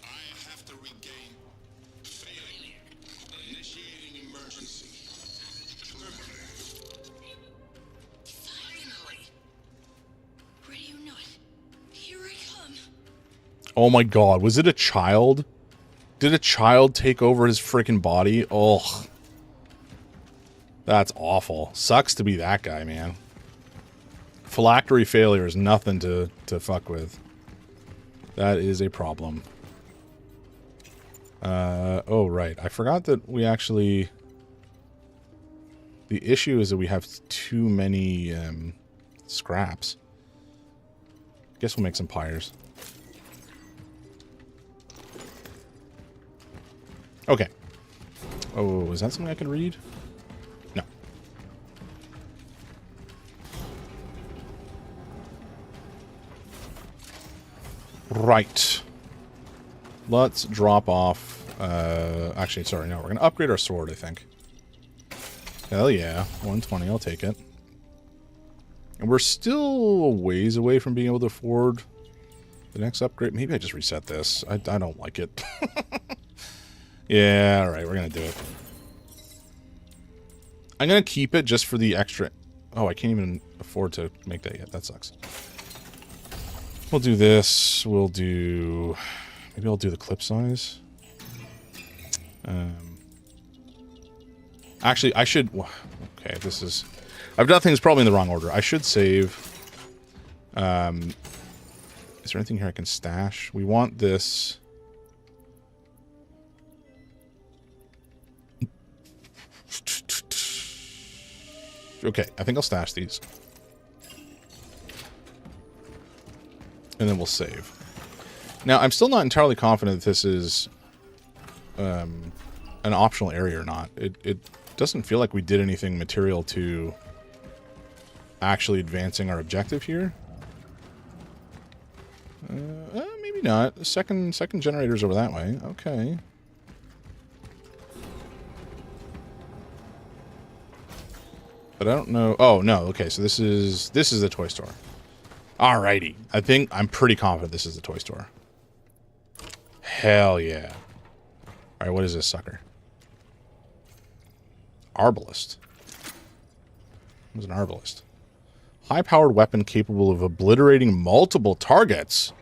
I have to regain failure. Initiating emergency. Finally! Ready or not, here I come. Oh my god, was it a child? Did a child take over his freaking body? Oh. That's awful. Sucks to be that guy, man. Phylactery failure is nothing to fuck with. That is a problem. Oh, right. I forgot that we actually... The issue is that we have too many scraps. Guess we'll make some pyres. Okay. Oh, is that something I can read? No. Right. Let's drop off... actually, sorry, no. We're going to upgrade our sword, I think. Hell yeah. 120, I'll take it. And we're still a ways away from being able to afford the next upgrade. Maybe I just reset this. I don't like it. Yeah, alright, we're going to do it. I'm going to keep it just for the extra... Oh, I can't even afford to make that yet. That sucks. We'll do this. We'll do... Maybe I'll do the clip size. Actually, I should... Okay, this is... I've done things probably in the wrong order. I should save... Is there anything here I can stash? We want this... Okay, I think I'll stash these. And then we'll save. Now, I'm still not entirely confident that this is an optional area or not. It doesn't feel like we did anything material to actually advancing our objective here. Maybe not. Second generator's over that way. Okay. But I don't know. Oh, no. Okay, so this is the toy store. Alrighty. I'm pretty confident this is the toy store. Hell yeah. Alright, what is this sucker? Arbalist. What's an arbalist? High-powered weapon capable of obliterating multiple targets.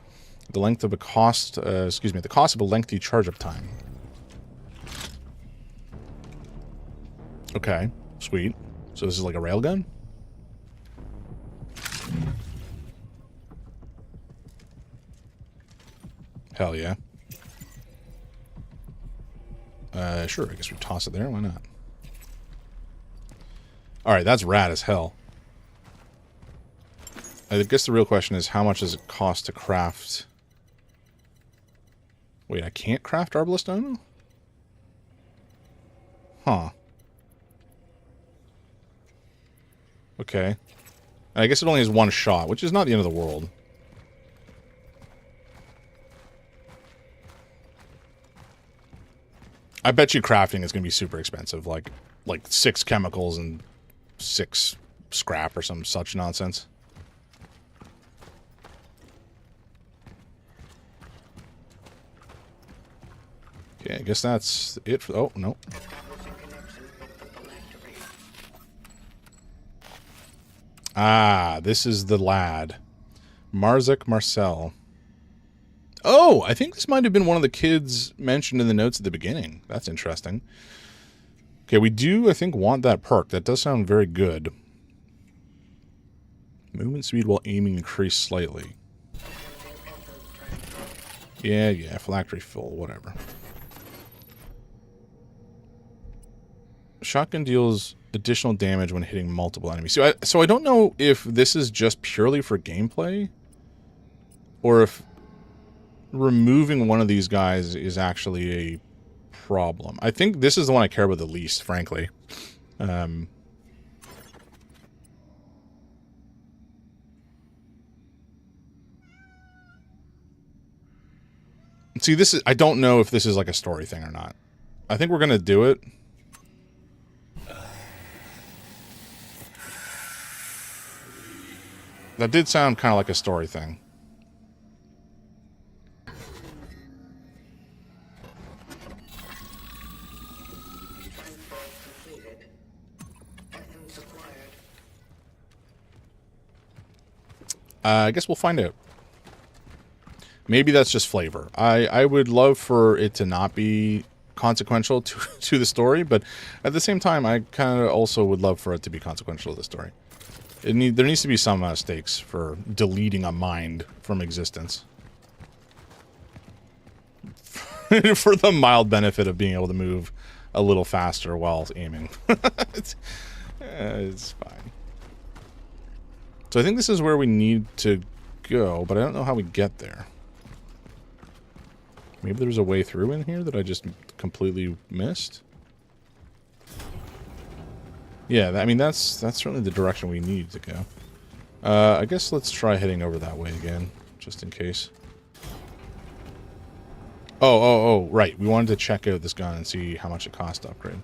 The length of a cost, the cost of a lengthy charge-up time. Okay, sweet. So this is like a railgun? Hell yeah. Sure, I guess we toss it there. Why not? Alright, that's rad as hell. I guess the real question is, how much does it cost to craft... Wait, I can't craft arbalist ammo? Huh. Okay. I guess it only has one shot, which is not the end of the world. I bet you crafting is going to be super expensive, like 6 chemicals and 6 scrap or some such nonsense. Okay, I guess that's it for... Oh, no. Ah, this is the lad. Marzek Marcel. Oh, I think this might have been one of the kids mentioned in the notes at the beginning. That's interesting. Okay, we do, I think, want that perk. That does sound very good. Movement speed while aiming increased slightly. Yeah, phylactery full, whatever. Shotgun deals additional damage when hitting multiple enemies. So I don't know if this is just purely for gameplay, or if removing one of these guys is actually a problem. I think this is the one I care about the least, frankly. See, this is... I don't know if this is like a story thing or not. I think we're going to do it. That did sound kind of like a story thing. I guess we'll find out. Maybe that's just flavor. I would love for it to not be consequential to the story, but at the same time, I kind of also would love for it to be consequential to the story. There needs to be some stakes for deleting a mind from existence. For the mild benefit of being able to move a little faster while aiming. It's fine. So I think this is where we need to go, but I don't know how we get there. Maybe there's a way through in here that I just completely missed? Yeah, I mean, that's certainly the direction we need to go. I guess let's try heading over that way again, just in case. Oh, right. We wanted to check out this gun and see how much it costs to upgrade.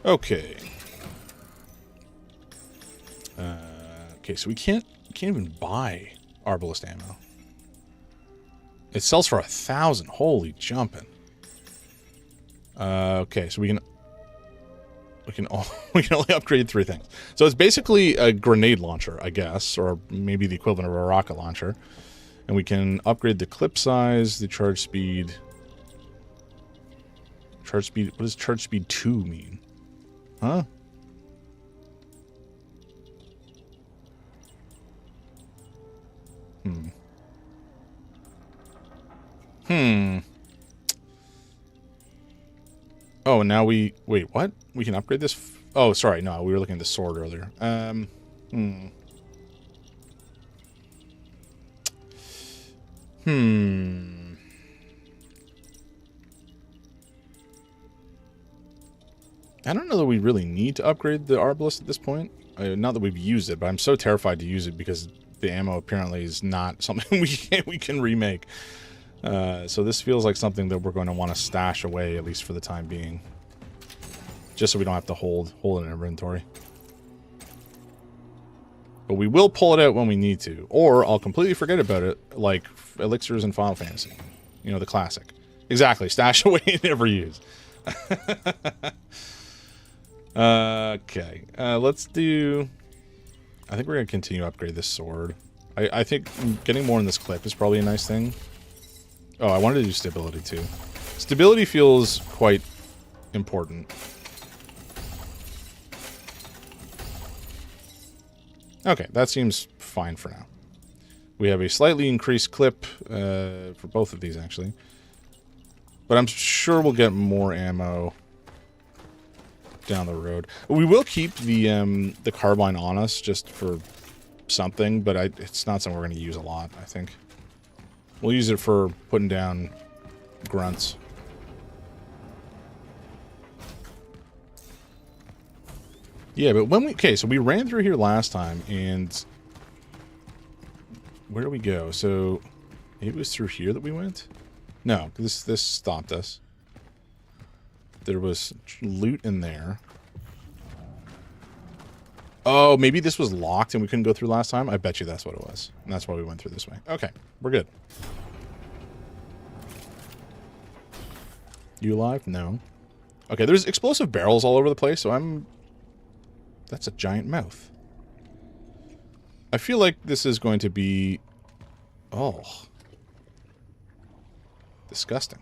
Okay. Okay, so we can't even buy arbalist ammo. It sells for 1,000. Holy jumping. Okay, so we can only upgrade 3 things. So it's basically a grenade launcher, I guess, or maybe the equivalent of a rocket launcher. And we can upgrade the clip size, the charge speed. Charge speed, what does charge speed 2 mean? Huh? Oh, now we... Wait, what? We can upgrade this? Oh, sorry. No, we were looking at the sword earlier. I don't know that we really need to upgrade the arbalist at this point. Not that we've used it, but I'm so terrified to use it because the ammo apparently is not something we can remake. So this feels like something that we're going to want to stash away, at least for the time being. Just so we don't have to hold it in inventory. But we will pull it out when we need to. Or I'll completely forget about it, like elixirs in Final Fantasy. You know, the classic. Exactly. Stash away and never use. Okay. Let's do... I think we're going to continue to upgrade this sword. I think getting more in this clip is probably a nice thing. Oh, I wanted to do stability too. Stability feels quite important. Okay, that seems fine for now. We have a slightly increased clip for both of these, actually. But I'm sure we'll get more ammo down the road. We will keep the carbine on us just for something, but it's not something we're going to use a lot, I think. We'll use it for putting down grunts. Yeah, but when we... Okay, so we ran through here last time, and... Where do we go? So, it was through here that we went? No, this stopped us. There was loot in there. Oh, maybe this was locked and we couldn't go through last time? I bet you that's what it was. And that's why we went through this way. Okay, we're good. You alive? No. Okay, there's explosive barrels all over the place, so I'm... That's a giant mouth. I feel like this is going to be... Oh. Disgusting.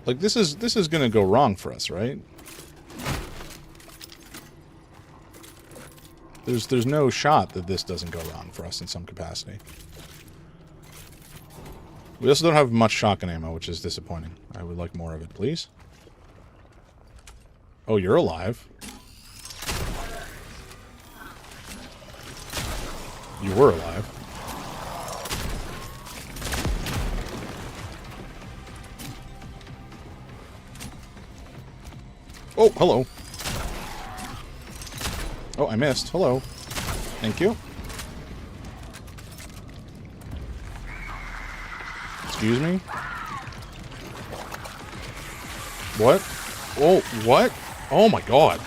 Like, this is going to go wrong for us, right? There's no shot that this doesn't go wrong for us in some capacity. We also don't have much shotgun ammo, which is disappointing. I would like more of it, please. Oh, you're alive. You were alive. Oh, hello. Oh, I missed. Hello. Thank you. Excuse me? What? Oh, what? Oh my god.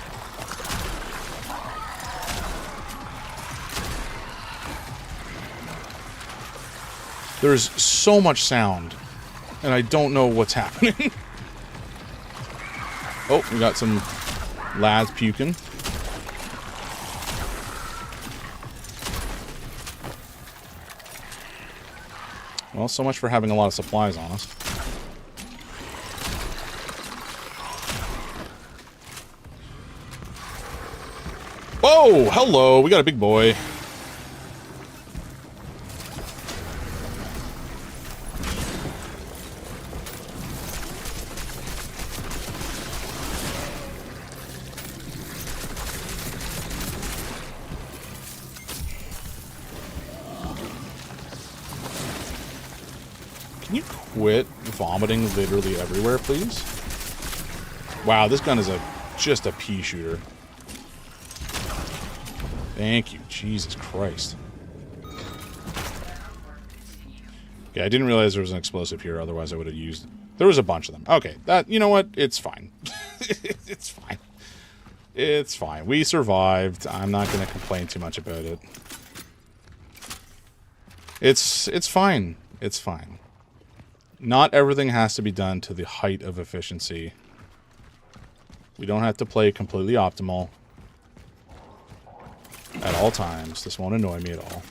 There's so much sound, and I don't know what's happening. Oh, we got some lads puking. Well, so much for having a lot of supplies on us. Whoa! Hello! We got a big boy. Can you quit vomiting literally everywhere, please? Wow, this gun is just a pea shooter. Thank you. Jesus Christ. Okay, I didn't realize there was an explosive here, otherwise I would have used... There was a bunch of them. Okay, you know what? It's fine. It's fine. It's fine. We survived. I'm not going to complain too much about it. It's fine. It's fine. Not everything has to be done to the height of efficiency. We don't have to play completely optimal at all times. This won't annoy me at all.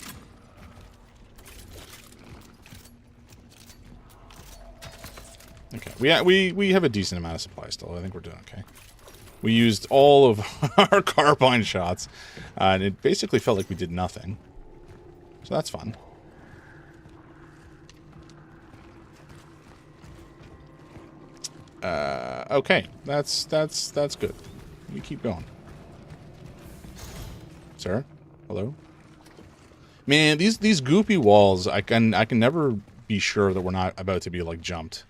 Okay, we have a decent amount of supply still. I think we're doing okay. We used all of our carbine shots, and it basically felt like we did nothing. So that's fun. Okay, that's good. We keep going. Sir? Hello? Man, these goopy walls, I can never be sure that we're not about to be, like, jumped.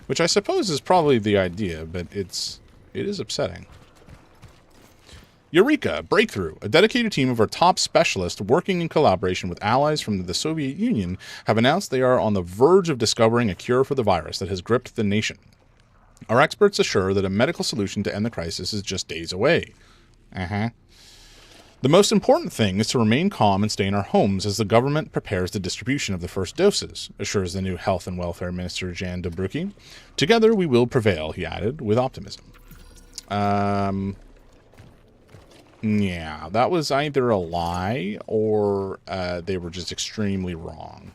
Which I suppose is probably the idea, but it is upsetting. Eureka! Breakthrough! A dedicated team of our top specialists working in collaboration with allies from the Soviet Union have announced they are on the verge of discovering a cure for the virus that has gripped the nation. Our experts assure that a medical solution to end the crisis is just days away. The most important thing is to remain calm and stay in our homes as the government prepares the distribution of the first doses, assures the new Health and Welfare Minister Jan Dobrucki. Together we will prevail, he added, with optimism. Yeah, that was either a lie or they were just extremely wrong.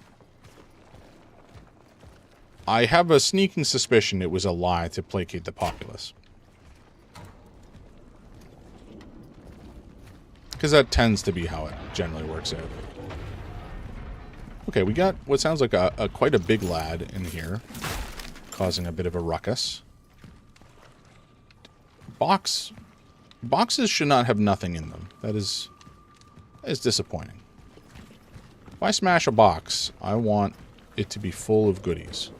I have a sneaking suspicion it was a lie to placate the populace. Because that tends to be how it generally works out. Okay, we got what sounds like a quite a big lad in here, causing a bit of a ruckus. Boxes should not have nothing in them. That is disappointing. If I smash a box, I want it to be full of goodies.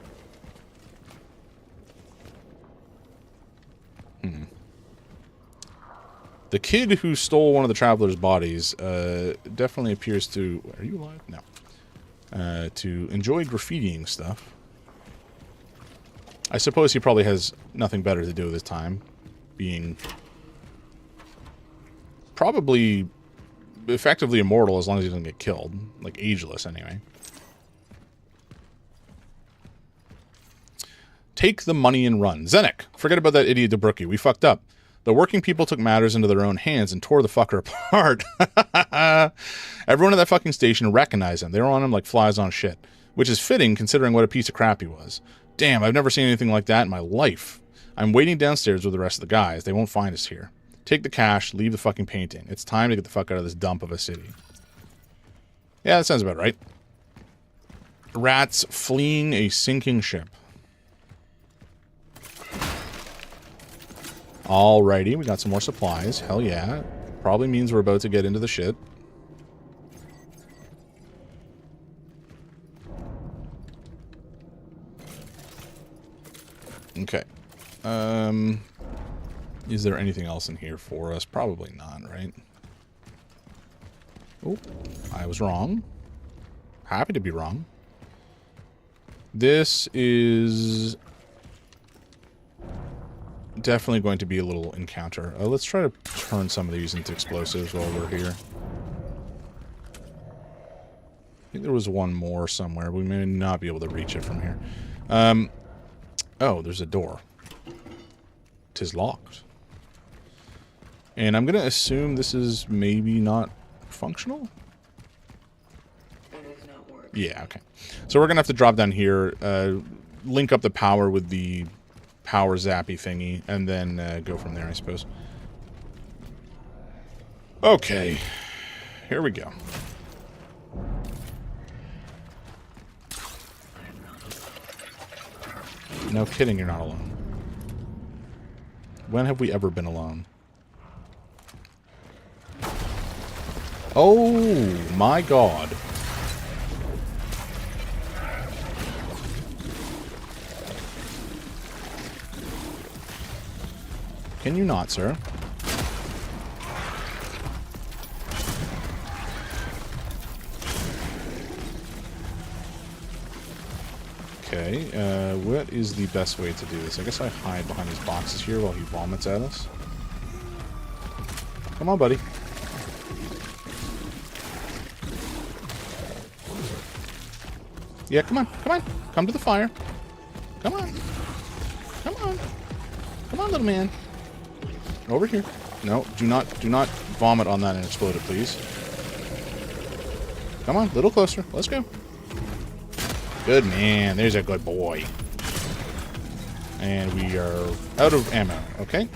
The kid who stole one of the traveler's bodies definitely appears to... Are you alive? No. To enjoy graffitiing stuff. I suppose he probably has nothing better to do with his time. Being... probably effectively immortal as long as he doesn't get killed. Like, ageless, anyway. Take the money and run. Zenek! Forget about that idiot Dobrucki. We fucked up. The working people took matters into their own hands and tore the fucker apart. Everyone at that fucking station recognized him. They were on him like flies on shit. Which is fitting considering what a piece of crap he was. Damn, I've never seen anything like that in my life. I'm waiting downstairs with the rest of the guys. They won't find us here. Take the cash, leave the fucking painting. It's time to get the fuck out of this dump of a city. Yeah, that sounds about right. Rats fleeing a sinking ship. Alrighty, we got some more supplies. Hell yeah. Probably means we're about to get into the shit. Okay. Is there anything else in here for us? Probably not, right? Oh, I was wrong. Happy to be wrong. This is... definitely going to be a little encounter. Let's try to turn some of these into explosives while we're here. I think there was one more somewhere. We may not be able to reach it from here. Oh, there's a door. 'Tis locked. And I'm going to assume this is maybe not functional? It is not working. Yeah, okay. So we're going to have to drop down here, link up the power with the power zappy thingy, and then go from there, I suppose. Okay. Here we go. No kidding, you're not alone. When have we ever been alone? Oh my god. Can you not, sir? Okay, what is the best way to do this? I guess I hide behind these boxes here while he vomits at us. Come on, buddy. Yeah, come on, come on. Come to the fire. Come on. Come on. Come on, little man. Over here. No, do not vomit on that and explode it, please. Come on, a little closer. Let's go. Good man. There's a good boy. And we are out of ammo. Okay.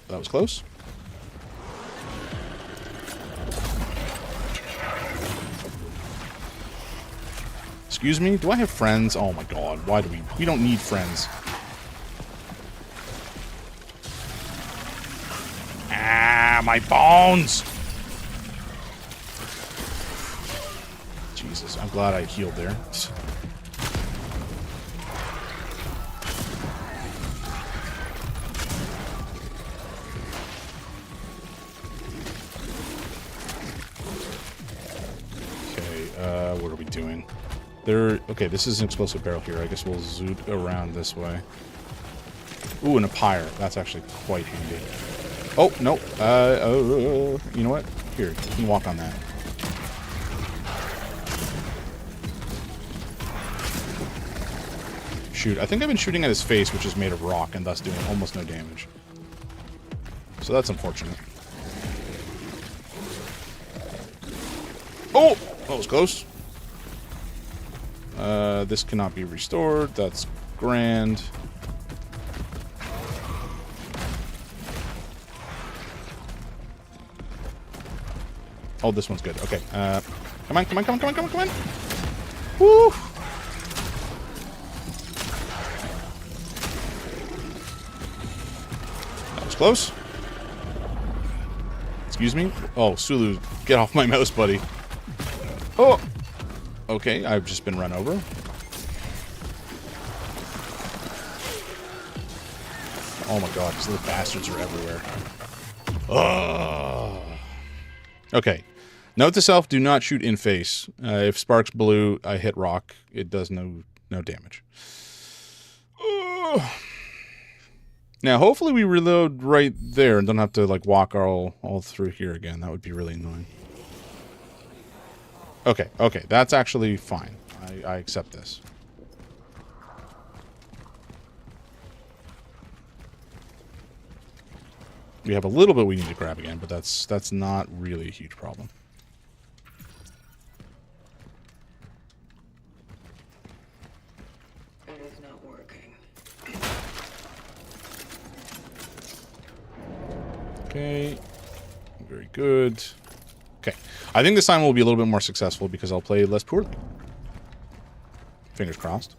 That was close. Excuse me? Do I have friends? Oh my god. Why do we don't need friends. Ah, my bones! Jesus, I'm glad I healed there. Okay, what are we doing? Okay, this is an explosive barrel here. I guess we'll zoot around this way. Ooh, and a pyre. That's actually quite handy. Oh, no. You know what? Here, you can walk on that. Shoot, I think I've been shooting at his face, which is made of rock, and thus doing almost no damage. So that's unfortunate. Oh! That was close. This cannot be restored. That's grand. Oh, this one's good. Okay. Come on, come on, come on, come on, come on, come on. Woo! That was close. Excuse me? Oh, Sulu, get off my mouse, buddy. Oh! Okay, I've just been run over. Oh my god, these little bastards are everywhere. Ugh. Okay. Note to self, do not shoot in face. If sparks blue, I hit rock. It does no damage. Ugh. Now, hopefully we reload right there and don't have to, like, walk all through here again. That would be really annoying. Okay, okay. That's actually fine. I accept this. We have a little bit we need to grab again, but that's not really a huge problem. It is not working. Okay. Very good. Okay. I think this time will be a little bit more successful because I'll play less poorly. Fingers crossed.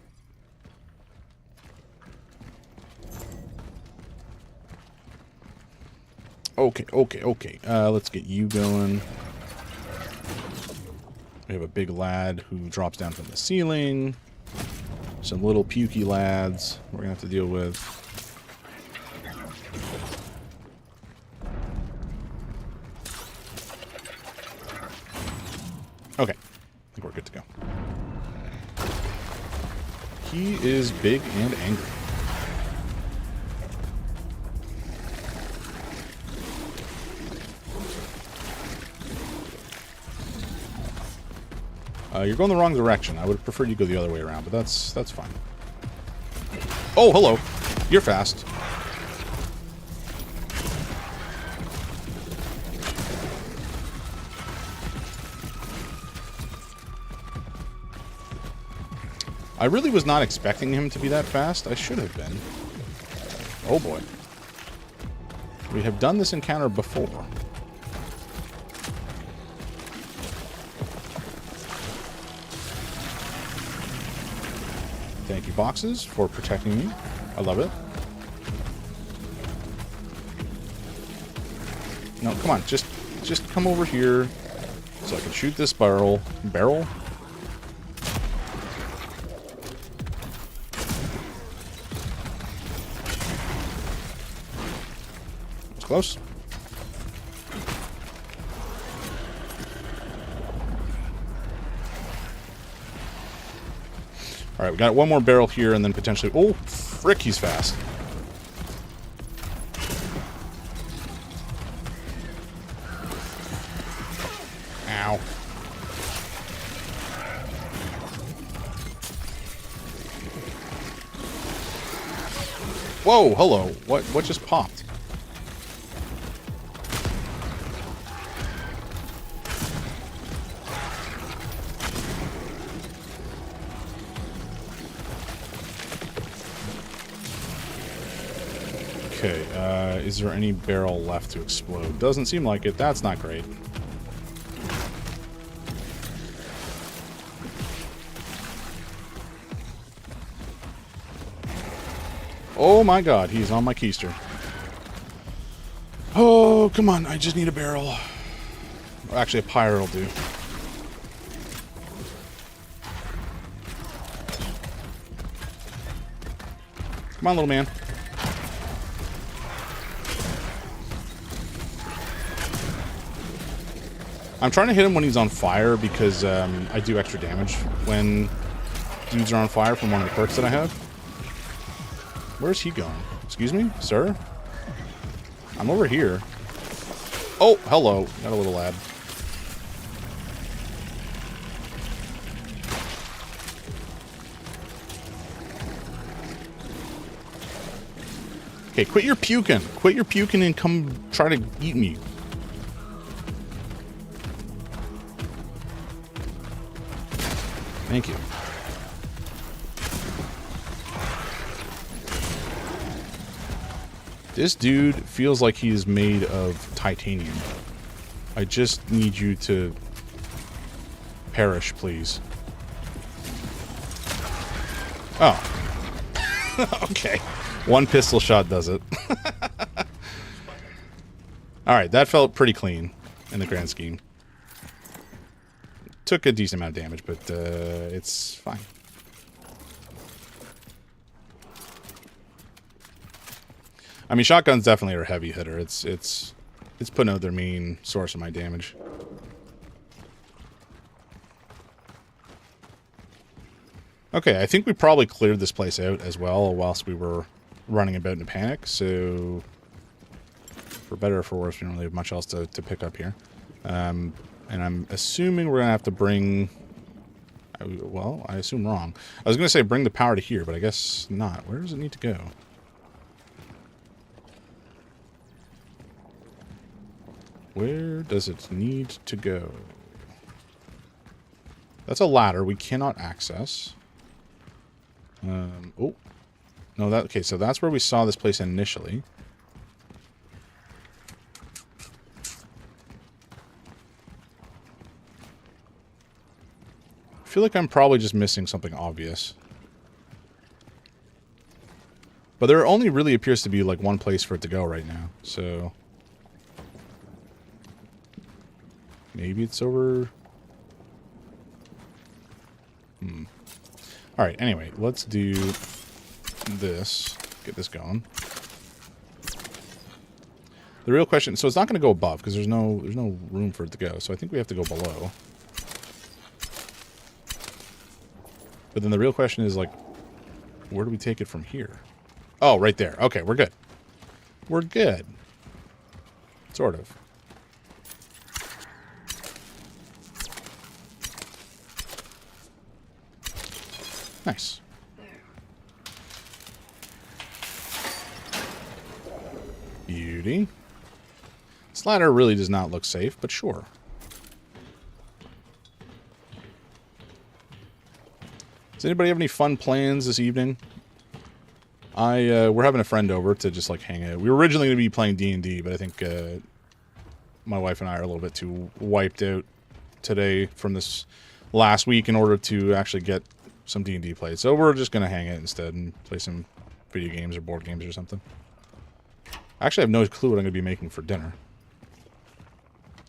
Okay, okay, okay. Let's get you going. We have a big lad who drops down from the ceiling. Some little pukey lads we're going to have to deal with. Okay. I think we're good to go. He is big and angry. You're going the wrong direction. I would prefer you go the other way around, but that's fine. Oh, hello. You're fast. I really was not expecting him to be that fast. I should have been. Oh boy. We have done this encounter before. Thank you, boxes, for protecting me. I love it. No, come on. Just come over here so I can shoot this barrel. Barrel? It's close. Alright, we got one more barrel here and then potentially... Oh, frick, he's fast. Ow. Whoa, hello. What just popped? Okay, is there any barrel left to explode? Doesn't seem like it. That's not great. Oh my god, he's on my keister. Oh, come on, I just need a barrel. Actually, a pyre will do. Come on, little man. I'm trying to hit him when he's on fire because I do extra damage when dudes are on fire from one of the perks that I have. Where's he going? Excuse me, sir? I'm over here. Oh, hello. Got a little lad. Okay, quit your puking. Quit your puking and come try to eat me. Thank you. This dude feels like he is made of titanium. I just need you to perish, please. Oh. Okay. One pistol shot does it. Alright, that felt pretty clean in the grand scheme. Took a decent amount of damage, but it's fine. I mean, shotguns definitely are a heavy hitter. It's putting out their main source of my damage. Okay, I think we probably cleared this place out as well whilst we were running about in a panic, so for better or for worse, we don't really have much else to pick up here. And I'm assuming we're going to have to bring... Well, I assume wrong. I was going to say bring the power to here, but I guess not. Where does it need to go? Where does it need to go? That's a ladder we cannot access. Oh. No, that... Okay, so that's where we saw this place initially. I feel like I'm probably just missing something obvious. But there only really appears to be like one place for it to go right now, so... Maybe it's over... Alright, anyway, let's do this. Get this going. The real question... So it's not going to go above, because there's no room for it to go. So I think we have to go below. But then the real question is, like, where do we take it from here? Oh, right there. Okay, we're good. We're good. Sort of. Nice. Beauty. This ladder really does not look safe, but sure. Does anybody have any fun plans this evening? We're having a friend over to just like hang out. We were originally going to be playing D&D, but I think my wife and I are a little bit too wiped out today from this last week in order to actually get some D&D played. So we're just going to hang out instead and play some video games or board games or something. I actually have no clue what I'm going to be making for dinner.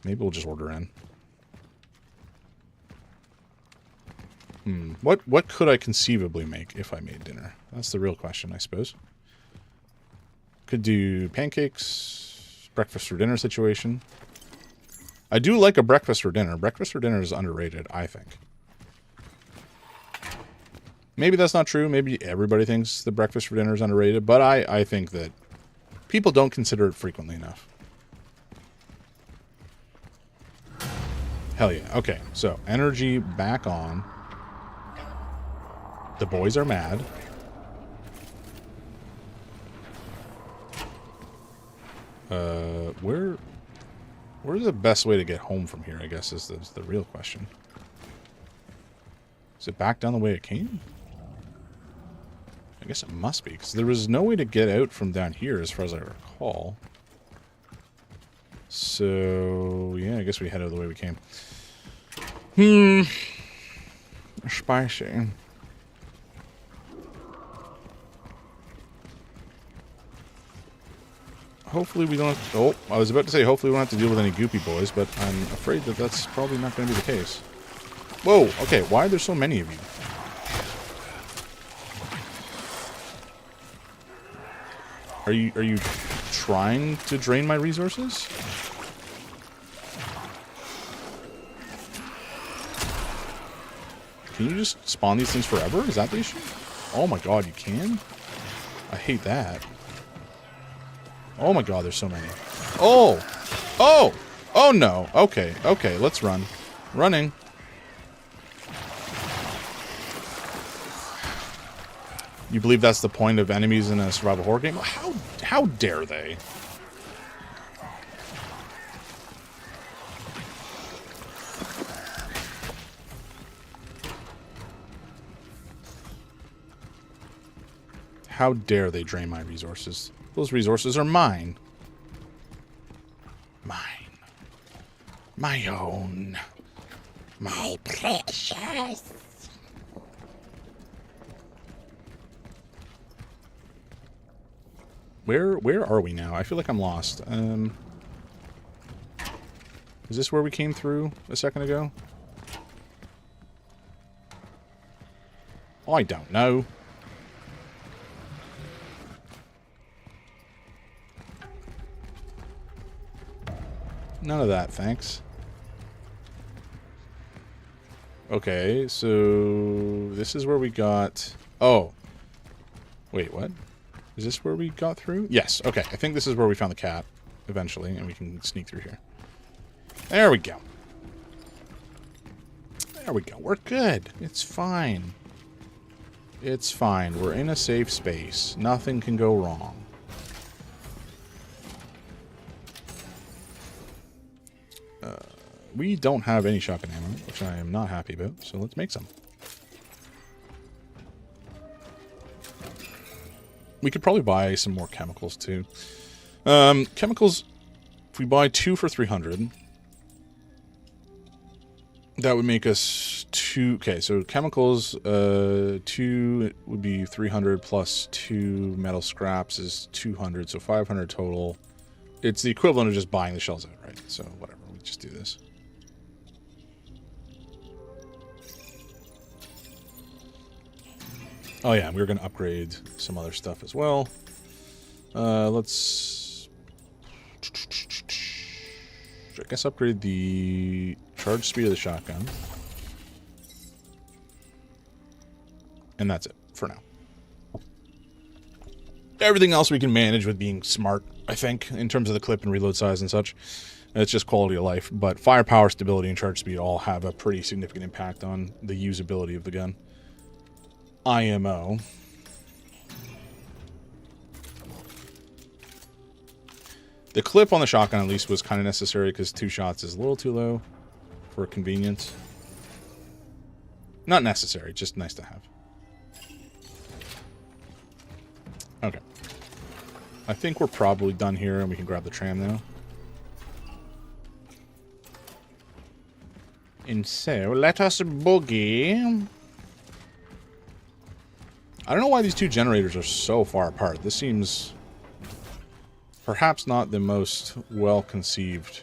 Maybe we'll just order in. What could I conceivably make if I made dinner? That's the real question, I suppose. Could do pancakes, breakfast for dinner situation. I do like a breakfast for dinner. Breakfast for dinner is underrated, I think. Maybe that's not true. Maybe everybody thinks the breakfast for dinner is underrated, but I think that people don't consider it frequently enough. Hell yeah. Okay, so energy back on. The boys are mad. Where's the best way to get home from here, I guess, is the real question. Is it back down the way it came? I guess it must be, because there was no way to get out from down here, as far as I recall. So, yeah, I guess we head out the way we came. Spicy. Hopefully we don't have to, oh, I was about to say hopefully we don't have to deal with any goopy boys, but I'm afraid that that's probably not going to be the case. Whoa, okay, why are there so many of you? Are you trying to drain my resources? Can you just spawn these things forever? Is that the issue? Oh my god, you can? I hate that. Oh my god, there's so many. Oh! Oh! Oh no. Okay, okay, let's run. Running. You believe that's the point of enemies in a survival horror game? How dare they? How dare they drain my resources? Those resources are mine. Mine. My own. My precious. Where are we now? I feel like I'm lost. Is this where we came through a second ago? I don't know. None of that, thanks. Okay, so this is where we got... Oh. Wait, what? Is this where we got through? Yes, okay. I think this is where we found the cat, eventually, and we can sneak through here. There we go. There we go. We're good. It's fine. It's fine. We're in a safe space. Nothing can go wrong. We don't have any shotgun ammo, which I am not happy about, so let's make some. We could probably buy some more chemicals, too. Chemicals, if we buy 2 for 300, that would make us 2... Okay, so chemicals, 2 would be 300 plus 2 metal scraps is 200, so 500 total. It's the equivalent of just buying the shells outright, so whatever, we just do this. Oh yeah, we were going to upgrade some other stuff as well. Let's... I guess upgrade the charge speed of the shotgun. And that's it, for now. Everything else we can manage with being smart, I think, in terms of the clip and reload size and such. It's just quality of life. But firepower, stability, and charge speed all have a pretty significant impact on the usability of the gun. IMO. The clip on the shotgun, at least, was kind of necessary because 2 shots is a little too low for convenience. Not necessary, just nice to have. Okay. I think we're probably done here and we can grab the tram now. And so, let us boogie. I don't know why these 2 generators are so far apart. This seems perhaps not the most well-conceived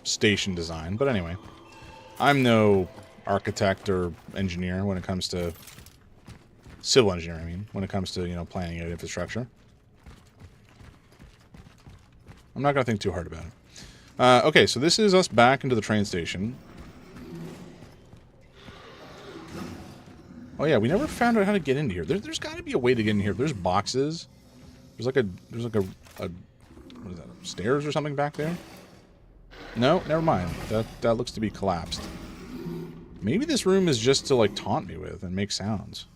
station design. But anyway, I'm no architect or engineer when it comes to... Civil engineer, I mean. When it comes to, you know, planning out infrastructure. I'm not going to think too hard about it. Okay, so this is us back into the train station. Oh yeah, we never found out how to get into here. There's got to be a way to get in here. There's boxes. There's like a what is that? Stairs or something back there? No, never mind. That looks to be collapsed. Maybe this room is just to like taunt me with and make sounds.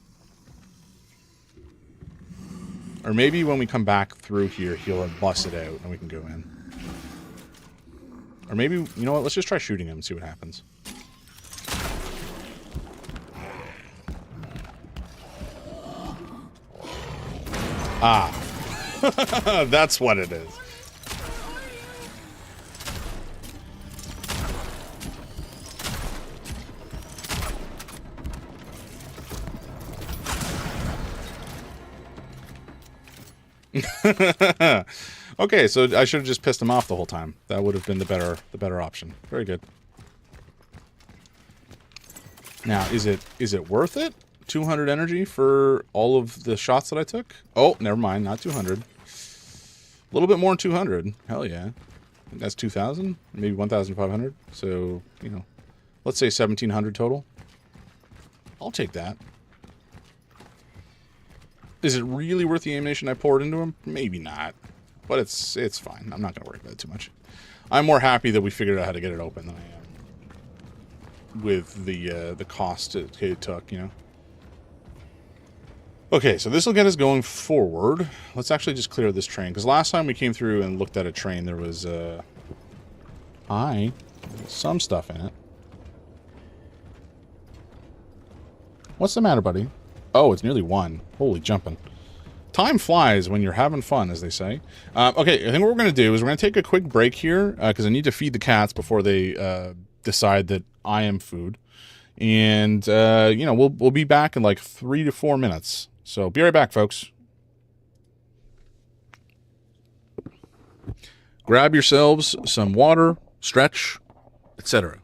Or maybe when we come back through here, he'll have busted out and we can go in. Or maybe, you know what? Let's just try shooting him and see what happens. Ah. That's what it is. Okay, so I should have just pissed him off the whole time. That would have been the better option. Very good. Now, is it worth it? 200 energy for all of the shots that I took? Oh, never mind, not 200. A little bit more than 200. Hell yeah. That's 2,000, maybe 1,500. So, you know, let's say 1,700 total. I'll take that. Is it really worth the ammunition I poured into him? Maybe not. But it's fine. I'm not going to worry about it too much. I'm more happy that we figured out how to get it open than I am with the cost it took, you know. Okay, so this will get us going forward. Let's actually just clear this train, because last time we came through and looked at a train, there was some stuff in it. What's the matter, buddy? Oh, it's nearly 1. Holy jumping. Time flies when you're having fun, as they say. Okay, I think what we're going to do is we're going to take a quick break here, because I need to feed the cats before they decide that I am food. And, you know, we'll be back in like 3 to 4 minutes. So be right back, folks. Grab yourselves some water, stretch, etc.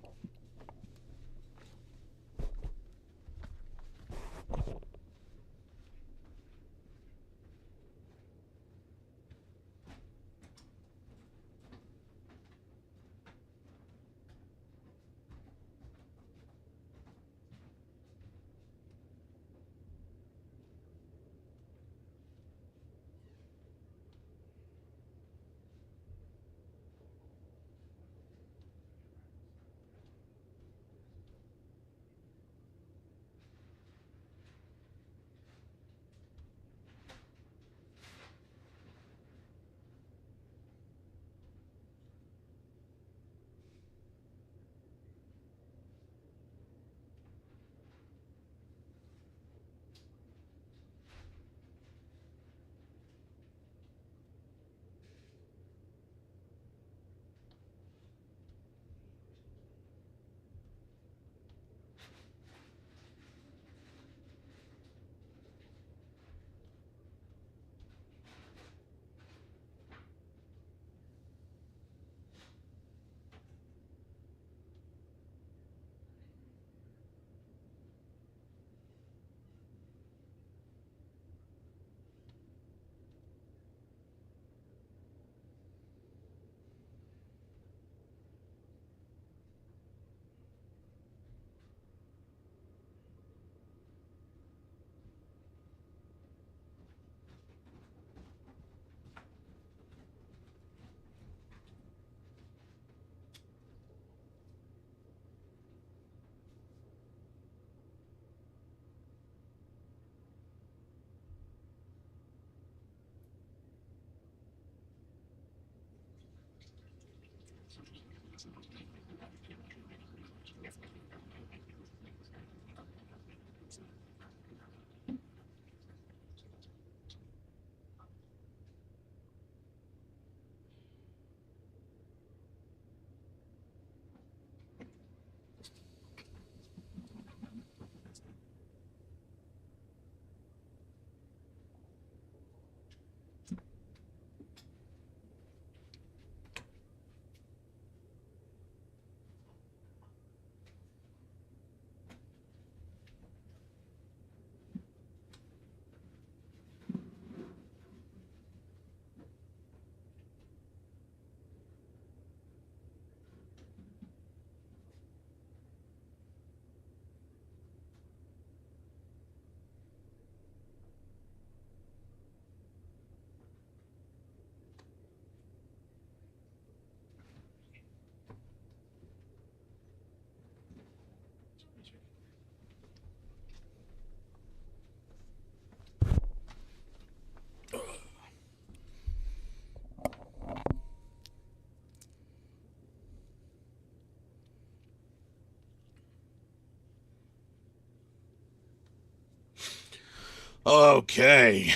Okay,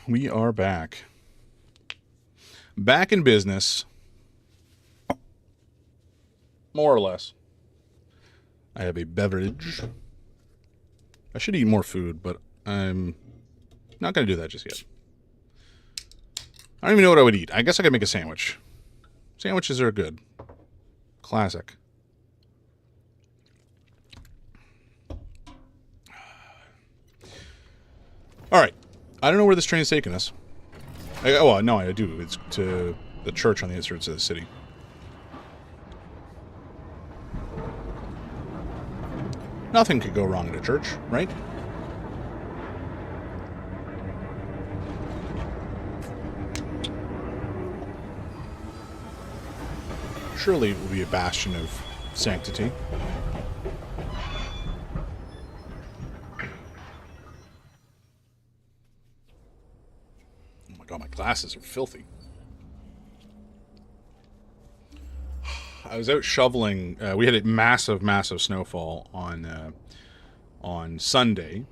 we are back. Back in business. More or less. I have a beverage. I should eat more food, but I'm not going to do that just yet. I don't even know what I would eat. I guess I could make a sandwich. Sandwiches are good. Classic. All right. I don't know where this train is taking us. Well, no, I do. It's to the church on the outskirts of the city. Nothing could go wrong at a church, right? surely it will be a bastion of sanctity. Oh my god, my glasses are filthy. I was out shoveling. We had a massive snowfall on Sunday,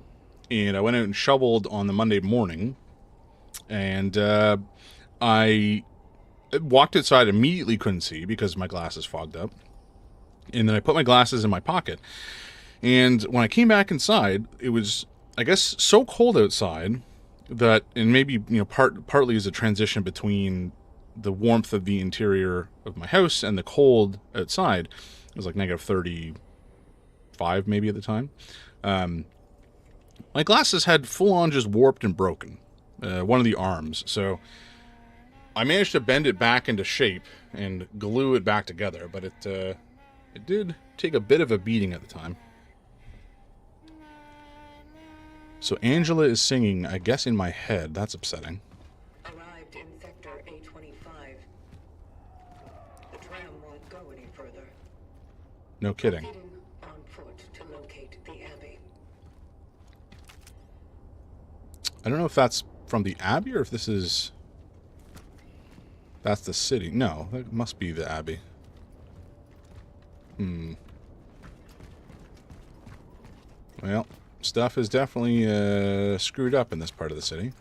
and I went out and shoveled on the Monday morning, and I walked outside, immediately couldn't see because my glasses fogged up, and then I put my glasses in my pocket, and when I came back inside, it was, I guess, so cold outside that, and maybe, you know, partly as a transition between the warmth of the interior of my house and the cold outside. It was like negative 35 maybe at the time. My glasses had full on just warped and broken, one of the arms. So I managed to bend it back into shape and glue it back together, but it did take a bit of a beating at the time. So Angela is singing, I guess, in my head. That's upsetting. Arrived in sector A25. The tram won't go any further. No kidding. Heading on foot to locate the Abbey. I don't know if that's from the Abbey or if this is... That's the city. No, that must be the Abbey. Well, stuff is definitely screwed up in this part of the city.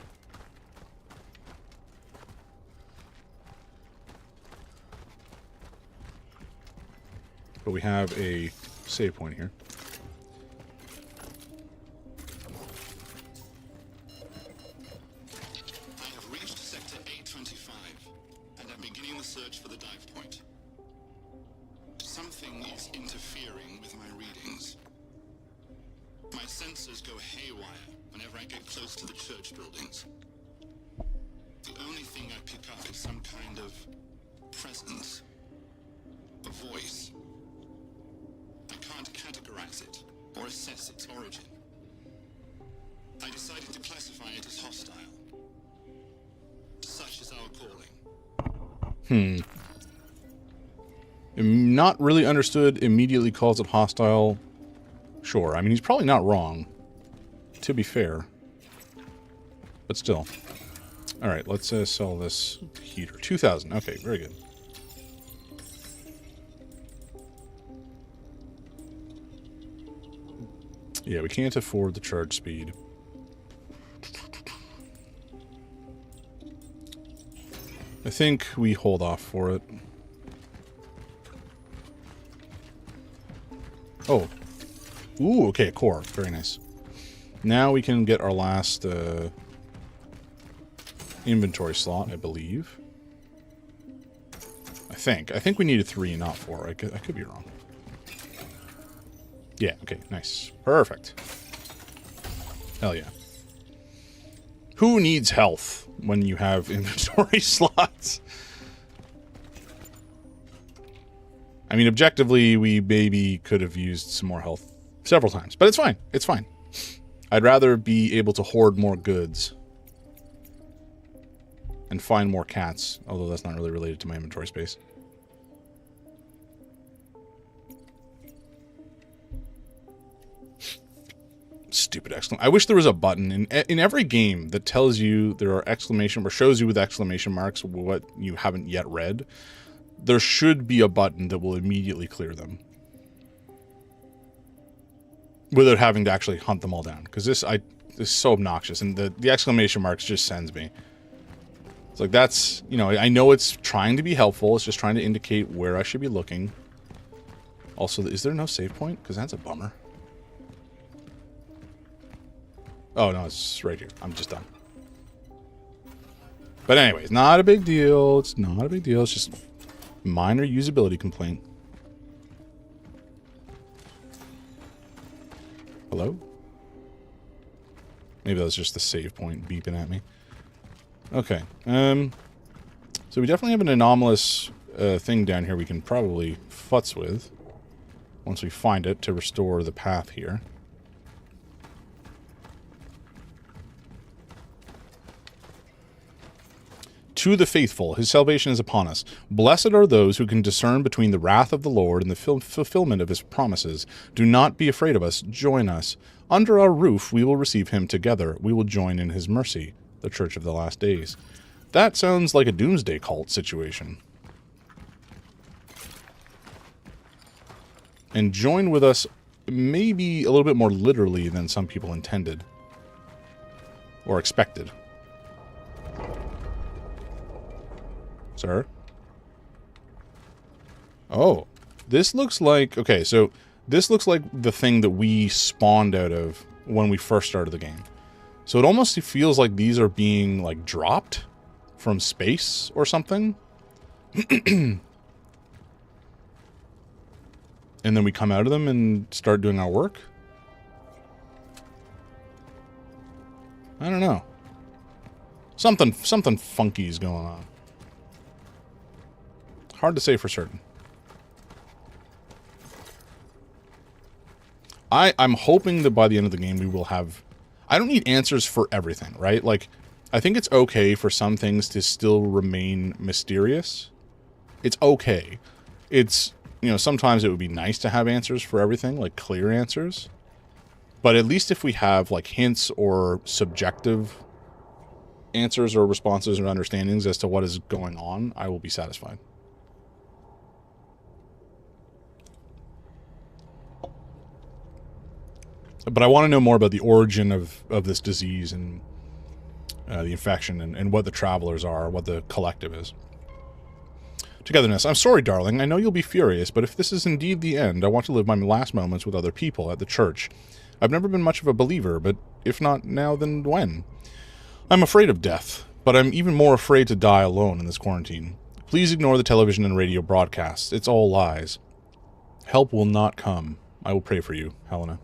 But we have a save point here. I have reached sector 825, and I'm beginning the search for the dive point. Something is interfering with my readings. My sensors go haywire whenever I get close to the church buildings. The only thing I pick up is some kind of presence. A voice. I can't categorize it or assess its origin. I decided to classify it as hostile. Such is our calling. Not really understood, immediately calls it hostile. Sure, I mean, he's probably not wrong, to be fair. But still. Alright, let's sell this heater. 2,000. Okay, very good. Yeah, we can't afford the charge speed. I think we hold off for it. Oh. Ooh, okay, core. Very nice. Now we can get our last inventory slot, I believe. I think we needed 3, not 4. I could be wrong. Yeah, okay, nice. Perfect. Hell yeah. Who needs health when you have inventory slots? I mean, objectively, we maybe could have used some more health several times, but it's fine. It's fine. I'd rather be able to hoard more goods and find more cats, although that's not really related to my inventory space. Stupid exclamation. I wish there was a button in every game that tells you there are exclamation or shows you with exclamation marks what you haven't yet read. There should be a button that will immediately clear them without having to actually hunt them all down. Because this is so obnoxious, and the exclamation marks just sends me. It's like, that's, you know, I know it's trying to be helpful. It's just trying to indicate where I should be looking. Also, is there no save point? Because that's a bummer. Oh, no, it's right here. I'm just done. But anyways, not a big deal. It's not a big deal. It's just minor usability complaint. Hello? Maybe that was just the save point beeping at me. Okay. So we definitely have an anomalous thing down here we can probably futz with once we find it to restore the path here. To the faithful, his salvation is upon us. Blessed are those who can discern between the wrath of the Lord and the fulfillment of his promises. Do not be afraid of us. Join us. Under our roof, we will receive him together. We will join in his mercy, the Church of the Last Days. That sounds like a doomsday cult situation. And join with us maybe a little bit more literally than some people intended. Or expected. Sir? Oh. This looks like... Okay, so this looks like the thing that we spawned out of when we first started the game. So it almost feels like these are being, like, dropped from space or something. And then we come out of them and start doing our work? I don't know. Something funky is going on. Hard to say for certain. I'm hoping that by the end of the game we will have... I don't need answers for everything, right? Like, I think it's okay for some things to still remain mysterious. It's okay. It's, you know, sometimes it would be nice to have answers for everything, like clear answers. But at least if we have, like, hints or subjective answers or responses or understandings as to what is going on, I will be satisfied. But I want to know more about the origin of this disease and the infection and what the travelers are, what the collective is. Togetherness. I'm sorry, darling. I know you'll be furious, but if this is indeed the end, I want to live my last moments with other people at the church. I've never been much of a believer, but if not now, then when? I'm afraid of death, but I'm even more afraid to die alone in this quarantine. Please ignore the television and radio broadcasts. It's all lies. Help will not come. I will pray for you, Helena.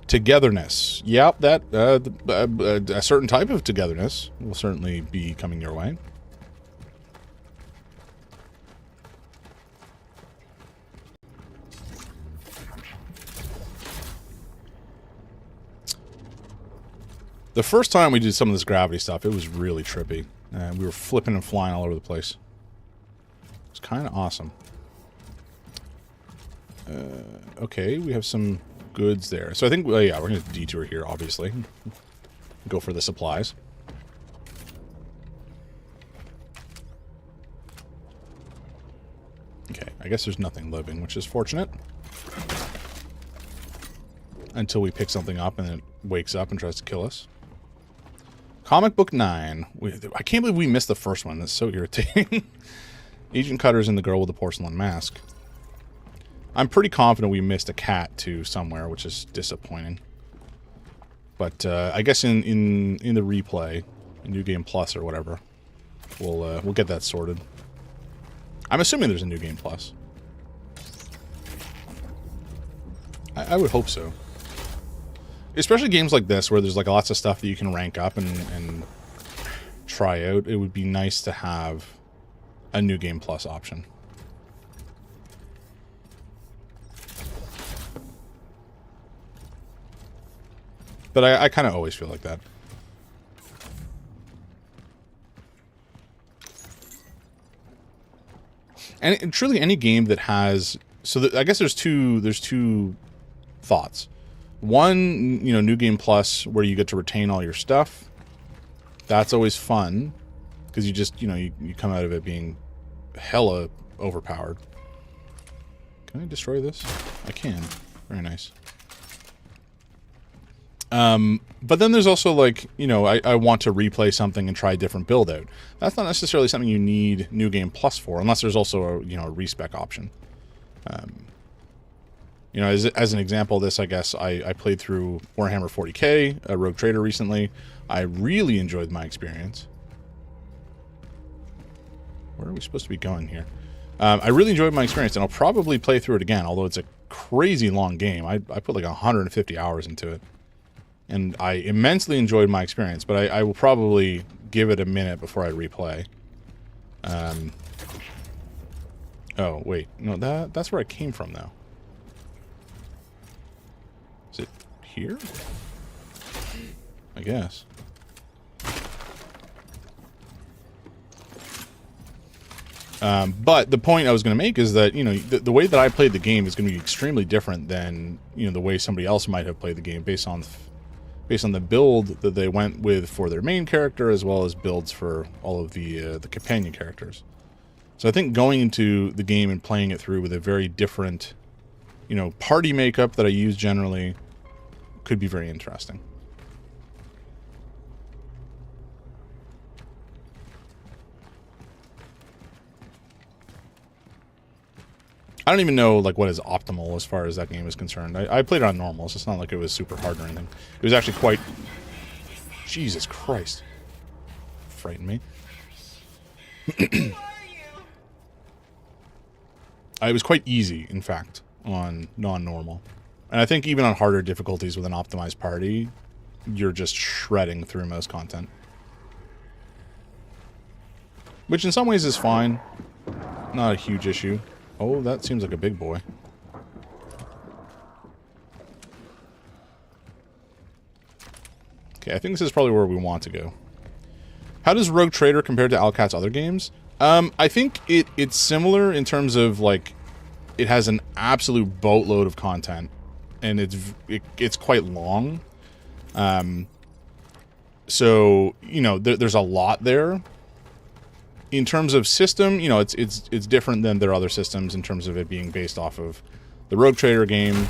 Togetherness. Yep, that a certain type of togetherness will certainly be coming your way. The first time we did some of this gravity stuff, it was really trippy. We were flipping and flying all over the place. It's kind of awesome. Okay, we have some goods there. So I think, well, yeah, we're going to detour here, obviously. Go for the supplies. Okay, I guess there's nothing living, which is fortunate. Until we pick something up and it wakes up and tries to kill us. Comic Book 9. I can't believe we missed the first one. That's so irritating. Agent Cutter's and the girl with the porcelain mask. I'm pretty confident we missed a cat, too, somewhere, which is disappointing. But I guess in the replay, New Game Plus or whatever, we'll get that sorted. I'm assuming there's a New Game Plus. I would hope so. Especially games like this, where there's like lots of stuff that you can rank up and try out. It would be nice to have a New Game Plus option. But I kind of always feel like that. And truly any game that has... So I guess there's two thoughts. One, you know, New Game Plus, where you get to retain all your stuff. That's always fun. Because you just, you know, you come out of it being hella overpowered. Can I destroy this? I can. Very nice. But then there's also, like, you know, I want to replay something and try a different build out. That's not necessarily something you need New Game Plus for, unless there's also a, you know, a respec option. You know, as an example of this, I guess I played through Warhammer 40k, Rogue Trader recently. I really enjoyed my experience. Where are we supposed to be going here? I really enjoyed my experience, and I'll probably play through it again, although it's a crazy long game. I put like 150 hours into it. And I immensely enjoyed my experience, but I will probably give it a minute before I replay. Oh, wait. No, that's where I came from, though. Is it here? I guess. But the point I was going to make is that, you know, the way that I played the game is going to be extremely different than, you know, the way somebody else might have played the game based on the build that they went with for their main character, as well as builds for all of the companion characters. So I think going into the game and playing it through with a very different, you know, party makeup that I use generally could be very interesting. I don't even know, like, what is optimal as far as that game is concerned. I played it on normal, so it's not like it was super hard or anything. It was actually quite... Jesus Christ. Frightened me. It was quite easy, in fact, on non-normal. And I think even on harder difficulties with an optimized party, you're just shredding through most content. Which in some ways is fine. Not a huge issue. Oh, that seems like a big boy. Okay, I think this is probably where we want to go. How does Rogue Trader compare to Alcat's other games? I think it's similar in terms of, like, it has an absolute boatload of content, and it's quite long. So, you know, there's a lot there. In terms of system, you know, it's different than their other systems in terms of it being based off of the Rogue Trader game.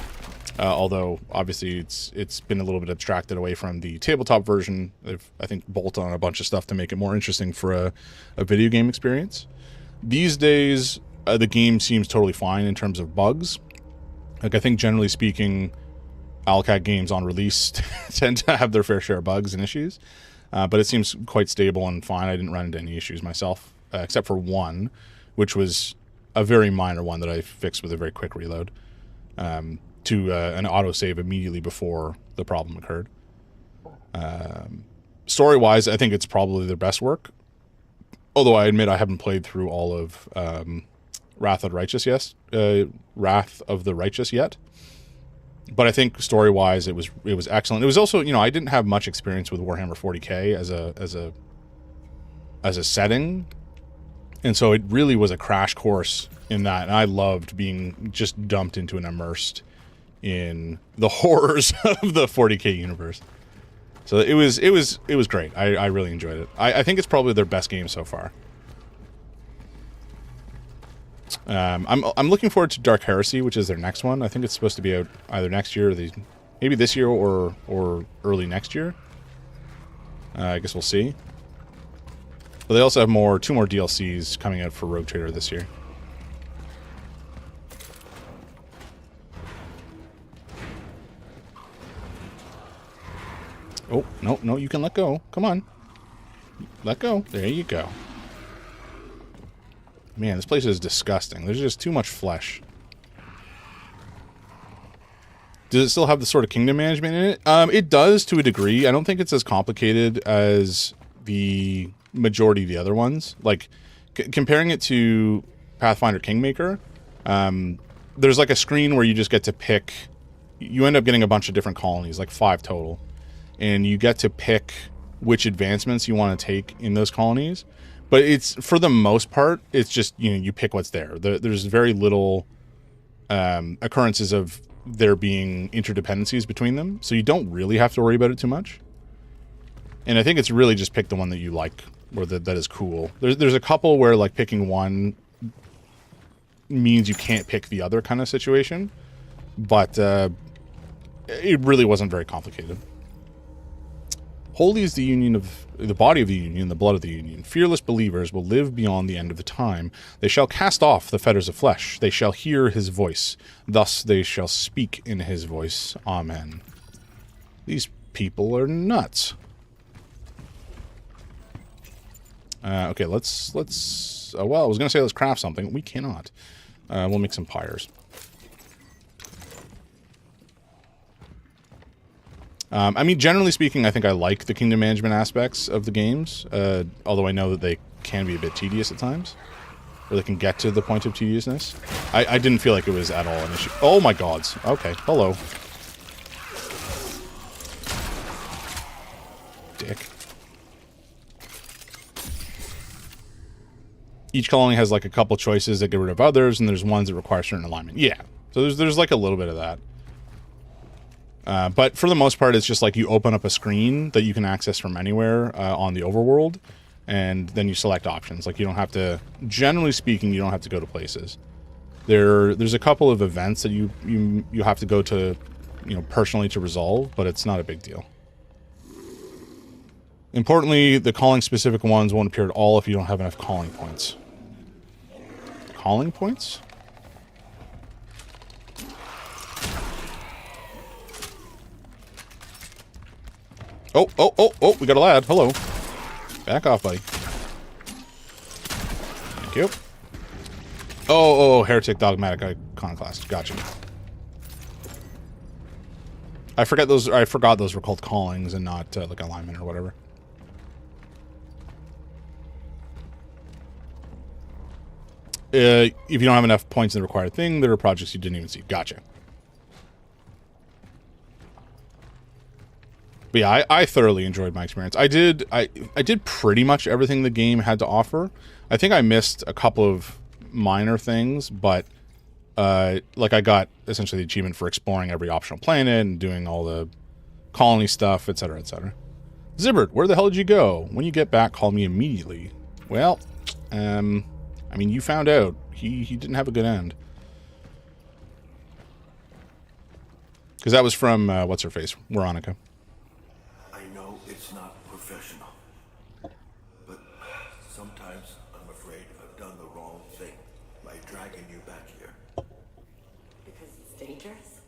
Although obviously it's been a little bit abstracted away from the tabletop version. They've, I think, bolted on a bunch of stuff to make it more interesting for a video game experience. These days, the game seems totally fine in terms of bugs. Like, I think generally speaking, Alcat games on release tend to have their fair share of bugs and issues. But it seems quite stable and fine. I didn't run into any issues myself, except for one, which was a very minor one that I fixed with a very quick reload to an autosave immediately before the problem occurred. Story-wise, I think it's probably their best work. Although I admit I haven't played through all of Wrath of the Righteous yet. But I think story-wise, it was excellent. It was also, you know, I didn't have much experience with Warhammer 40K as a setting, and so it really was a crash course in that. And I loved being just dumped into and immersed in the horrors of the 40K universe. So it was great. I really enjoyed it. I think it's probably their best game so far. I'm looking forward to Dark Heresy, which is their next one. I think it's supposed to be out either next year, or maybe this year, or early next year. I guess we'll see. But they also have two more DLCs coming out for Rogue Trader this year. Oh, no, you can let go. Come on. Let go. There you go. Man, this place is disgusting. There's just too much flesh. Does it still have the sort of kingdom management in it? It does, to a degree. I don't think it's as complicated as the majority of the other ones. Like, comparing it to Pathfinder Kingmaker, there's like a screen where you just get to pick... You end up getting a bunch of different colonies, like 5 total. And you get to pick which advancements you want to take in those colonies. But it's, for the most part, it's just, you know, you pick what's there. There's very little occurrences of there being interdependencies between them. So you don't really have to worry about it too much. And I think it's really just pick the one that you like, or that is cool. There's a couple where, like, picking one means you can't pick the other kind of situation. But it really wasn't very complicated. Holy is the union of the body of the union, the blood of the union. Fearless believers will live beyond the end of the time. They shall cast off the fetters of flesh. They shall hear his voice. Thus they shall speak in his voice. Amen. These people are nuts. Okay, let's. Well, I was gonna say let's craft something. We cannot. We'll make some pyres. I mean, generally speaking, I think I like the kingdom management aspects of the games, although I know that they can be a bit tedious at times, or they can get to the point of tediousness. I didn't feel like it was at all an issue. Oh my gods. Okay, hello. Dick. each colony has like a couple choices that get rid of others, and there's ones that require certain alignment. Yeah, so there's like a little bit of that. But for the most part, it's just like you open up a screen that you can access from anywhere on the overworld, and then you select options. Like you don't have to, generally speaking, you don't have to go to places. There's a couple of events that you have to go to, you know, personally to resolve, but it's not a big deal. Importantly, the calling specific ones won't appear at all if you don't have enough calling points. Calling points? Oh, we got a lad. Hello. Back off, buddy. Thank you. Oh, heretic dogmatic iconoclast. Gotcha. I forgot those were called callings and not like alignment or whatever. If you don't have enough points in the required thing, there are projects you didn't even see. Gotcha. But yeah, I thoroughly enjoyed my experience. I did pretty much everything the game had to offer. I think I missed a couple of minor things, but like I got essentially the achievement for exploring every optional planet and doing all the colony stuff, etc., etc. Zibbert, where the hell did you go? When you get back, call me immediately. Well, I mean, you found out. He didn't have a good end. Because that was from, what's her face? Veronica. I know it's not professional, but sometimes I'm afraid I've done the wrong thing by dragging you back here. Because it's dangerous?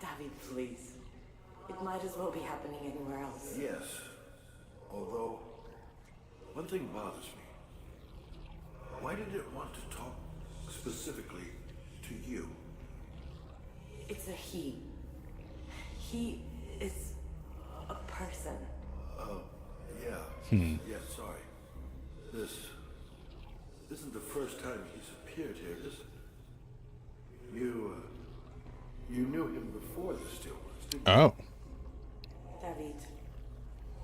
David, please. It might as well be happening anywhere else. Yes, although one thing bothers me. Why did it want to talk specifically to you? It's a he. He is a person. Yeah. Yeah, sorry. This isn't the first time he's appeared here, is it? You knew him before the stillness, didn't you? Oh. David,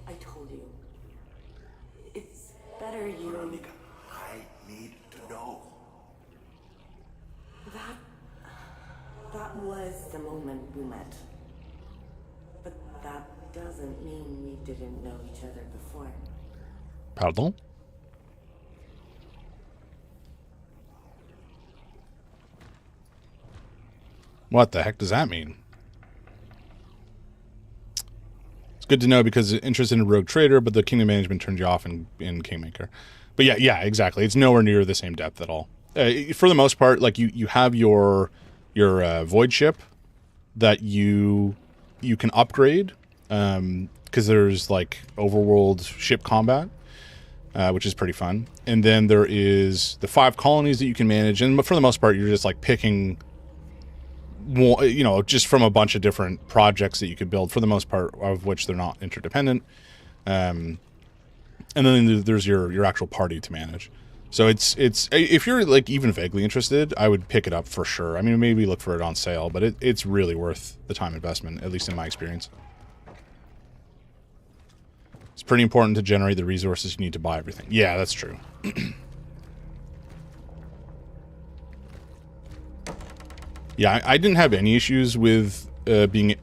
I told you. It's better you... Veronica, I need to know. That was the moment we met. But that doesn't mean we didn't know each other before. Pardon? What the heck does that mean? It's good to know because it's interested in a rogue trader, but the kingdom management turned you off in Kingmaker. But yeah, exactly. It's nowhere near the same depth at all. For the most part, like you have your void ship that you can upgrade because there's like overworld ship combat, which is pretty fun. And then there is the 5 colonies that you can manage, and for the most part, you're just like picking, you know, just from a bunch of different projects that you could build. For the most part, of which they're not interdependent. And then there's your actual party to manage. So it's if you're like even vaguely interested, I would pick it up for sure. I mean, maybe look for it on sale, but it's really worth the time investment, at least in my experience. It's pretty important to generate the resources you need to buy everything. Yeah, that's true. Yeah, I didn't have any issues with being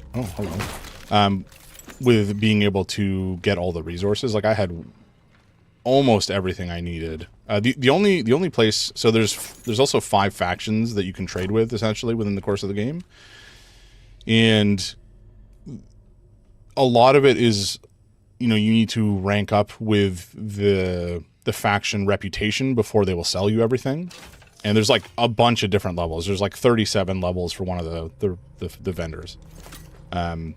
able to get all the resources. Like I had almost everything I needed. The only place, so there's also 5 factions that you can trade with essentially within the course of the game, and a lot of it is, you know, you need to rank up with the faction reputation before they will sell you everything. And there's like a bunch of different levels. There's like 37 levels for one of the vendors. And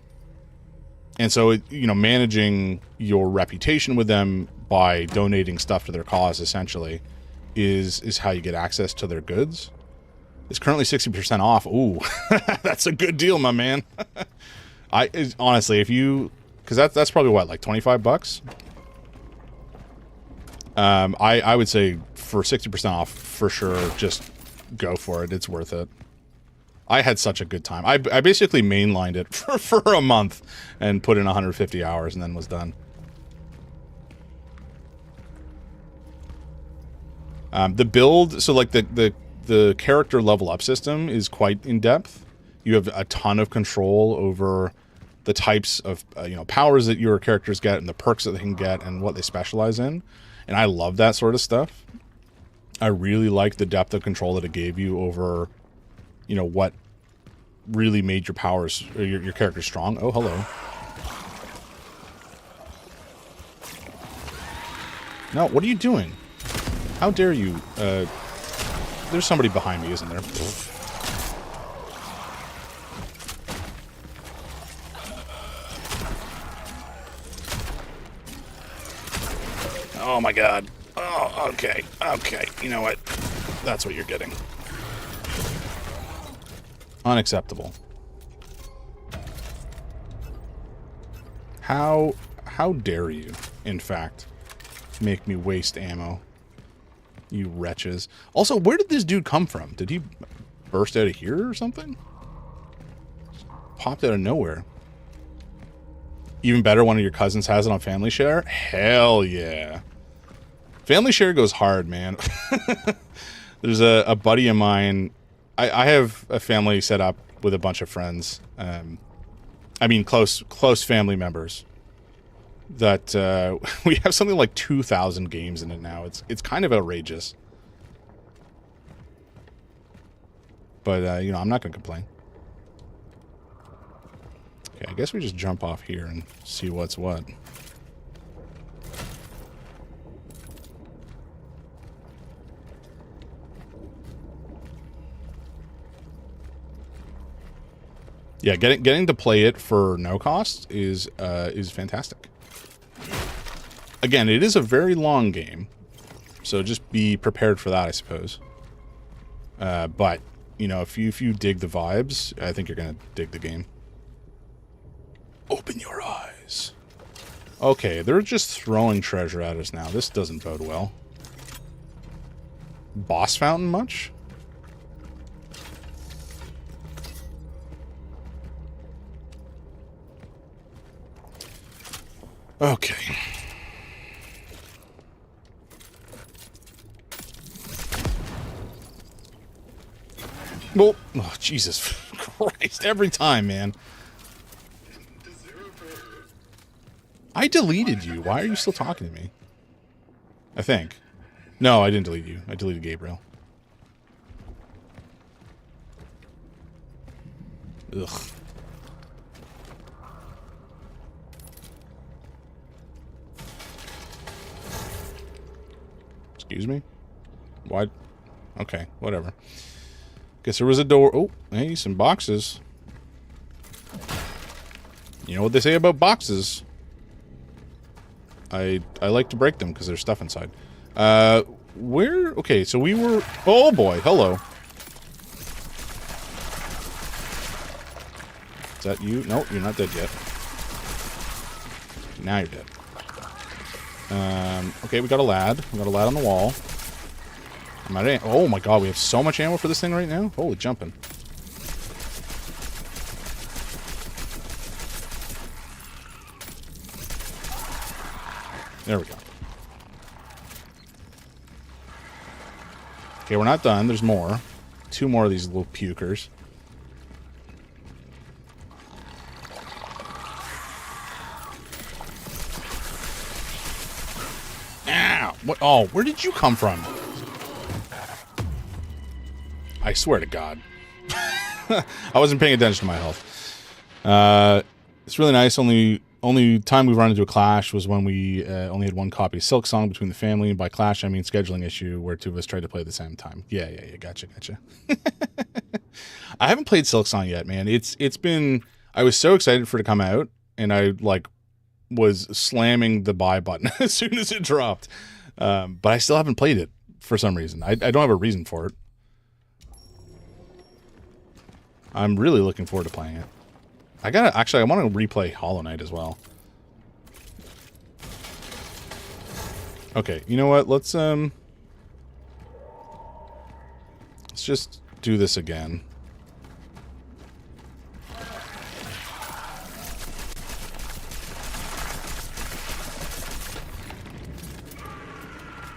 so, you know, managing your reputation with them by donating stuff to their cause, essentially, is how you get access to their goods. It's currently 60% off. Ooh, that's a good deal, my man. Honestly, if you, because that's probably what, like $25? I would say for 60% off, for sure, just go for it. It's worth it. I had such a good time. I basically mainlined it for a month and put in 150 hours and then was done. The build, so like the character level up system is quite in depth. You have a ton of control over the types of powers that your characters get and the perks that they can get and what they specialize in. And I love that sort of stuff. I really like the depth of control that it gave you over, what really made your powers or your character strong. Oh, hello. No, what are you doing? How dare you? There's somebody behind me, isn't there? Oh my god. Oh, okay. Okay. You know what? That's what you're getting. Unacceptable. How dare you, in fact, make me waste ammo? You wretches. Also, where did this dude come from? Did he burst out of here or something? Popped out of nowhere. Even better, one of your cousins has it on Family Share? Hell yeah. Family Share goes hard, man. There's a buddy of mine. I have a family set up with a bunch of friends. I mean, close family members. That we have something like 2,000 games in it now. It's kind of outrageous. But, I'm not going to complain. Okay, I guess we just jump off here and see what's what. Yeah, getting to play it for no cost is fantastic. Again, it is a very long game, so just be prepared for that, I suppose. But if you dig the vibes, I think you're gonna dig the game. Open your eyes. Okay, they're just throwing treasure at us now. This doesn't bode well. Boss fountain much? Okay. Well, oh, Jesus Christ, every time, man. I deleted you. Why are you still talking to me? I think. No, I didn't delete you. I deleted Gabriel. Ugh. Excuse me? Why? Okay, whatever. Guess there was a door. Oh, hey, some boxes. You know what they say about boxes? I like to break them because there's stuff inside. Where? Okay, so we were... Oh, boy. Hello. Is that you? No, you're not dead yet. Now you're dead. Okay, we got a lad. We got a lad on the wall. I'm out of oh my god, we have so much ammo for this thing right now. Holy jumping. There we go. Okay, we're not done. There's more. 2 more of these little pukers. Ow! What? Oh, where did you come from? I swear to God. I wasn't paying attention to my health. It's really nice. Only time we've run into a clash was when we only had 1 copy of Silk Song between the family, and by clash I mean scheduling issue where 2 of us tried to play at the same time. Yeah, gotcha. I haven't played Silk Song yet, man. It's been... I was so excited for it to come out, and I was slamming the buy button as soon as it dropped. But I still haven't played it for some reason. I don't have a reason for it. I'm really looking forward to playing it. I want to replay Hollow Knight as well. Okay, you know what? Let's just do this again.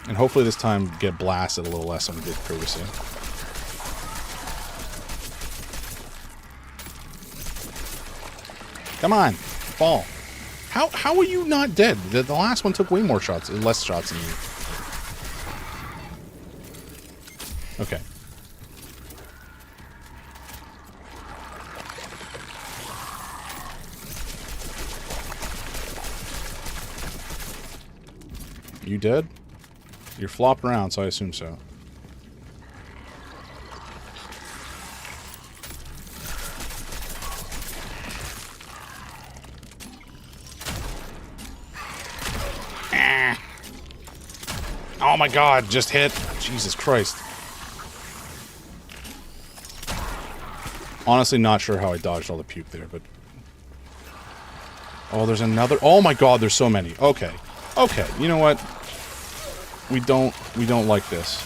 And hopefully this time get blasted a little less than we did previously. Come on, fall. How are you not dead? The last one took way more shots, less shots than you. Okay. You dead? You're flopped around, so I assume so. Oh my god, just hit. Jesus Christ. Honestly, not sure how I dodged all the puke there, but... Oh, there's another... Oh my god, there's so many. Okay. Okay, you know what? We don't like this.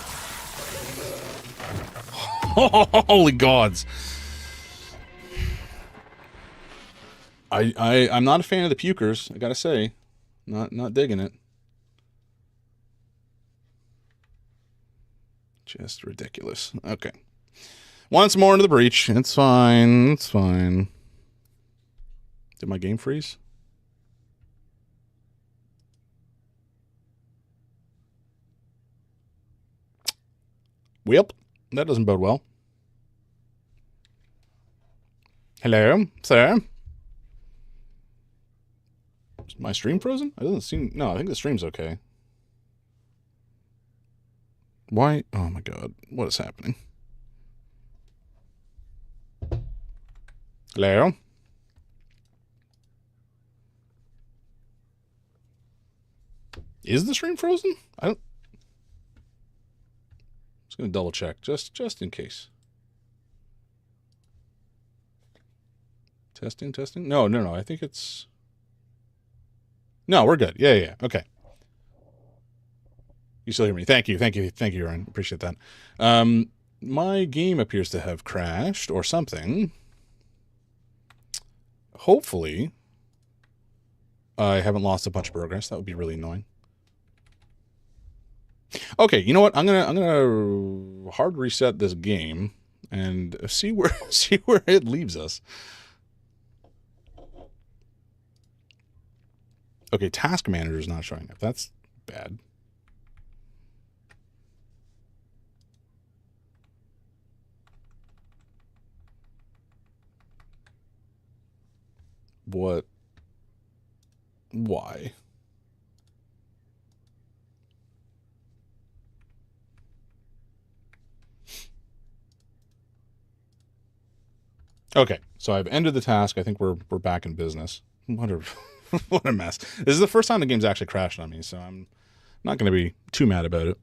Holy gods. I'm not a fan of the pukers, I gotta say. Not digging it. Just ridiculous. Okay. Once more into the breach. It's fine. It's fine. Did my game freeze? Yep. That doesn't bode well. Hello, sir? Is my stream frozen? It doesn't seem... No, I think the stream's okay. Why? Oh my god. What is happening? Hello? Is the stream frozen? I don't... Just gonna double check, just in case. Testing. No. I think it's... No, we're good. Yeah. Okay. You still hear me? Thank you, Aaron. Appreciate that. My game appears to have crashed or something. Hopefully, I haven't lost a bunch of progress. That would be really annoying. Okay, you know what? I'm gonna hard reset this game and see where it leaves us. Okay, task manager is not showing up. That's bad. What? Why? Okay, so I've ended the task. I think we're back in business. What a mess. This is the first time the game's actually crashed on me, so I'm not going to be too mad about it.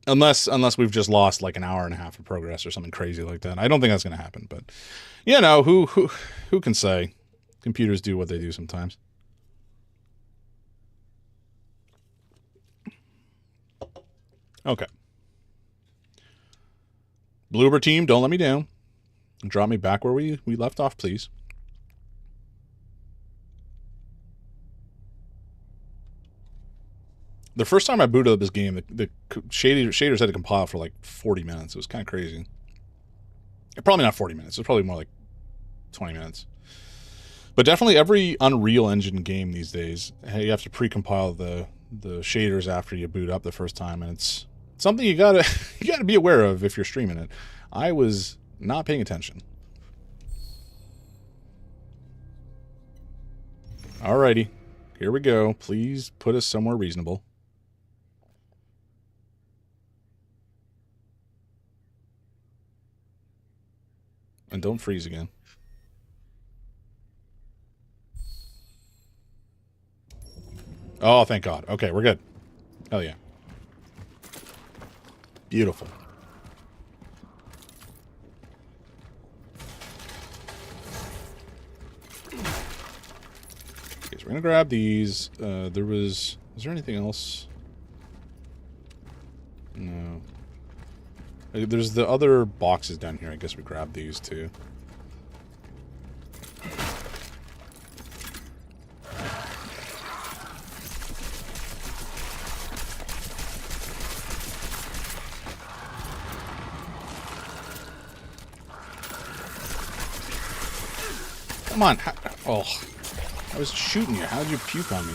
Unless we've just lost like an hour and a half of progress or something crazy like that. I don't think that's going to happen, but you know, who can say? Computers do what they do sometimes. Okay. Bloober team, don't let me down. Drop me back where we left off, please. The first time I booted up this game, the shaders had to compile for like 40 minutes. It was kind of crazy. Probably not 40 minutes. It was probably more like 20 minutes. But definitely every Unreal Engine game these days, you have to pre-compile the shaders after you boot up the first time, and it's something you gotta be aware of if you're streaming it. I was not paying attention. Alrighty, here we go. Please put us somewhere reasonable. And don't freeze again. Oh, thank God. Okay, we're good. Hell yeah. Beautiful. Okay, so we're gonna grab these. Is there anything else? No. There's the other boxes down here. I guess we grab these too. Come on. Oh, I was shooting you. How did you puke on me?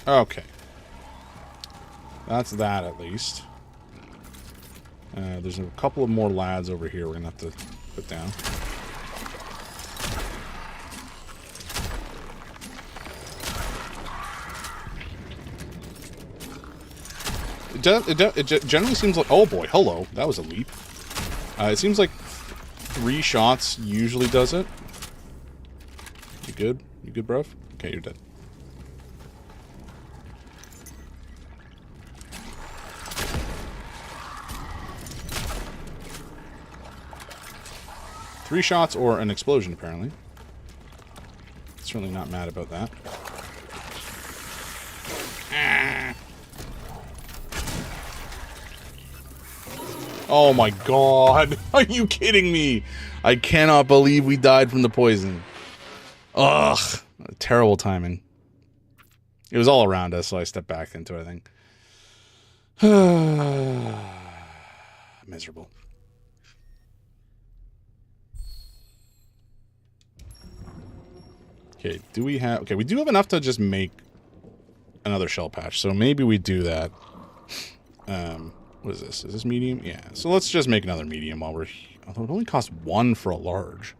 Okay. That's that, at least. There's a couple of more lads over here we're going to have to put down. It generally seems like... Oh boy, hello. That was a leap. It seems like 3 shots usually does it. You good? You good, bruv? Okay, you're dead. Three shots or an explosion, apparently. Certainly not mad about that. Ah. Oh my god. Are you kidding me? I cannot believe we died from the poison. Ugh. Terrible timing. It was all around us, so I stepped back into it, I think. Miserable. Okay, do we have... Okay, we do have enough to just make another shell patch, so maybe we do that. What is this? Is this medium? Yeah, so let's just make another medium while we're... Although it only costs 1 for a large.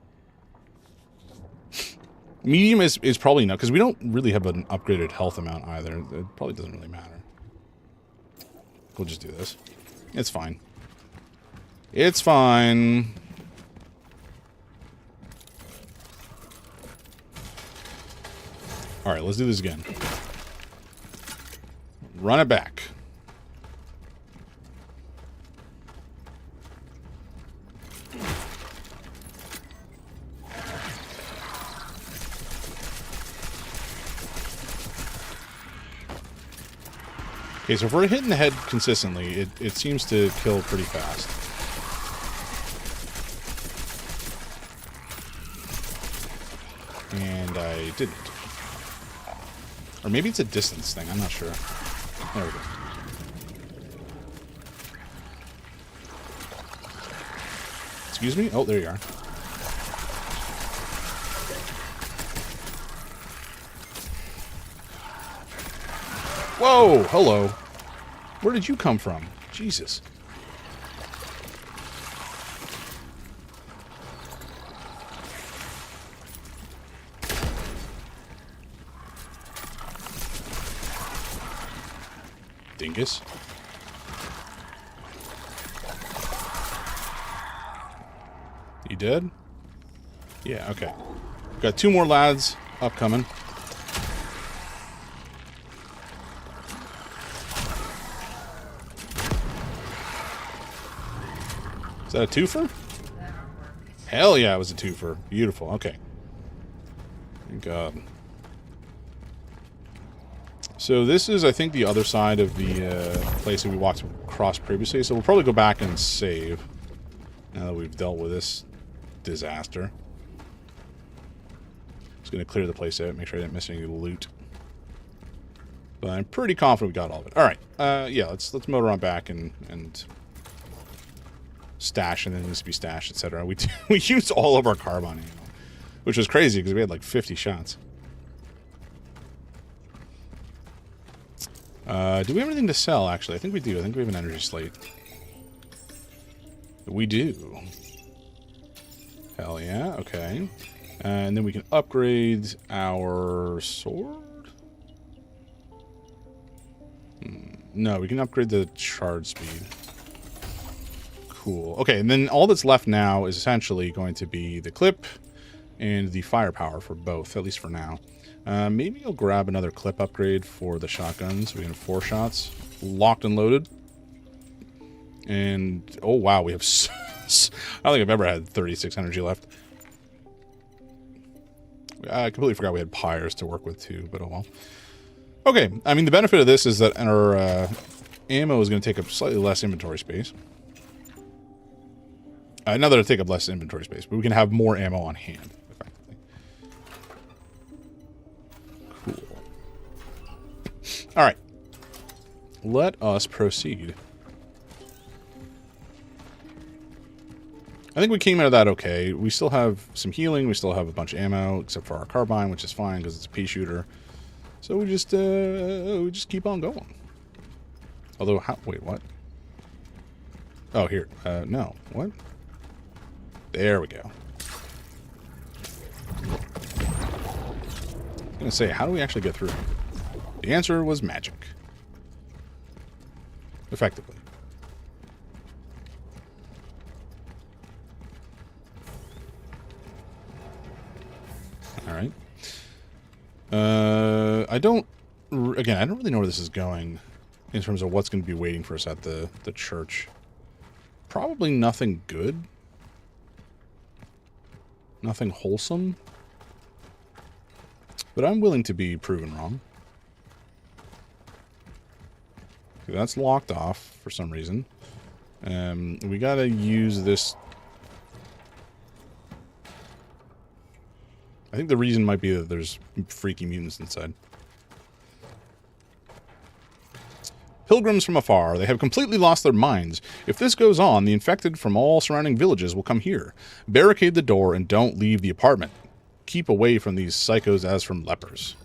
Medium is probably not, because we don't really have an upgraded health amount either. It probably doesn't really matter. We'll just do this. It's fine. It's fine. Alright, let's do this again. Run it back. Okay, so if we're hitting the head consistently, it seems to kill pretty fast. And I didn't. Or maybe it's a distance thing, I'm not sure. There we go. Excuse me? Oh, there you are. Whoa! Hello. Where did you come from? Jesus. Dingus. You dead? Yeah, okay. Got 2 more lads upcoming. Is that a twofer? Hell yeah, it was a twofer. Beautiful. Okay. Thank God. So this is, I think, the other side of the place that we walked across previously. So we'll probably go back and save now that we've dealt with this disaster. Just going to clear the place out, make sure I didn't miss any loot. But I'm pretty confident we got all of it. All right. Yeah, let's motor on back and stash, and then needs to be stashed, etc. We used all of our carbine ammo, which was crazy because we had like 50 shots. Do we have anything to sell, actually? I think we do. I think we have an energy slate. We do. Hell yeah, okay. And then we can upgrade our sword? No, we can upgrade the charge speed. Cool. Okay, and then all that's left now is essentially going to be the clip and the firepower for both, at least for now. Maybe I'll grab another clip upgrade for the shotguns. We can have 4 shots. Locked and loaded. And, oh wow, we have... I don't think I've ever had 36 energy left. I completely forgot we had pyres to work with too, but oh well. Okay, I mean, the benefit of this is that our ammo is going to take up slightly less inventory space. Not that it'll take up less inventory space, but we can have more ammo on hand, effectively. All right. Let us proceed. I think we came out of that okay. We still have some healing. We still have a bunch of ammo, except for our carbine, which is fine because it's a pea shooter. So we just keep on going. Although, wait, what? Oh, here. No. What? There we go. I was going to say, how do we actually get through? The answer was magic. Effectively. Alright. I don't really know where this is going in terms of what's going to be waiting for us at the church. Probably nothing good. Nothing wholesome. But I'm willing to be proven wrong. Okay, that's locked off for some reason. We gotta use this. I think the reason might be that there's freaky mutants inside. Pilgrims from afar, they have completely lost their minds. If this goes on, the infected from all surrounding villages will come here. Barricade the door and don't leave the apartment. Keep away from these psychos as from lepers.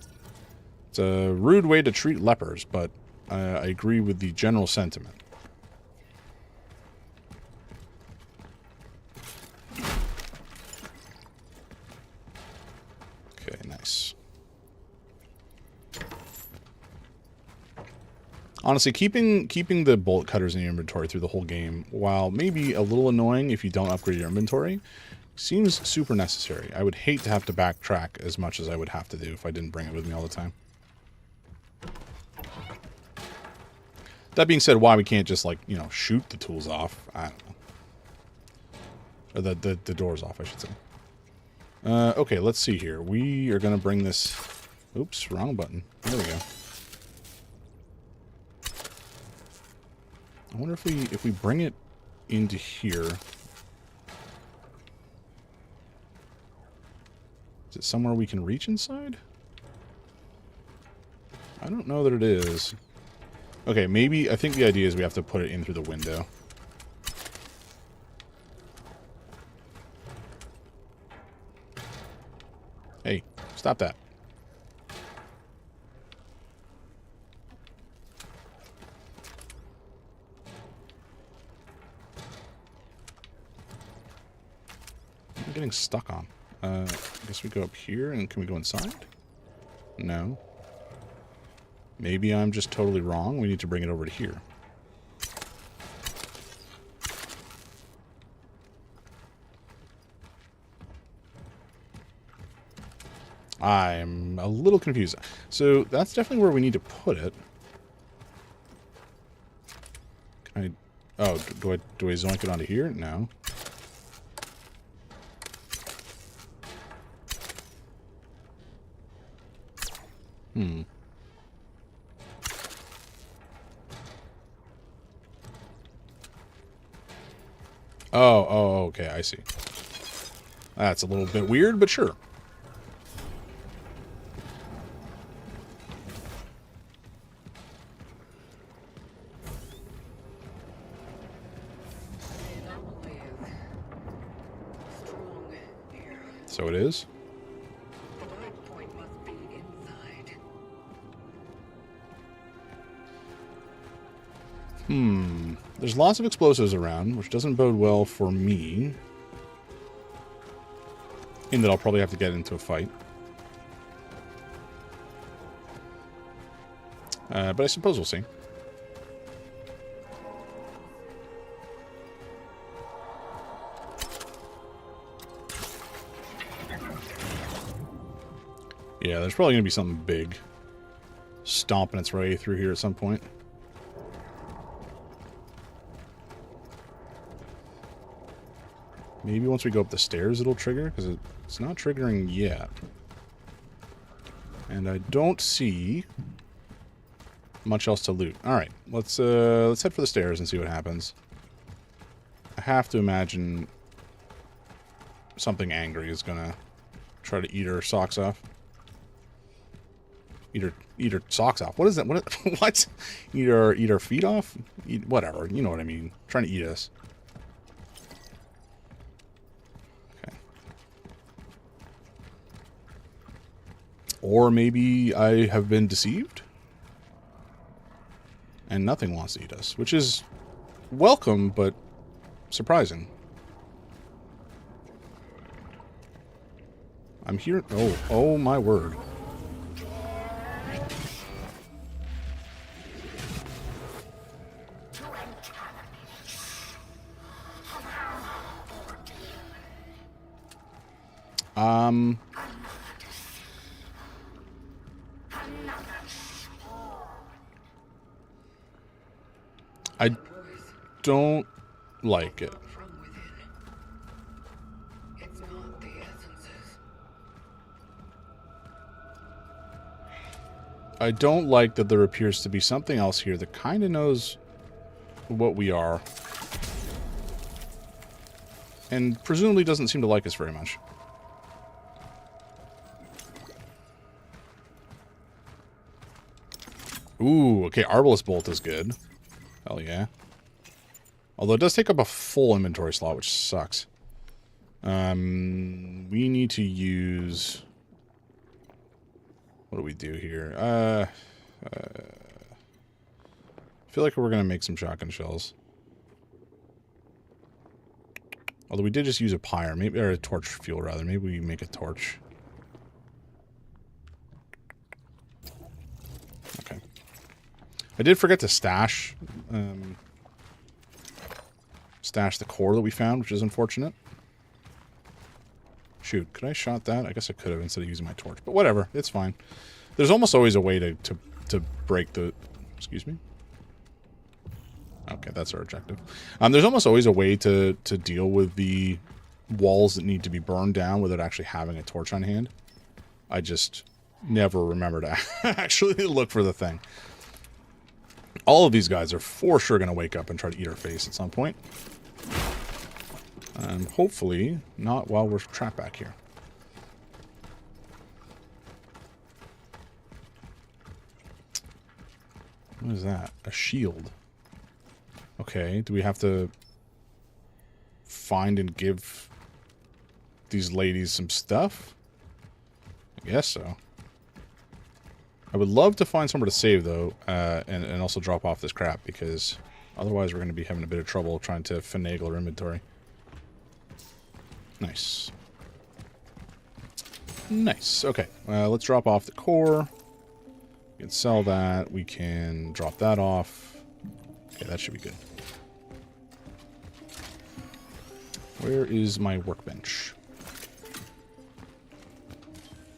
It's a rude way to treat lepers, but I agree with the general sentiment. Okay, nice. Honestly, keeping the bullet cutters in your inventory through the whole game, while maybe a little annoying if you don't upgrade your inventory, seems super necessary. I would hate to have to backtrack as much as I would have to do if I didn't bring it with me all the time. That being said, why we can't just, like, you know, shoot the tools off, I don't know. Or the doors off, I should say. Okay, let's see here. We are going to bring this... Oops, wrong button. There we go. I wonder if we bring it into here... Is it somewhere we can reach inside? I don't know that it is. Okay, maybe... I think the idea is we have to put it in through the window. Hey, stop that. I'm getting stuck on. I guess we go up here, and can we go inside? No. Maybe I'm just totally wrong. We need to bring it over to here. I'm a little confused. So that's definitely where we need to put it. Can I... Oh, do I zoink it onto here? No. Oh, okay, I see. That's a little bit weird, but sure. So it is? The light point must be inside. There's lots of explosives around, which doesn't bode well for me. In that I'll probably have to get into a fight. But I suppose we'll see. Yeah, there's probably going to be something big stomping its way through here at some point. Maybe once we go up the stairs it'll trigger, because it's not triggering yet. And I don't see much else to loot. Alright, let's head for the stairs and see what happens. I have to imagine something angry is going to try to eat our socks off. Eat her socks off. What is that? What? Eat her feet off? Eat whatever. You know what I mean. Trying to eat us. Okay. Or maybe I have been deceived, and nothing wants to eat us, which is welcome but surprising. I'm here. Oh my word. I don't like it. From within. It's not the essences. I don't like that there appears to be something else here that kind of knows what we are. And presumably doesn't seem to like us very much. Ooh, okay, Arbalest Bolt is good. Hell yeah. Although it does take up a full inventory slot, which sucks. We need to use... What do we do here? I feel like we're going to make some shotgun shells. Although we did just use a pyre, maybe, or a torch fuel rather. Maybe we make a torch. Okay. I did forget to stash the core that we found, which is unfortunate. Shoot, could I shot that? I guess I could have instead of using my torch. But whatever, it's fine. There's almost always a way to break the... Excuse me? Okay, that's our objective. There's almost always a way to deal with the walls that need to be burned down without actually having a torch on hand. I just never remember to actually look for the thing. All of these guys are for sure going to wake up and try to eat our face at some point. Hopefully not while we're trapped back here. What is that? A shield. Okay, do we have to find and give these ladies some stuff? I guess so. I would love to find somewhere to save, though, and also drop off this crap, because otherwise we're going to be having a bit of trouble trying to finagle our inventory. Nice. Nice. Okay, let's drop off the core. We can sell that. We can drop that off. Okay, that should be good. Where is my workbench?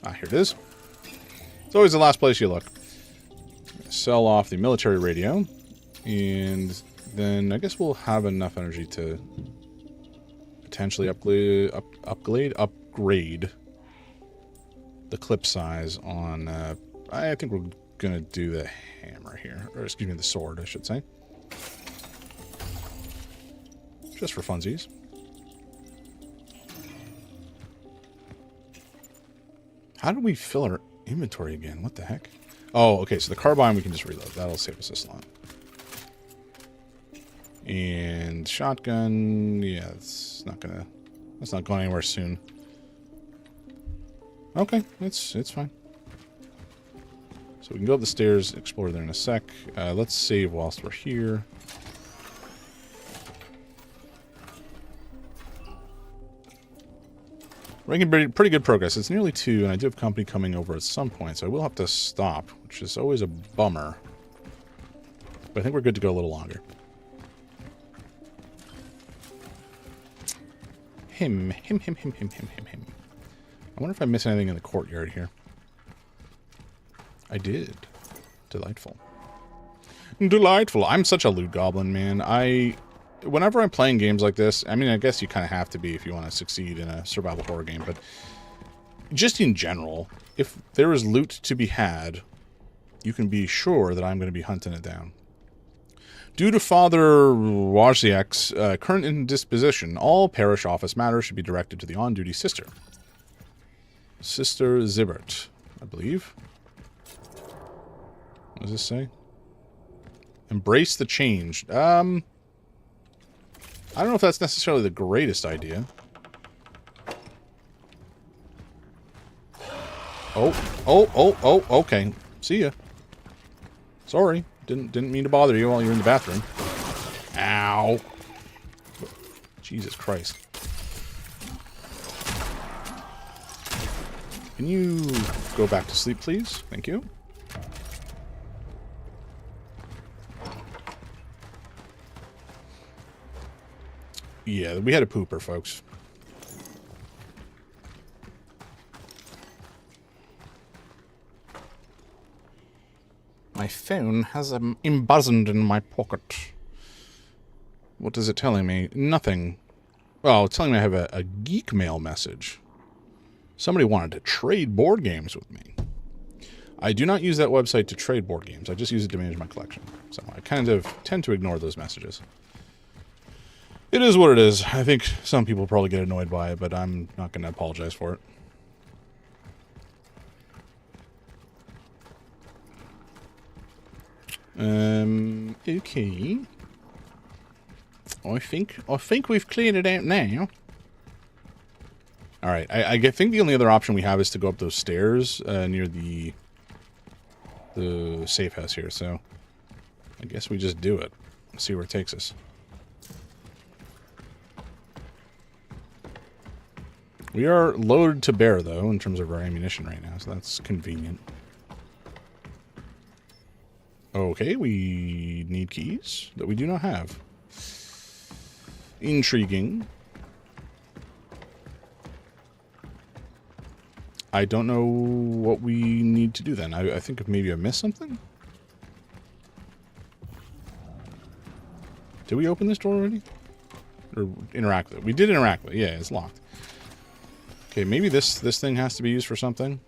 Ah, here it is. It's always the last place you look. Sell off the military radio. And then I guess we'll have enough energy to potentially upgrade the clip size on... I think we're going to do the hammer here. Or excuse me, the sword, I should say. Just for funsies. How do we fill our inventory again? What the heck? Oh, okay, so the carbine we can just reload. That'll save us a slot. And shotgun, yeah, that's not going anywhere soon. Okay, it's fine. So we can go up the stairs, explore there in a sec. Let's save whilst we're here. We're making pretty good progress. It's nearly 2, and I do have company coming over at some point, so I will have to stop, which is always a bummer. But I think we're good to go a little longer. Him. I wonder if I missed anything in the courtyard here. I did. Delightful. Delightful. I'm such a loot goblin, man. Whenever I'm playing games like this, I mean, I guess you kind of have to be if you want to succeed in a survival horror game, but just in general, if there is loot to be had, you can be sure that I'm going to be hunting it down. Due to Father Wojciech's current indisposition, all parish office matters should be directed to the on-duty sister. Sister Zibert, I believe. What does this say? Embrace the change. I don't know if that's necessarily the greatest idea. Oh, okay. See ya. Sorry. Didn't mean to bother you while you're in the bathroom. Ow. Jesus Christ. Can you go back to sleep, please? Thank you. Yeah, we had a pooper, folks. My phone has embosomed in my pocket. What is it telling me? Nothing. Well, it's telling me I have a geek mail message. Somebody wanted to trade board games with me. I do not use that website to trade board games. I just use it to manage my collection. So I kind of tend to ignore those messages. It is what it is. I think some people probably get annoyed by it, but I'm not going to apologize for it. Okay. I think we've cleared it out now. All right. I think the only other option we have is to go up those stairs near the safe house here. So I guess we just do it. See where it takes us. We are loaded to bear, though, in terms of our ammunition right now, so that's convenient. Okay, we need keys that we do not have. Intriguing. I don't know what we need to do then. I think maybe I missed something? Did we open this door already? Or interact with it? We did interact with it. Yeah, it's locked. Okay, maybe this thing has to be used for something.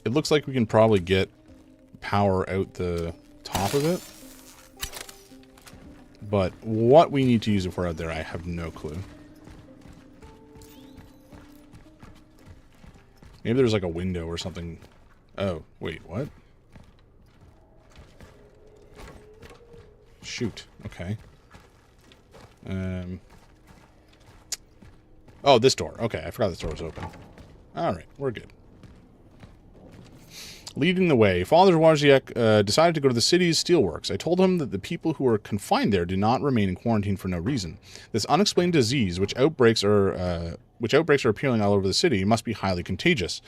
It looks like we can probably get power out the top of it. But what we need to use it for out there, I have no clue. Maybe there's like a window or something. Oh, wait, what? Shoot, okay. Oh, this door. Okay, I forgot this door was open. Alright, we're good. Leading the way, Father Wojciech decided to go to the city's steelworks. I told him that the people who are confined there do not remain in quarantine for no reason. This unexplained disease, which outbreaks are appearing all over the city, must be highly contagious.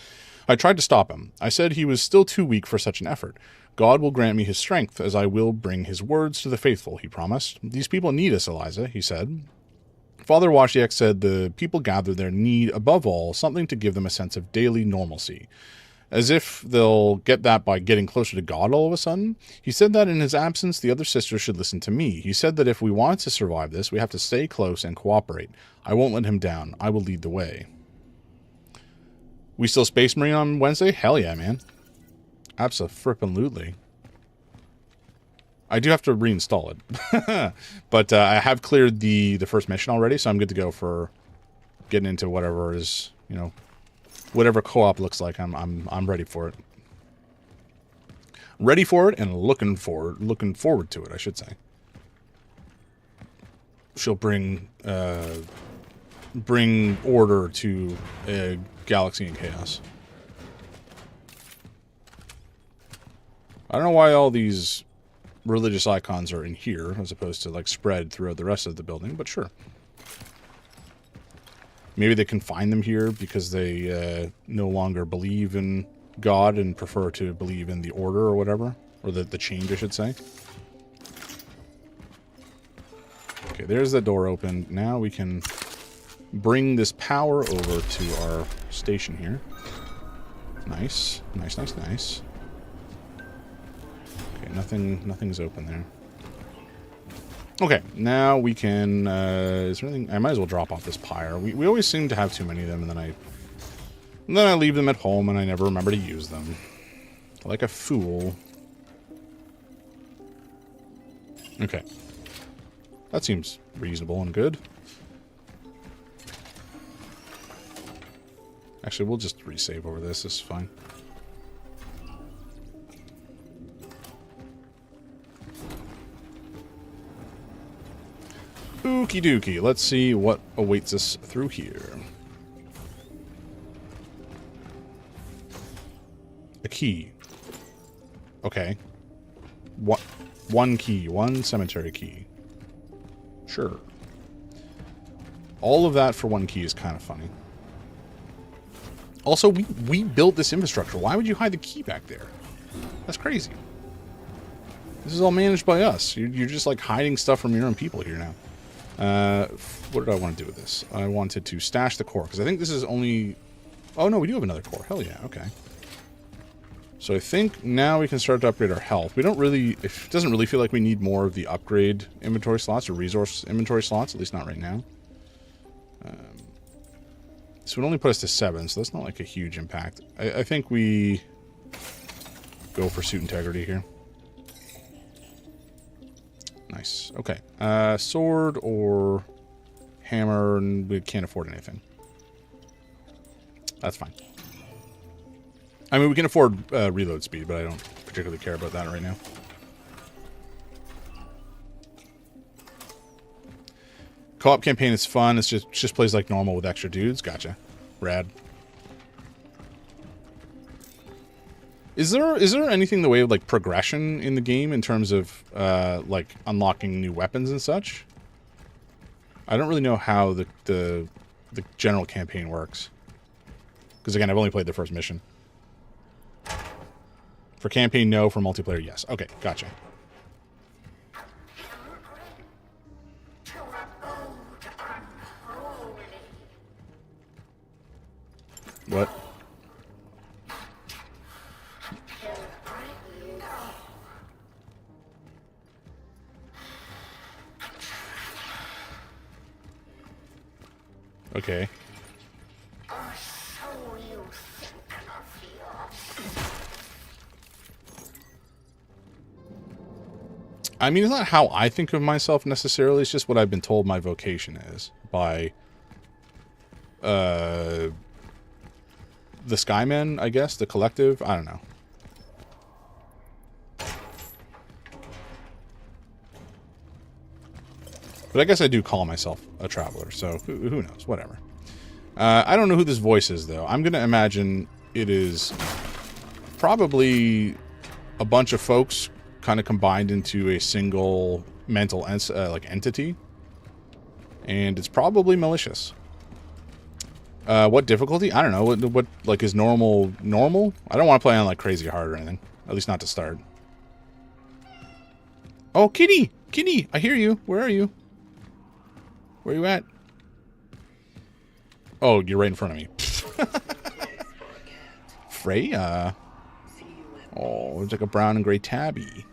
I tried to stop him. I said he was still too weak for such an effort. God will grant me his strength, as I will bring his words to the faithful, he promised. These people need us, Eliza, he said. Father Wojciech said the people gathered there need, above all, something to give them a sense of daily normalcy. As if they'll get that by getting closer to God all of a sudden. He said that in his absence, the other sisters should listen to me. He said that if we want to survive this, we have to stay close and cooperate. I won't let him down. I will lead the way. We still Space Marine on Wednesday? Hell yeah, man. Abso-frippin-lutely. I do have to reinstall it. But I have cleared the first mission already, so I'm good to go for getting into whatever is, you know, whatever co-op looks like. I'm ready for it. Ready for it and looking forward to it, I should say. She'll bring order to a galaxy in chaos. I don't know why all these religious icons are in here as opposed to like spread throughout the rest of the building, but sure. Maybe they confine them here because they no longer believe in God and prefer to believe in the order or whatever, or the change, I should say. Okay, there's the door open. Now we can bring this power over to our station here. Nice, nice, nice, nice. Okay, nothing's open there. Okay, now we can, is there anything, I might as well drop off this pyre. We always seem to have too many of them, and then I leave them at home, and I never remember to use them. Like a fool. Okay. That seems reasonable and good. Actually, we'll just resave over this. This is fine. Okie dokie. Let's see what awaits us through here. A key. Okay. What? One key. One cemetery key. Sure. All of that for one key is kind of funny. Also, we built this infrastructure. Why would you hide the key back there? That's crazy. This is all managed by us. You're just like hiding stuff from your own people here now. What did I want to do with this? I wanted to stash the core, because I think this is only... Oh no, we do have another core. Hell yeah, okay. So I think now we can start to upgrade our health. We don't really... It doesn't really feel like we need more of the upgrade inventory slots or resource inventory slots, at least not right now. This would only put us to 7, so that's not like a huge impact. I think we go for suit integrity here. Nice. Okay. Sword or hammer, and we can't afford anything. That's fine. I mean, we can afford reload speed, but I don't particularly care about that right now. Co-op campaign is fun. It's just plays like normal with extra dudes. Gotcha. Rad. Is there anything in the way of like progression in the game in terms of like unlocking new weapons and such? I don't really know how the general campaign works. Because again, I've only played the first mission. For campaign, no. For multiplayer, yes. Okay, gotcha. What? Okay. I mean, it's not how I think of myself necessarily. It's just what I've been told my vocation is by the Skymen, I guess, the collective. I don't know. But I guess I do call myself a traveler, so who knows? Whatever. I don't know who this voice is, though. I'm going to imagine it is probably a bunch of folks kind of combined into a single mental entity. And it's probably malicious. What difficulty? I don't know. What like is normal? I don't want to play on like crazy hard or anything. At least not to start. Oh, kitty! Kitty! I hear you. Where are you? Where are you at? Oh, you're right in front of me. Freya. Oh, it's like a brown and gray tabby.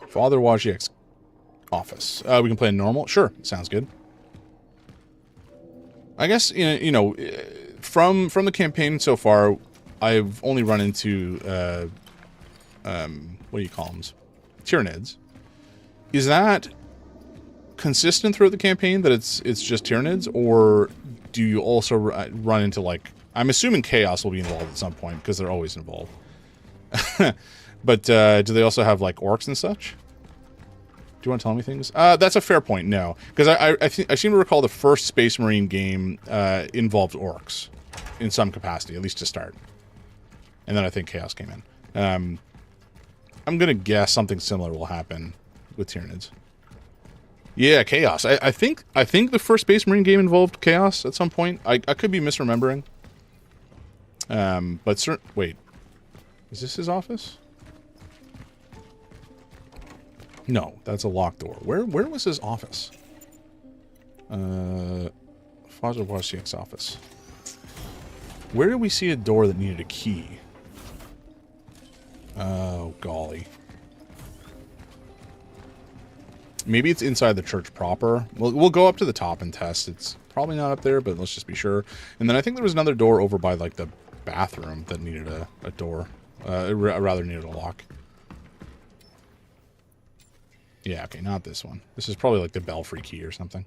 Father Wojciech's office. We can play in normal. Sure, sounds good. I guess you know, from the campaign so far, I've only run into what do you call them? Tyranids. Is that consistent throughout the campaign that it's just Tyranids, or do you also run into like, I'm assuming chaos will be involved at some point because they're always involved. But do they also have like orcs and such? Do you want to tell me things? That's a fair point. No, because I seem to recall the first Space Marine game involved orcs in some capacity, at least to start, and then I think chaos came in. I'm gonna guess something similar will happen with Tyranids. Yeah, chaos. I think the first Space Marine game involved chaos at some point. I could be misremembering. But wait, is this his office? No, that's a locked door. Where was his office? Father Wojciech's office. Where did we see a door that needed a key? Oh, golly. Maybe it's inside the church proper. We'll go up to the top and test. It's probably not up there, but let's just be sure. And then I think there was another door over by like the bathroom that needed a door. Rather needed a lock. Yeah, okay, not this one. This is probably like the belfry key or something.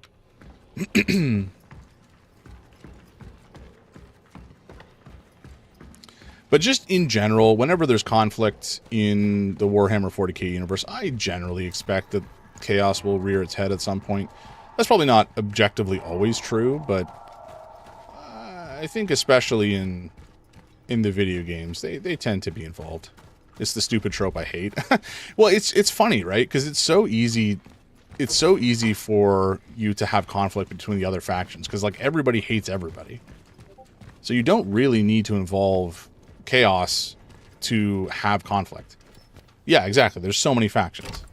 But just in general, whenever there's conflict in the Warhammer 40k universe, I generally expect that chaos will rear its head at some point. That's probably not objectively always true, but I think especially in the video games, they tend to be involved. It's the stupid trope I hate. Well, it's funny, right? Because it's so easy. It's so easy for you to have conflict between the other factions, because like everybody hates everybody. So you don't really need to involve chaos to have conflict. Yeah, exactly. There's so many factions.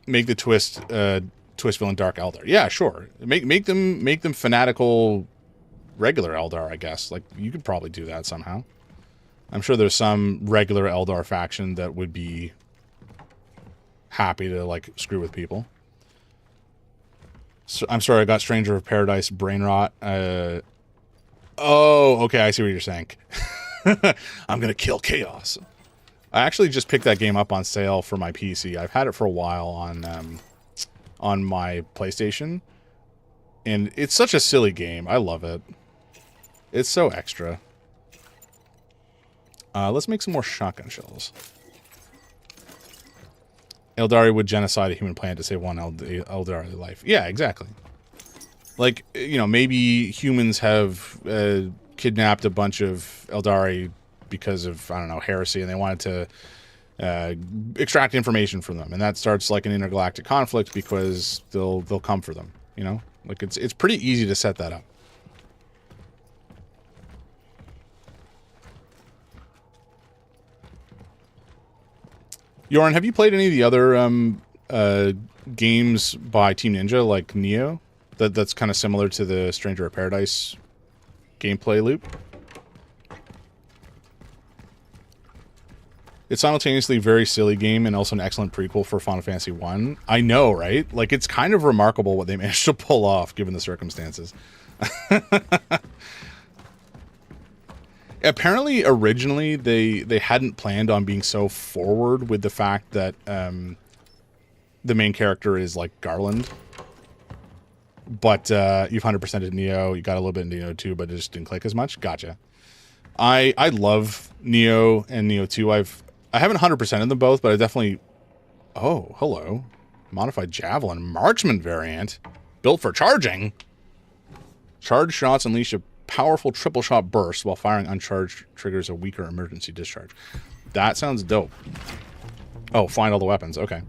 Make the twist villain Dark Eldar. Yeah, sure. Make them fanatical regular Eldar, I guess. Like you could probably do that somehow. I'm sure there's some regular Eldar faction that would be happy to like screw with people. So, I'm sorry, I got Stranger of Paradise brain rot. Oh, okay, I see what you're saying. I'm gonna kill chaos. I actually just picked that game up on sale for my PC. I've had it for a while on my PlayStation, and it's such a silly game. I love it. It's so extra. Let's make some more shotgun shells. Eldari would genocide a human planet to save one Eldari life. Yeah, exactly. Like, you know, maybe humans have kidnapped a bunch of Eldari because of, I don't know, heresy, and they wanted to extract information from them, and that starts like an intergalactic conflict because they'll come for them. You know, like it's pretty easy to set that up. Yoran, have you played any of the other games by Team Ninja, like Neo? That's kind of similar to the Stranger of Paradise gameplay loop? It's simultaneously a very silly game and also an excellent prequel for Final Fantasy 1. I know, right? Like, it's kind of remarkable what they managed to pull off, given the circumstances. Apparently, originally, they hadn't planned on being so forward with the fact that the main character is, like, Garland. But you've 100%ed Neo. You got a little bit in Neo 2, but it just didn't click as much. Gotcha. I love Neo and Neo 2. I haven't 100%ed them both, but I definitely... Oh, hello. Modified Javelin. Marksman variant. Built for charging. Charged shots unleash a powerful triple shot burst while firing uncharged triggers a weaker emergency discharge. That sounds dope. Oh, find all the weapons. Okay.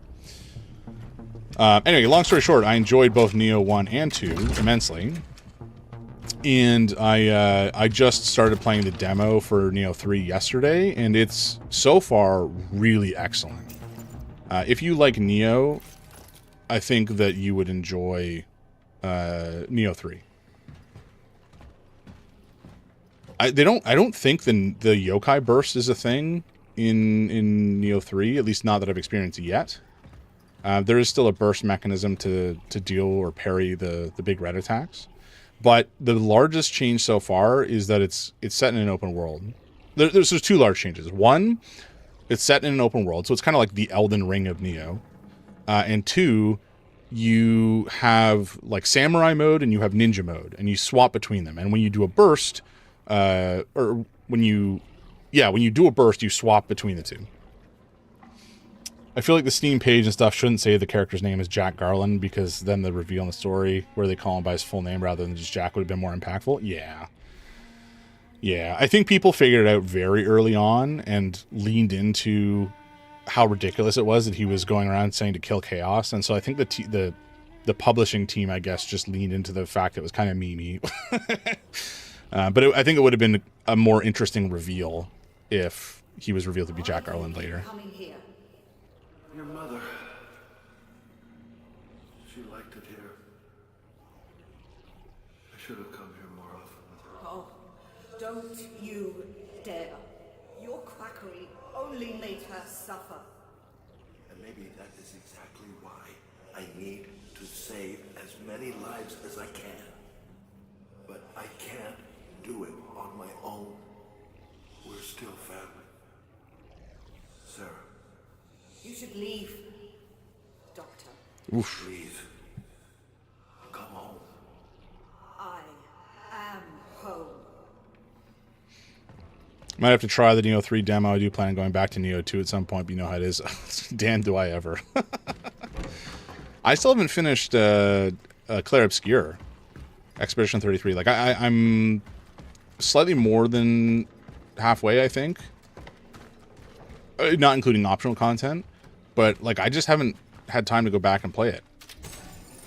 Anyway, long story short, I enjoyed both Neo 1 and 2 immensely. And I just started playing the demo for Neo 3 yesterday, and it's so far really excellent. If you like Neo, I think that you would enjoy Neo 3. I don't think the yokai burst is a thing in Neo 3, at least not that I've experienced yet. There is still a burst mechanism to deal or parry the big red attacks. But the largest change so far is that it's set in an open world. There's two large changes. One, it's set in an open world, so it's kind of like the Elden Ring of Neo. And two, you have like samurai mode and you have ninja mode, and you swap between them. And when you do a burst, or when you do a burst, you swap between the two. I feel like the Steam page and stuff shouldn't say the character's name is Jack Garland, because then the reveal in the story where they call him by his full name rather than just Jack would have been more impactful. Yeah, I think people figured it out very early on and leaned into how ridiculous it was that he was going around saying to kill chaos. And so I think the publishing team, I guess, just leaned into the fact that it was kind of memey. But I think it would have been a more interesting reveal if he was revealed to be Jack Garland later. Your mother, she liked it here. I should have come here more often with her. Oh, don't you dare. Your quackery only made her suffer. And maybe that is exactly why I need to save as many lives as I can. But I can't do it on my own. We're still family. Sarah. You should leave, Doctor. Oof. Please. Come home. I am home. Might have to try the Neo 3 demo. I do plan on going back to Neo 2 at some point, but you know how it is. Damn, do I ever. I still haven't finished Clair Obscur, Expedition 33. Like, I'm slightly more than halfway, I think. Not including optional content. But, like, I just haven't had time to go back and play it.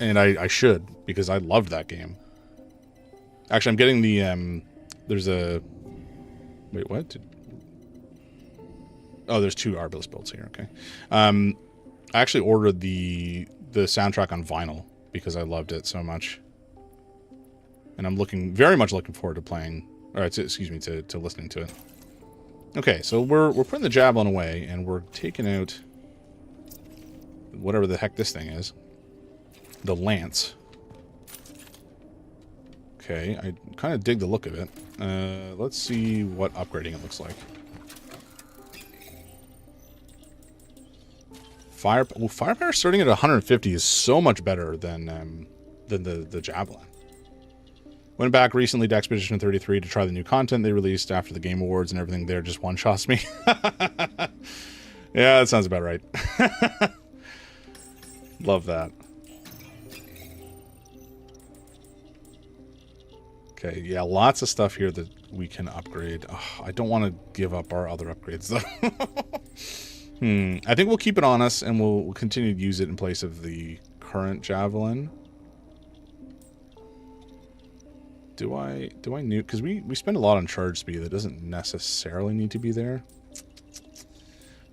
And I should, because I loved that game. Actually, I'm getting the, there's a... Wait, what? Oh, there's 2 Arbalest builds here, okay. I actually ordered the soundtrack on vinyl, because I loved it so much. And I'm very much looking forward to playing, or excuse me, to listening to it. Okay, so we're putting the javelin away, and we're taking out whatever the heck this thing is. The lance. Okay, I kind of dig the look of it. Let's see what upgrading it looks like. Firepower starting at 150 is so much better than the javelin. Went back recently to Expedition 33 to try the new content they released after the Game Awards, and everything there just one-shots me. Yeah, that sounds about right. Love that. Okay, yeah, lots of stuff here that we can upgrade. Oh, I don't want to give up our other upgrades, though. I think we'll keep it on us, and we'll continue to use it in place of the current javelin. Do I nuke? Because we spend a lot on charge speed that doesn't necessarily need to be there.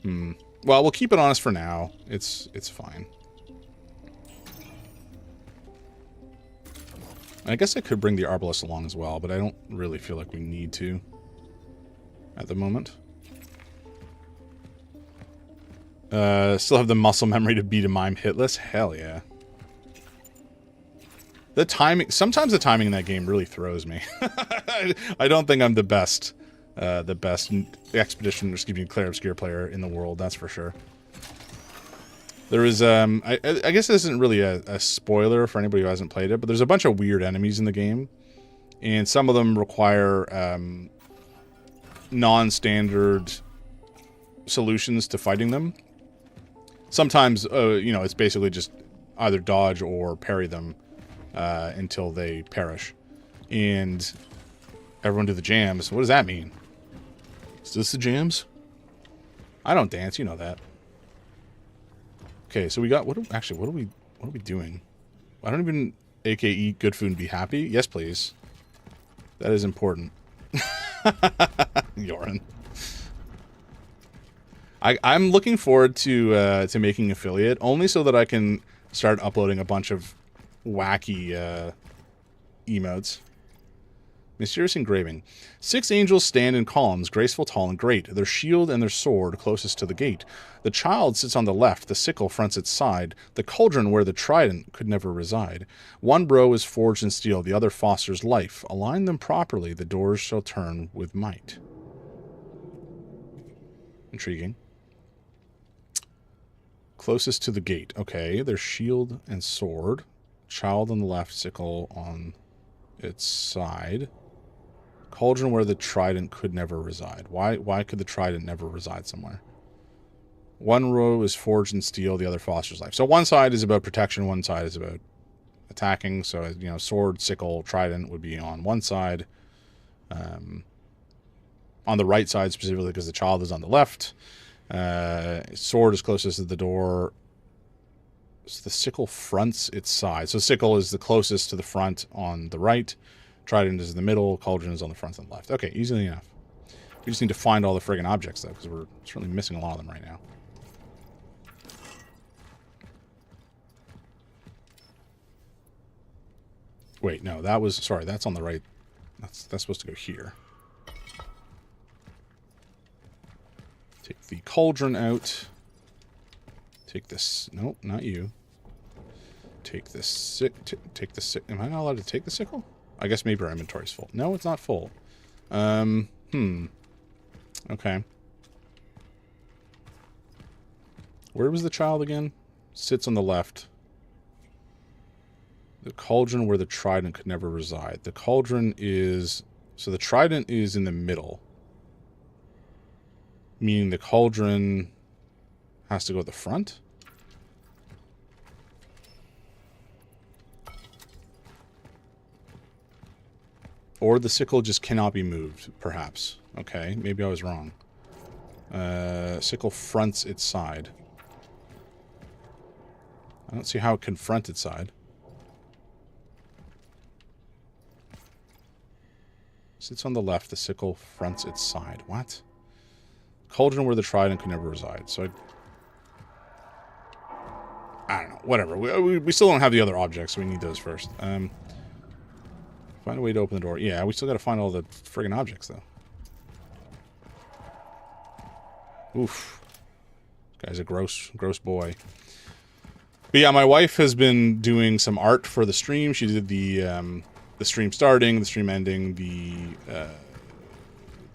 Well, we'll keep it on us for now. It's fine. I guess I could bring the Arbalest along as well, but I don't really feel like we need to at the moment. Still have the muscle memory to beat a mime hitless? Hell yeah. The timing, sometimes the timing in that game really throws me. I don't think I'm the best Expedition, excuse me, Clair Obscur player in the world, that's for sure. There is, I guess this isn't really a spoiler for anybody who hasn't played it, but there's a bunch of weird enemies in the game. And some of them require non-standard solutions to fighting them. Sometimes, you know, it's basically just either dodge or parry them until they perish. And everyone do the jams. What does that mean? Is this the jams? I don't dance, you know that. Okay, so we got, what are we doing? I don't even, aka eat good food and be happy? Yes, please. That is important. Yorin. I'm looking forward to making affiliate, only so that I can start uploading a bunch of wacky emotes. Mysterious engraving. 6 angels stand in columns, graceful, tall, and great, their shield and their sword closest to the gate. The child sits on the left, the sickle fronts its side, the cauldron where the trident could never reside. One row is forged in steel, the other fosters life. Align them properly, the doors shall turn with might. Intriguing. Closest to the gate. Okay, their shield and sword. Child on the left, sickle on its side. Cauldron where the trident could never reside. Why could the trident never reside somewhere? One row is forged in steel, the other fosters life. So one side is about protection, one side is about attacking. So, you know, sword, sickle, trident would be on one side. On the right side specifically because the child is on the left. Sword is closest to the door. So the sickle fronts its side. So sickle is the closest to the front on the right. Trident is in the middle. Cauldron is on the front and the left. Okay, easily enough. We just need to find all the friggin' objects, though, because we're certainly missing a lot of them right now. Wait, no, that was... Sorry, that's on the right. That's supposed to go here. Take the cauldron out. Take this... Nope, not you. Take this... Take the... Am I not allowed to take the sickle? I guess maybe our inventory's full. No, it's not full. Okay. Where was the child again? Sits on the left. The cauldron where the trident could never reside. The cauldron is... So the trident is in the middle. Meaning the cauldron has to go at the front? Or the sickle just cannot be moved, perhaps. Okay, maybe I was wrong. Sickle fronts its side. I don't see how it can front its side. Sits on the left, the sickle fronts its side. What? Cauldron where the trident could never reside. So I don't know. Whatever. We still don't have the other objects, so we need those first. Find a way to open the door. Yeah, we still got to find all the friggin' objects, though. Oof. This guy's a gross boy. But yeah, my wife has been doing some art for the stream. She did the stream starting, the stream ending, the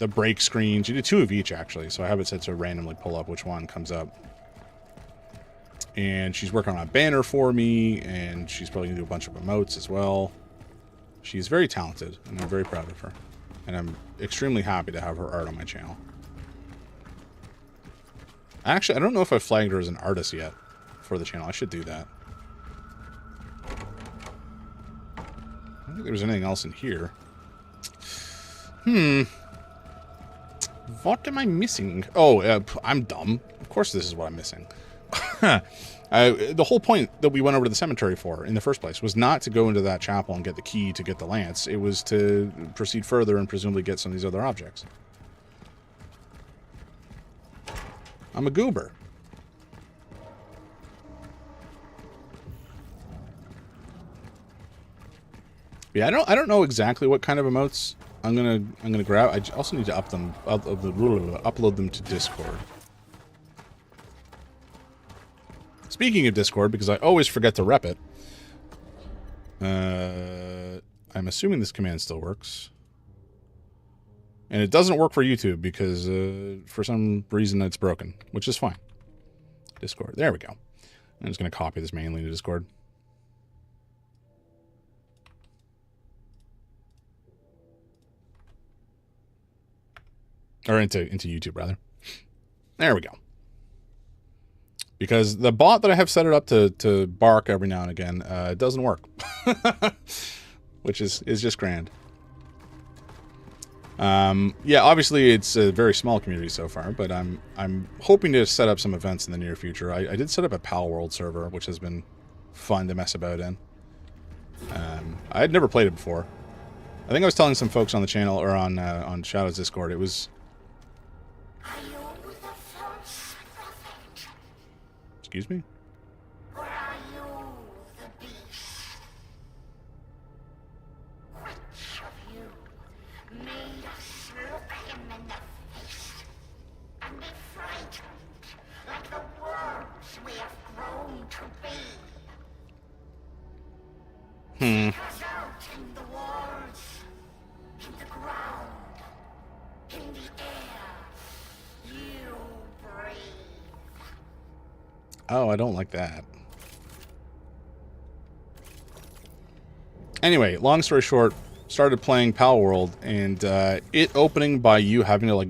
break screen. She did 2 of each, actually. So I have it set to randomly pull up which one comes up. And she's working on a banner for me, and she's probably going to do a bunch of emotes as well. She's very talented, and I'm very proud of her. And I'm extremely happy to have her art on my channel. Actually, I don't know if I've flagged her as an artist yet for the channel. I should do that. I don't think there was anything else in here. What am I missing? Oh, I'm dumb. Of course this is what I'm missing. The whole point that we went over to the cemetery for in the first place was not to go into that chapel and get the key to get the lance. It was to proceed further and presumably get some of these other objects. I'm a goober. Yeah, I don't know exactly what kind of emotes I'm gonna grab. I also need to upload them to Discord. Speaking of Discord, because I always forget to rep it, I'm assuming this command still works. And it doesn't work for YouTube because for some reason it's broken, which is fine. Discord. There we go. I'm just going to copy this mainly to Discord. Or into YouTube, rather. There we go. Because the bot that I have set it up to bark every now and again doesn't work. Which is just grand. Yeah, obviously it's a very small community so far, but I'm hoping to set up some events in the near future. I did set up a Pal World server, which has been fun to mess about in. I had never played it before. I think I was telling some folks on the channel or on Shadow's Discord. It was. Excuse me? Or are you the beast? Which of you made us look him in the face and be frightened like the worms we have grown to be? Us out in the walls, in the ground, in the air. You breathe. Oh, I don't like that. Anyway, long story short, started playing Pal World, and it opening by you having to, like,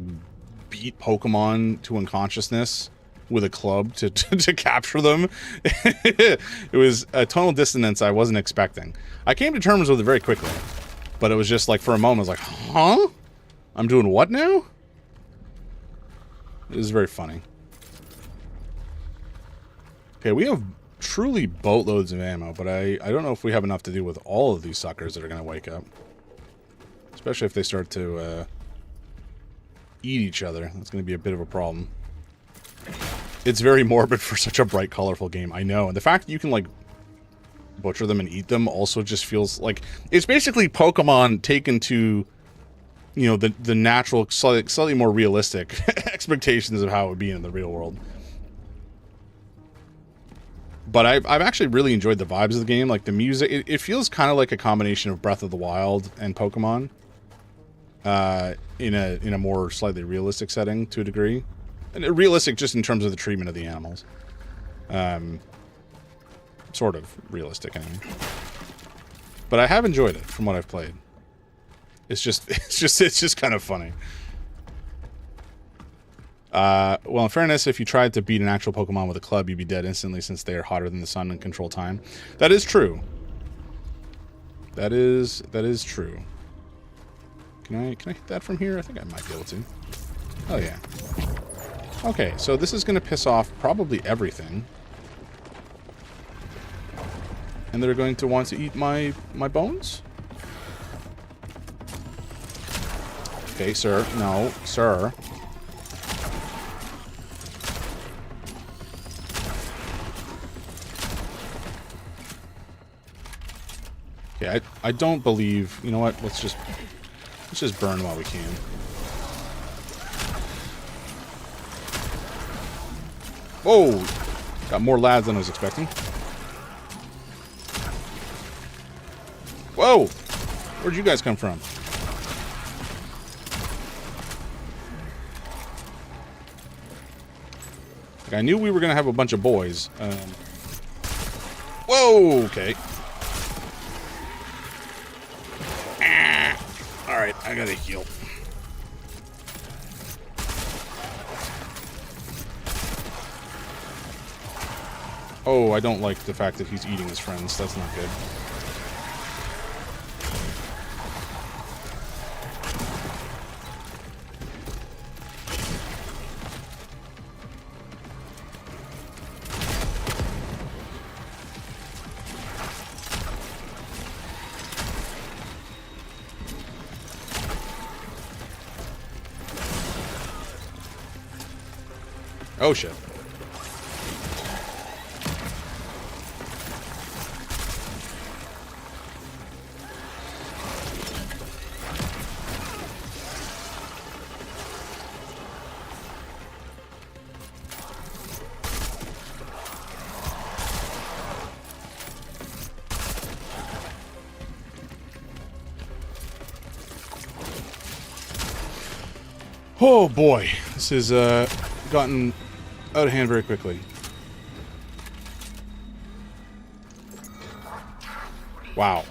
beat Pokemon to unconsciousness with a club to capture them. It was a tonal dissonance I wasn't expecting. I came to terms with it very quickly, but it was just like, for a moment, I was like, huh? I'm doing what now? It was very funny. Okay, we have truly boatloads of ammo, but I don't know if we have enough to deal with all of these suckers that are going to wake up. Especially if they start to eat each other. That's going to be a bit of a problem. It's very morbid for such a bright, colorful game, I know. And the fact that you can, like, butcher them and eat them also just feels like... It's basically Pokemon taken to, you know, the natural, slightly more realistic expectations of how it would be in the real world. But I've actually really enjoyed the vibes of the game. Like, the music, it feels kind of like a combination of Breath of the Wild and Pokemon. In a more slightly realistic setting, to a degree. And realistic just in terms of the treatment of the animals. Sort of realistic, anyway. But I have enjoyed it, from what I've played. It's just kind of funny. Well, in fairness, if you tried to beat an actual Pokemon with a club, you'd be dead instantly since they are hotter than the sun and control time. That is true. That is true. Can I hit that from here? I think I might be able to. Oh, yeah. Okay, so this is going to piss off probably everything. And they're going to want to eat my bones? Okay, sir. No, sir. Okay, I don't believe... You know what? Let's just burn while we can. Whoa! Got more lads than I was expecting. Whoa! Where'd you guys come from? Like, I knew we were gonna have a bunch of boys. Whoa! Okay. Alright, I gotta heal. Oh, I don't like the fact that he's eating his friends. That's not good. Oh, shit. Oh, boy. This has gotten out of hand very quickly. Wow.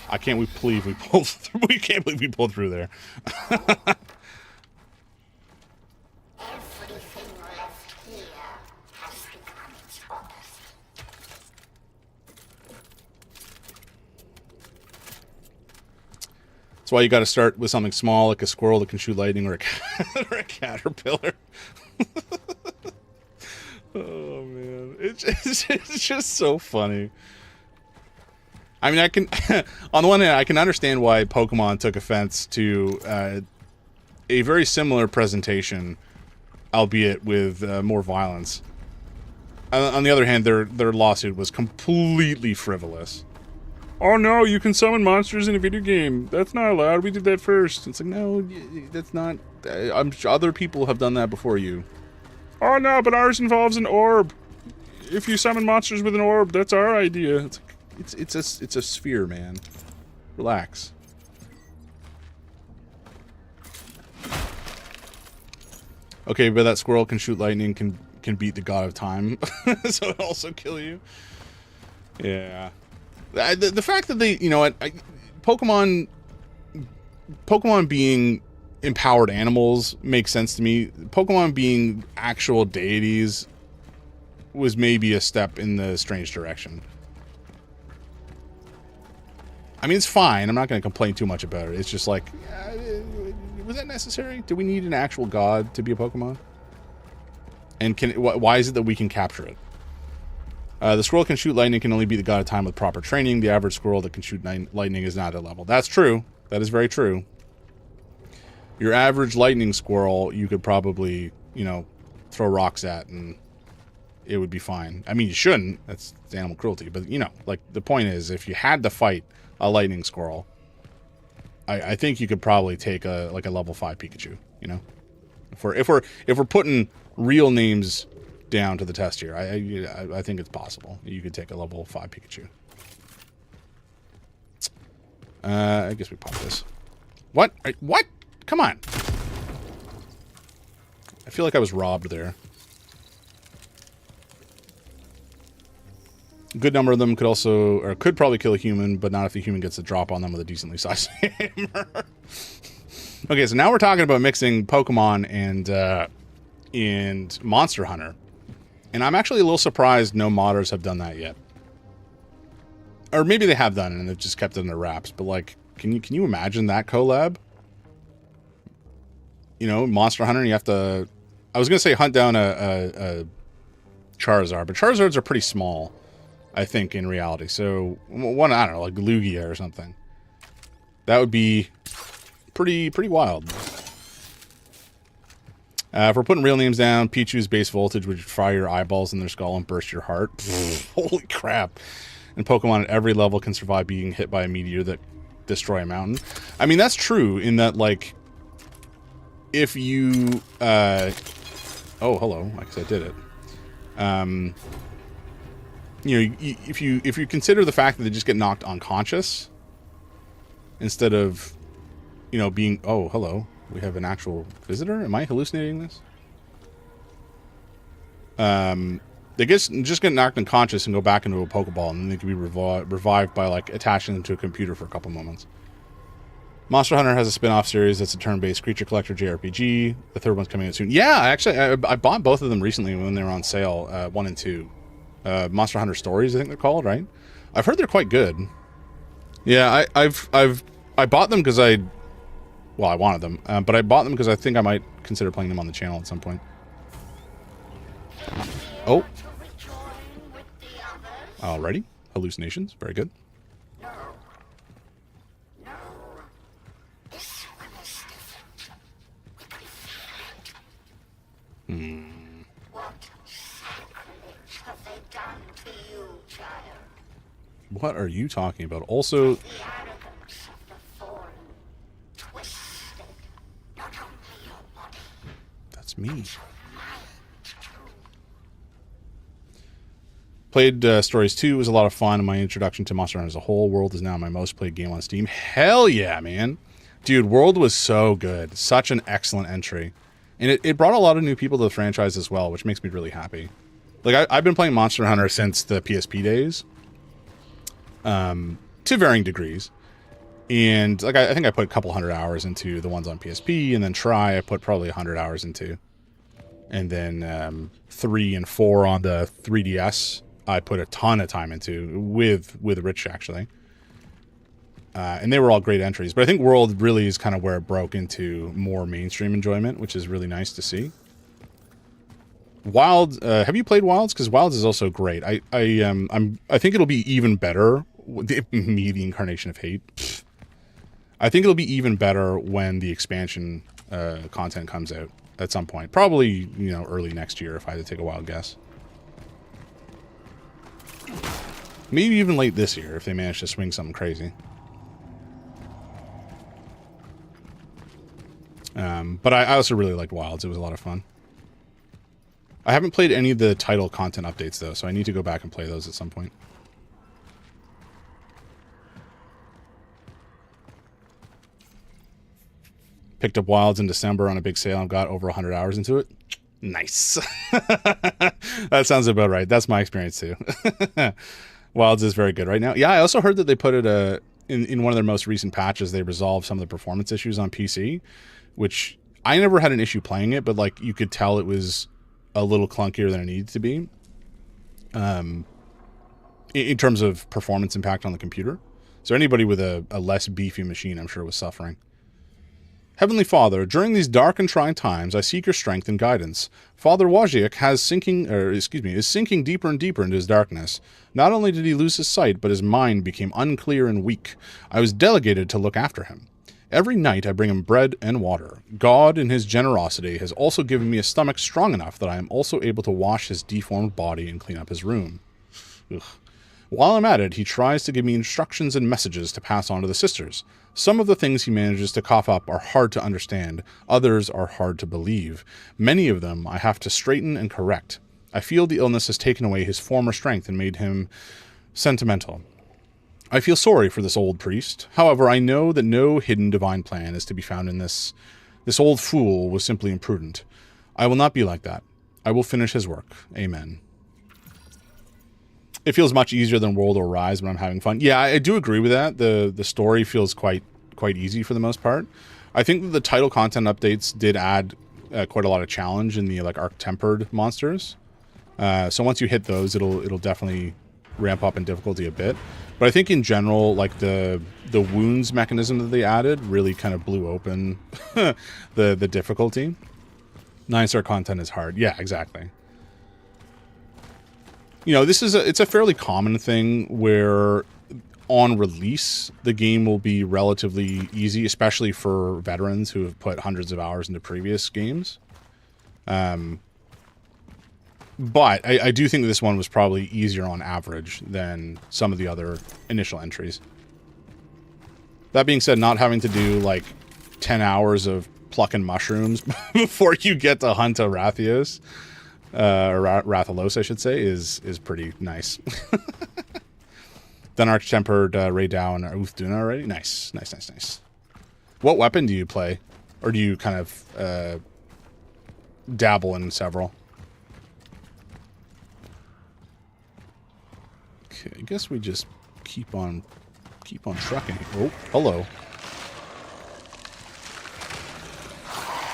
I can't believe we pulled through. We can't believe we pulled through there. Everything left here has become its opposite. That's why you got to start with something small, like a squirrel that can shoot lightning, or or a caterpillar. Oh man, it's just so funny. I mean, I can on the one hand, I can understand why Pokemon took offense to a very similar presentation, albeit with more violence. On the other hand, their lawsuit was completely frivolous. Oh no, you can summon monsters in a video game. That's not allowed. We did that first. It's like, no, that's not. I'm sure other people have done that before you. Oh no, but ours involves an orb. If you summon monsters with an orb, that's our idea. It's a sphere, man. Relax. Okay, but that squirrel can shoot lightning, can beat the god of time, so it'll also kill you. Yeah. The fact that they, you know what, Pokemon being empowered animals makes sense to me. Pokemon being actual deities was maybe a step in the strange direction. I mean, it's fine. I'm not going to complain too much about it. It's just like, was that necessary? Do we need an actual god to be a Pokemon? And why is it that we can capture it? The squirrel can shoot lightning, can only be the god of time with proper training. The average squirrel that can shoot lightning is not at that level. That's true. That is very true. Your average lightning squirrel, you could probably, you know, throw rocks at and it would be fine. I mean, you shouldn't. That's animal cruelty. But, you know, like, the point is, if you had to fight a lightning squirrel, I think you could probably take a level 5 Pikachu, you know? If we're putting real names down to the test here, I think it's possible. You could take a level 5 Pikachu. I guess we pop this. What? What? Come on. I feel like I was robbed there. A good number of them could probably kill a human, but not if the human gets a drop on them with a decently sized hammer. Okay, so now we're talking about mixing Pokemon and Monster Hunter. And I'm actually a little surprised no modders have done that yet. Or maybe they have done it and they've just kept it under wraps. But like, can you imagine that collab? You know, Monster Hunter, and you have to... I was going to say hunt down a Charizard, but Charizards are pretty small, I think, in reality. So, one, I don't know, like Lugia or something. That would be pretty wild. If we're putting real names down, Pichu's base voltage would fry your eyeballs in their skull and burst your heart. Holy crap. And Pokemon at every level can survive being hit by a meteor that destroy a mountain. I mean, that's true in that, like, if you... oh, hello. I guess I did it. You know, if you consider the fact that they just get knocked unconscious instead of, you know, being... Oh, hello. We have an actual visitor? Am I hallucinating this? They just get knocked unconscious and go back into a Pokeball, and then they can be revived by, like, attaching them to a computer for a couple moments. Monster Hunter has a spin-off series that's a turn-based creature collector JRPG. The third one's coming out soon. Yeah, actually, I bought both of them recently when they were on sale, 1 and 2. Monster Hunter Stories, I think they're called, right? I've heard they're quite good. Yeah, I bought them because I wanted them, but I bought them because I think I might consider playing them on the channel at some point. Oh. Alrighty. Hallucinations. Very good. What are you talking about? Also, that's me. Played Stories 2. It was a lot of fun, and my introduction to Monster Hunter as a whole. World is now my most played game on Steam. Hell yeah, man. Dude, World was so good. Such an excellent entry. And it brought a lot of new people to the franchise as well, which makes me really happy. Like, I've been playing Monster Hunter since the PSP days. To varying degrees. And, like, I think I put a couple hundred hours into the ones on PSP, and then I put probably 100 hours into. And then 3 and 4 on the 3DS, I put a ton of time into, with Rich, actually. And they were all great entries. But I think World really is kind of where it broke into more mainstream enjoyment, which is really nice to see. Wild, have you played Wilds? Because Wilds is also great. I think it'll be even better. Me, the incarnation of hate. I think it'll be even better when the expansion content comes out at some point. Probably, you know, early next year, if I had to take a wild guess. Maybe even late this year, if they manage to swing something crazy. But I also really liked Wilds. It was a lot of fun. I haven't played any of the title content updates, though, so I need to go back and play those at some point. Picked up Wilds in December on a big sale and got over 100 hours into it. Nice. That sounds about right. That's my experience, too. Wilds is very good right now. Yeah, I also heard that they put it in one of their most recent patches, they resolved some of the performance issues on PC, which I never had an issue playing it, but like you could tell it was a little clunkier than it needed to be in terms of performance impact on the computer. So anybody with a less beefy machine, I'm sure, was suffering. Heavenly Father, during these dark and trying times, I seek your strength and guidance. Father Wojciech is sinking deeper and deeper into his darkness. Not only did he lose his sight, but his mind became unclear and weak. I was delegated to look after him. Every night I bring him bread and water. God, in his generosity, has also given me a stomach strong enough that I am also able to wash his deformed body and clean up his room. Ugh. While I'm at it, he tries to give me instructions and messages to pass on to the sisters. Some of the things he manages to cough up are hard to understand. Others are hard to believe. Many of them I have to straighten and correct. I feel the illness has taken away his former strength and made him sentimental. I feel sorry for this old priest. However, I know that no hidden divine plan is to be found in this. This old fool was simply imprudent. I will not be like that. I will finish his work. Amen. It feels much easier than World or Rise when I'm having fun. Yeah, I do agree with that. The story feels quite easy for the most part. I think that the title content updates did add quite a lot of challenge in the like arc-tempered monsters. So once you hit those, it'll definitely ramp up in difficulty a bit. But I think in general, like the wounds mechanism that they added really kind of blew open the difficulty. 9-star content is hard. Yeah, exactly. You know, it's a fairly common thing where on release, the game will be relatively easy, especially for veterans who have put hundreds of hours into previous games. But I do think this one was probably easier on average than some of the other initial entries. That being said, not having to do like 10 hours of plucking mushrooms before you get to hunt a Rathios, or Rathalos, I should say, is pretty nice. Done Arch-Tempered Raydao and Uthduna already? Nice. What weapon do you play? Or do you kind of dabble in several? Okay, I guess we just keep on trucking. Oh, hello.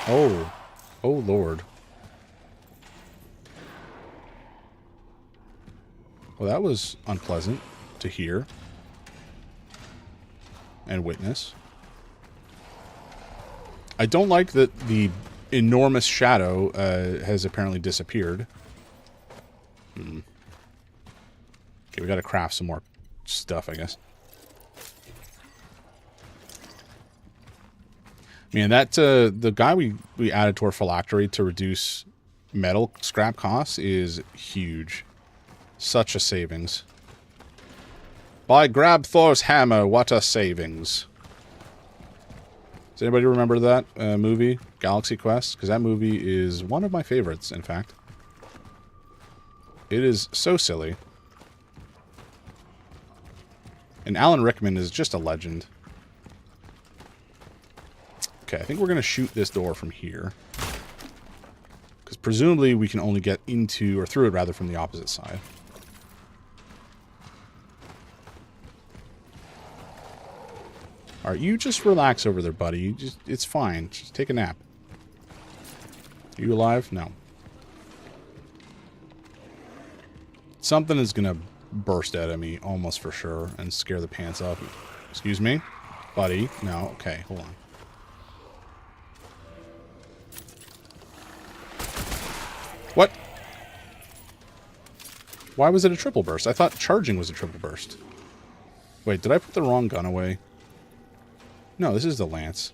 Oh Lord. Well, that was unpleasant to hear and witness. I don't like that the enormous shadow has apparently disappeared. Okay, we gotta craft some more stuff, I guess. Man, that the guy we added to our phylactery to reduce metal scrap costs is huge. Such a savings. By grab Thor's hammer, what a savings. Does anybody remember that movie, Galaxy Quest? Because that movie is one of my favorites, in fact. It is so silly. And Alan Rickman is just a legend. Okay, I think we're going to shoot this door from here. Because presumably we can only get into, or through it rather, from the opposite side. Alright, you just relax over there, buddy. It's fine. Just take a nap. Are you alive? No. Something is going to burst out at me, almost for sure, and scare the pants off me. Excuse me? Buddy? No? Okay, hold on. What? Why was it a triple burst? I thought charging was a triple burst. Wait, did I put the wrong gun away? No, this is the lance.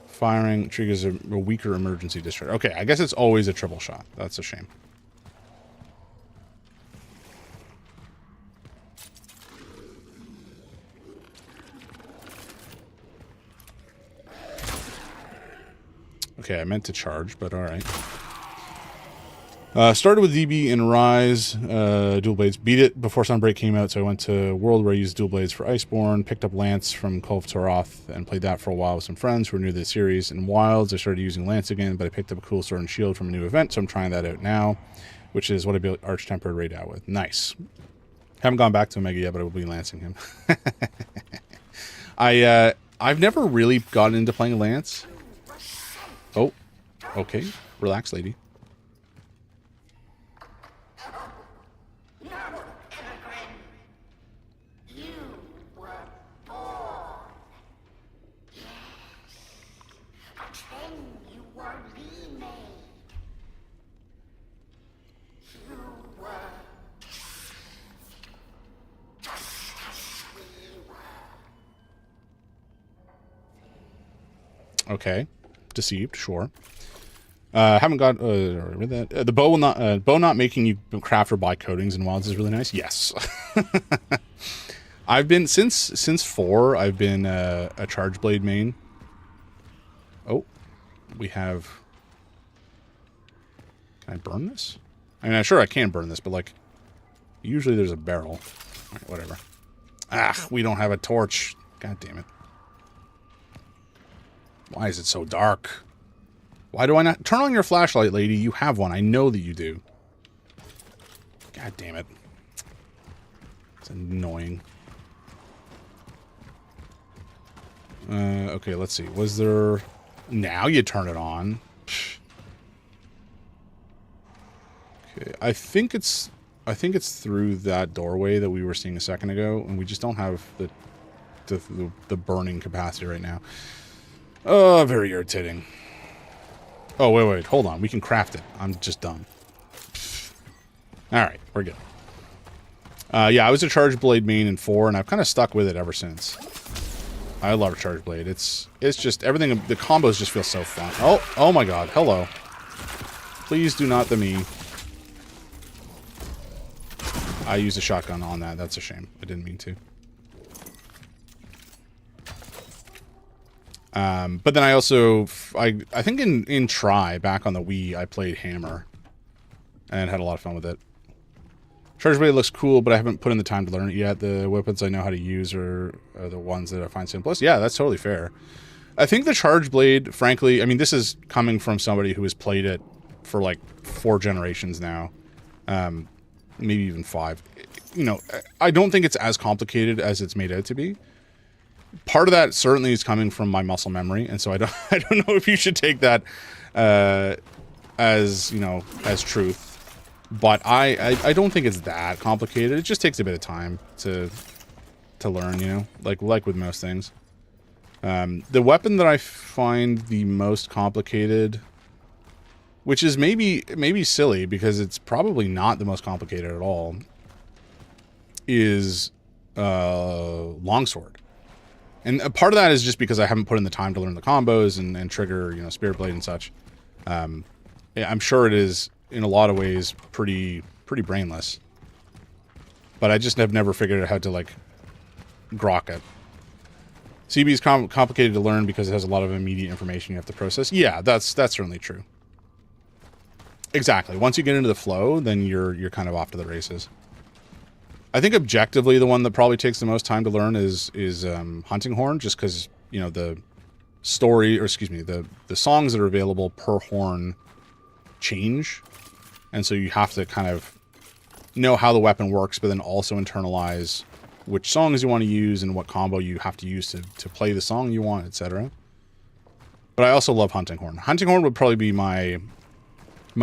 Firing triggers a weaker emergency discharge. Okay, I guess it's always a triple shot. That's a shame. Okay, I meant to charge, but alright. Started with DB and Rise, dual blades. Beat it before Sunbreak came out, so I went to World where I used dual blades for Iceborne, picked up Lance from Call of Toroth, and played that for a while with some friends who were new to the series. In Wilds, I started using Lance again, but I picked up a cool sword and shield from a new event, so I'm trying that out now, which is what I built Arch-Tempered Raydao with. Nice. Haven't gone back to Omega yet, but I will be lancing him. I've never really gotten into playing Lance. Oh, okay. Relax, lady. Okay, deceived, sure. Haven't got the bow will not bow not making you craft or buy coatings in Wilds is really nice. Yes, I've been since 4. I've been a charge blade main. Oh, we have. Can I burn this? I mean, I'm sure I can burn this, but like, usually there's a barrel. All right, whatever. Ah, we don't have a torch. God damn it. Why is it so dark? Why do I not... Turn on your flashlight, lady. You have one. I know that you do. God damn it. It's annoying. Okay, let's see. Was there... Now you turn it on. Okay, I think it's through that doorway that we were seeing a second ago, and we just don't have the burning capacity right now. Oh, very irritating. Oh, wait, hold on. We can craft it. I'm just dumb. All right, we're good. Yeah, I was a Charge Blade main in 4, and I've kind of stuck with it ever since. I love Charge Blade. It's just everything. The combos just feel so fun. Oh my God. Hello. Please do not the me. I used a shotgun on that. That's a shame. I didn't mean to. But then I also, I think in Try, back on the Wii, I played Hammer. And had a lot of fun with it. Charge Blade looks cool, but I haven't put in the time to learn it yet. The weapons I know how to use are the ones that I find simplest. Yeah, that's totally fair. I think the Charge Blade, frankly, I mean, this is coming from somebody who has played it for like 4 generations now. Maybe even 5. You know, I don't think it's as complicated as it's made out to be. Part of that certainly is coming from my muscle memory, and so I don't know if you should take that as, you know, as truth. But I don't think it's that complicated. It just takes a bit of time to learn, you know, like with most things. The weapon that I find the most complicated, which is maybe silly because it's probably not the most complicated at all, is longsword. And a part of that is just because I haven't put in the time to learn the combos and trigger, you know, Spirit Blade and such. I'm sure it is in a lot of ways pretty brainless, but I just have never figured out how to like grok it. CB is complicated to learn because it has a lot of immediate information you have to process. Yeah, that's certainly true. Exactly. Once you get into the flow, then you're kind of off to the races. I think objectively the one that probably takes the most time to learn is Hunting Horn, just because, you know, the story, or excuse me, the songs that are available per horn change, and so you have to kind of know how the weapon works, but then also internalize which songs you want to use and what combo you have to use to play the song you want, etc. But I also love Hunting Horn. Hunting Horn would probably be my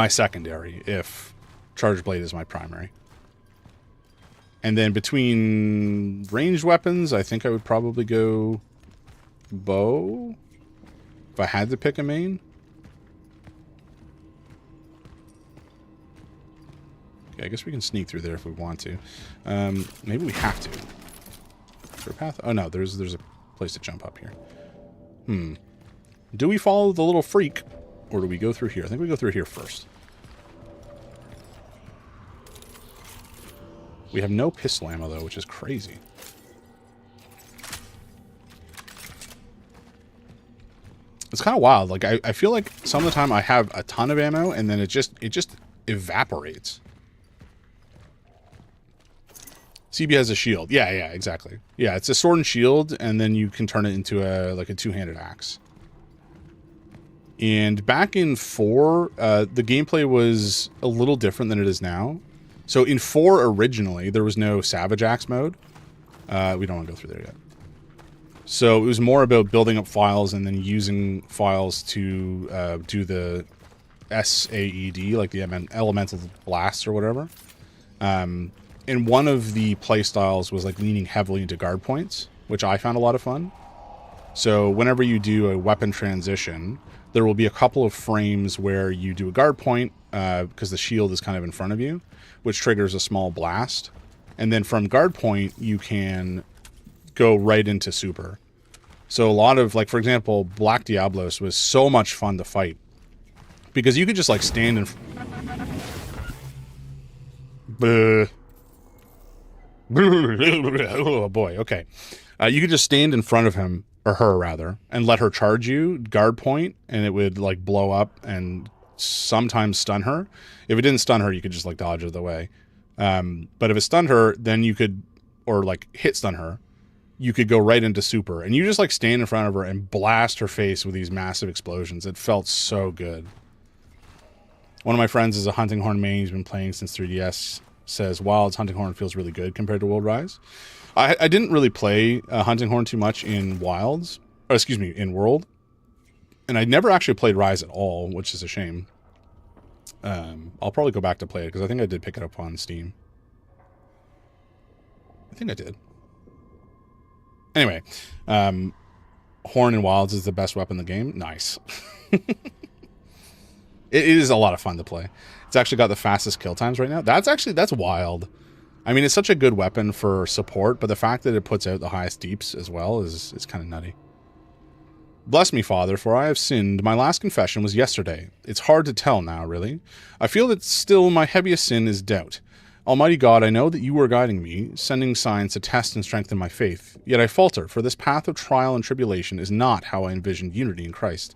secondary if Charge Blade is my primary. And then between ranged weapons, I think I would probably go bow if I had to pick a main. Okay, I guess we can sneak through there if we want to. Maybe we have to. Is there a path? Oh no, there's a place to jump up here. Do we follow the little freak, or do we go through here? I think we go through here first. We have no pistol ammo though, which is crazy. It's kind of wild. Like I feel like some of the time I have a ton of ammo and then it just evaporates. CB has a shield. Yeah, exactly. Yeah, it's a sword and shield, and then you can turn it into a two-handed axe. And back in 4, the gameplay was a little different than it is now. So in 4 originally, there was no Savage Axe mode. We don't want to go through there yet. So it was more about building up files and then using files to do the SAED, like the elemental blasts or whatever. And one of the playstyles was like leaning heavily into guard points, which I found a lot of fun. So whenever you do a weapon transition, there will be a couple of frames where you do a guard point because the shield is kind of in front of you, which triggers a small blast. And then from guard point, you can go right into super. So a lot of, like, for example, Black Diablos was so much fun to fight because you could just like stand in... Oh boy, okay. You could just stand in front of him, or her rather, and let her charge you, guard point, and it would like blow up and sometimes stun her. If it didn't stun her, you could just like dodge out of the way. But if it stunned her, then you could, or like hit stun her, you could go right into super, and you just like stand in front of her and blast her face with these massive explosions. It felt so good. One of my friends is a Hunting Horn main. He's been playing since 3DS. Says, Wild's Hunting Horn feels really good compared to World Rise. I didn't really play Hunting Horn too much in Wilds. Or excuse me, in World. And I never actually played Rise at all, which is a shame. I'll probably go back to play it because I think I did pick it up on Steam. I think I did. Anyway, Horn and Wilds is the best weapon in the game. Nice. It is a lot of fun to play. It's actually got the fastest kill times right now. That's wild. I mean, it's such a good weapon for support, but the fact that it puts out the highest deeps as well is kind of nutty. Bless me, Father, for I have sinned. My last confession was yesterday. It's hard to tell now, really. I feel that still my heaviest sin is doubt. Almighty God, I know that you are guiding me, sending signs to test and strengthen my faith. Yet I falter, for this path of trial and tribulation is not how I envisioned unity in Christ.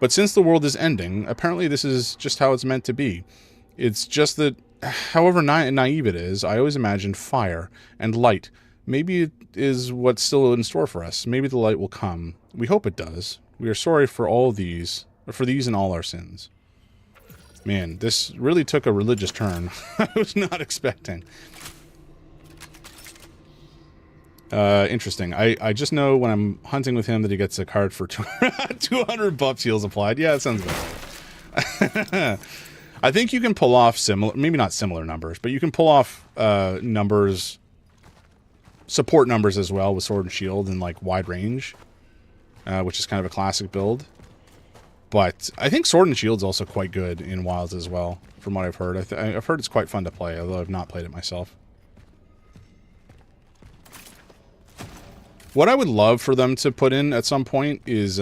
But since the world is ending, apparently this is just how it's meant to be. It's just that, however naive it is, I always imagined fire and light. Maybe it is what's still in store for us. Maybe the light will come. We hope it does. We are sorry for all these, or for these and all our sins. Man, this really took a religious turn. I was not expecting. Interesting. I just know when I'm hunting with him that he gets a card for 200 buff heals applied. Yeah, that sounds about right. I think you can pull off similar, maybe not similar numbers, but you can pull off numbers, support numbers as well with Sword and Shield and like wide range, which is kind of a classic build. But I think Sword and Shield's also quite good in Wilds as well, from what I've heard. I've heard it's quite fun to play, although I've not played it myself. What I would love for them to put in at some point is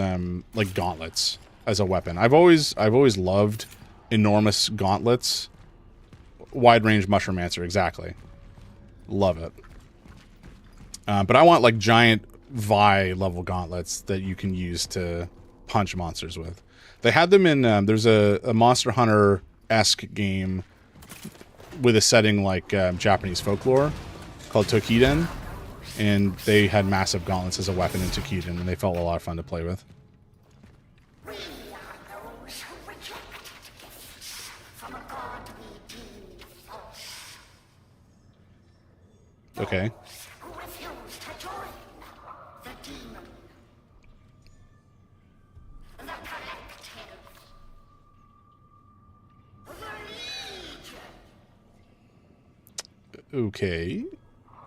like gauntlets as a weapon. I've always loved enormous gauntlets. Wide range Mushromancer, exactly. Love it. But I want like giant Vi level gauntlets that you can use to punch monsters with. They had them in there's a Monster Hunter-esque game with a setting like Japanese folklore called Tokiden. And they had massive gauntlets as a weapon in Tokiden, and they felt a lot of fun to play with. We are those who rejected gifts from a god we deemed false. Okay. Who refused to join the demon. The collective. The Legion. Okay.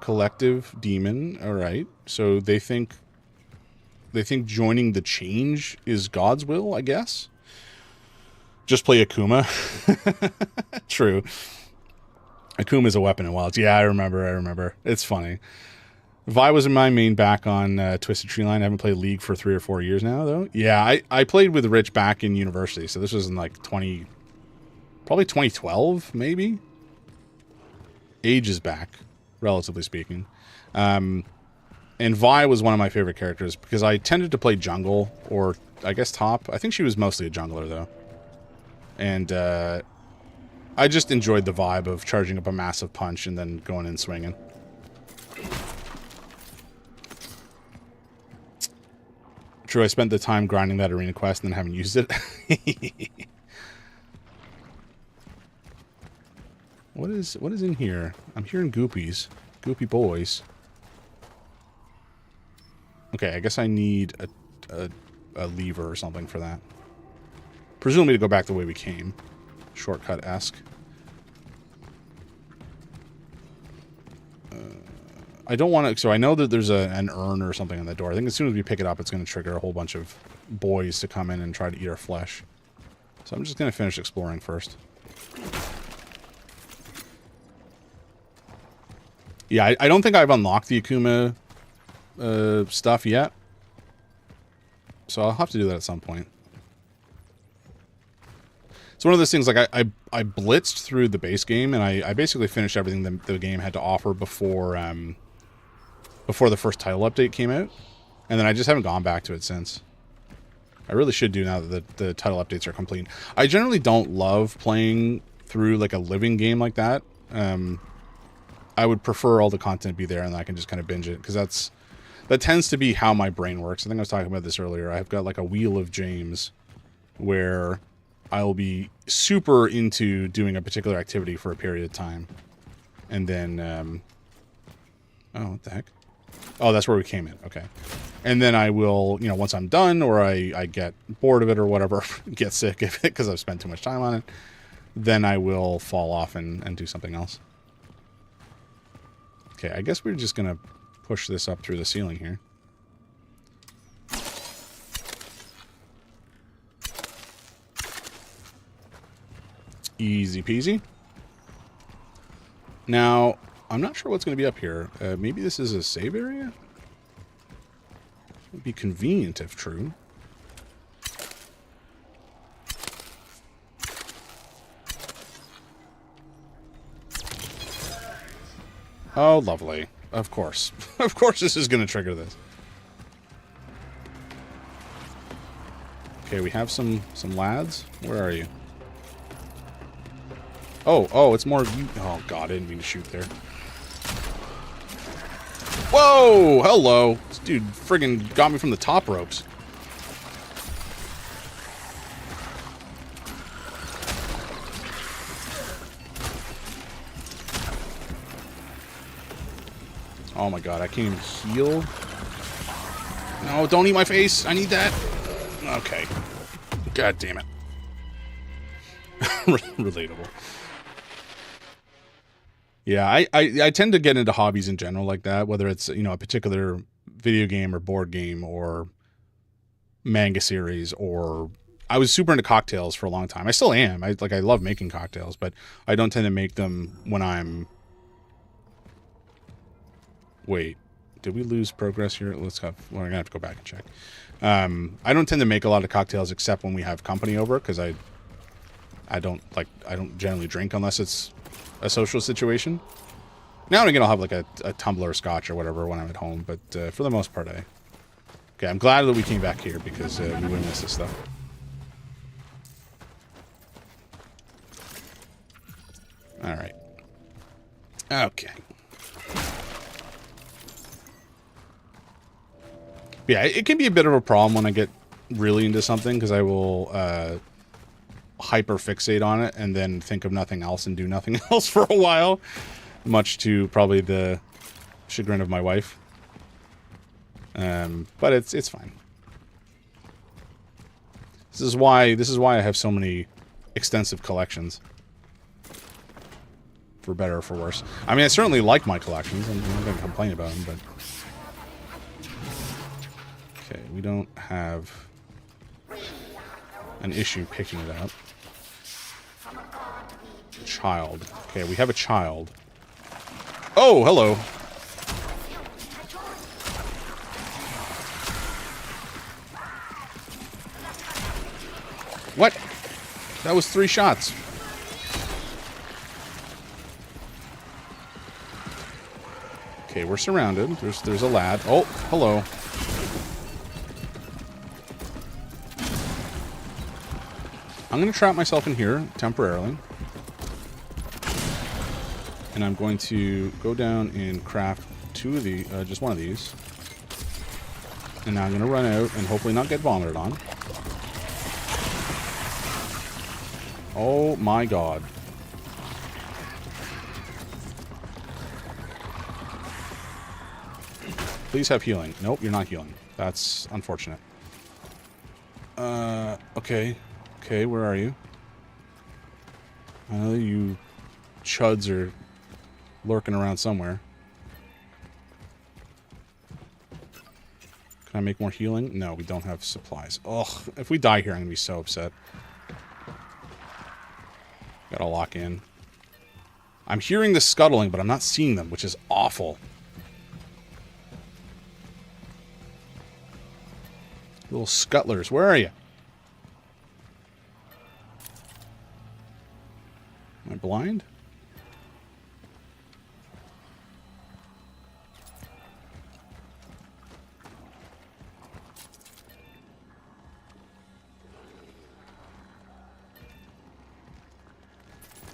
Collective demon. All right. So they think joining the change is God's will, I guess. Just play Akuma. True. Akuma is a weapon in Wilds. Yeah, I remember. It's funny. Vi was in my main back on Twisted Tree Line. I haven't played League for 3 or 4 years now, though. Yeah, I played with Rich back in university, so this was in like probably 2012, maybe. Ages back, relatively speaking. And Vi was one of my favorite characters because I tended to play jungle, or I guess top. I think she was mostly a jungler, though. And I just enjoyed the vibe of charging up a massive punch and then going in swinging. True, I spent the time grinding that arena quest and then haven't used it. What is in here? I'm hearing goopies. Goopy boys. Okay, I guess I need a lever or something for that. Presumably to go back the way we came. Shortcut-esque. I don't want to... So I know that there's an urn or something on the door. I think as soon as we pick it up, it's going to trigger a whole bunch of boys to come in and try to eat our flesh. So I'm just going to finish exploring first. Yeah, I don't think I've unlocked the Akuma stuff yet. So I'll have to do that at some point. It's one of those things, like, I blitzed through the base game, and I basically finished everything the game had to offer before the first title update came out. And then I just haven't gone back to it since. I really should do now that the title updates are complete. I generally don't love playing through, like, a living game like that. I would prefer all the content be there and I can just kind of binge it, because that tends to be how my brain works. I think I was talking about this earlier. I've got like a Wheel of James where I'll be super into doing a particular activity for a period of time. And then, oh, what the heck? Oh, that's where we came in. Okay. And then I will, you know, once I'm done or I get bored of it or whatever, get sick of it because I've spent too much time on it, then I will fall off and do something else. Okay, I guess we're just going to push this up through the ceiling here. Easy peasy. Now, I'm not sure what's going to be up here. Maybe this is a save area? Would be convenient if true. Oh, lovely. Of course. Of course this is going to trigger this. Okay, we have some lads. Where are you? Oh, it's more of you. Oh, God, I didn't mean to shoot there. Whoa! Hello! This dude friggin' got me from the top ropes. Oh my God, I can't even heal. No, don't eat my face. I need that. Okay. God damn it. Relatable. Yeah, I tend to get into hobbies in general like that, whether it's, you know, a particular video game or board game or manga series, or I was super into cocktails for a long time. I still am. I love making cocktails, but I don't tend to make them when I'm... Wait, did we lose progress here? We're gonna have to go back and check. I don't tend to make a lot of cocktails except when we have company over, because I don't generally drink unless it's a social situation. Now and again, I'll have like a tumbler of scotch or whatever when I'm at home, but for the most part, okay, I'm glad that we came back here because we wouldn't miss this stuff. All right. Okay. Yeah, it can be a bit of a problem when I get really into something, because I will hyper fixate on it and then think of nothing else and do nothing else for a while, much to probably the chagrin of my wife. But it's fine. This is why I have so many extensive collections, for better or for worse. I mean, I certainly like my collections. I'm not going to complain about them, but okay, we don't have an issue picking it up. Child. Okay, we have a child. Oh, hello. What? That was 3 shots. Okay, we're surrounded. There's a lad. Oh, hello. I'm going to trap myself in here temporarily. And I'm going to go down and craft 2 of the, just 1 of these. And now I'm going to run out and hopefully not get vomited on. Oh my God. Please have healing. Nope, you're not healing. That's unfortunate. Okay. Okay, where are you? I know you chuds are lurking around somewhere. Can I make more healing? No, we don't have supplies. Ugh, if we die here, I'm going to be so upset. Gotta lock in. I'm hearing the scuttling, but I'm not seeing them, which is awful. Little scuttlers, where are you? Am I blind?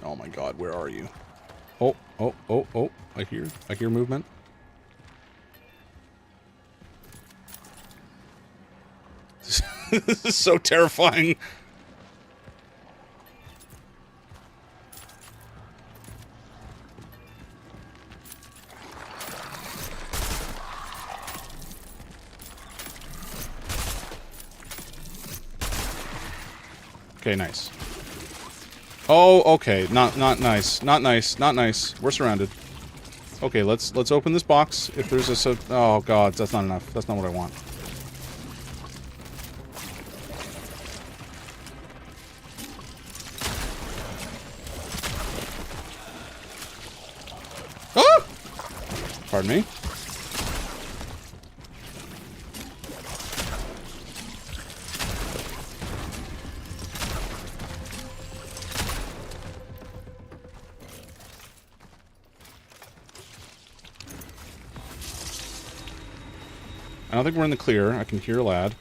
Oh my God, where are you? Oh, oh, oh, oh, I hear movement. This is so terrifying. Okay, nice. Oh, okay. Not nice. Not nice. Not nice. We're surrounded. Okay, let's open this box. If there's a... Oh, God. That's not enough. That's not what I want. Ah! Pardon me. I don't think we're in the clear. I can hear a lad.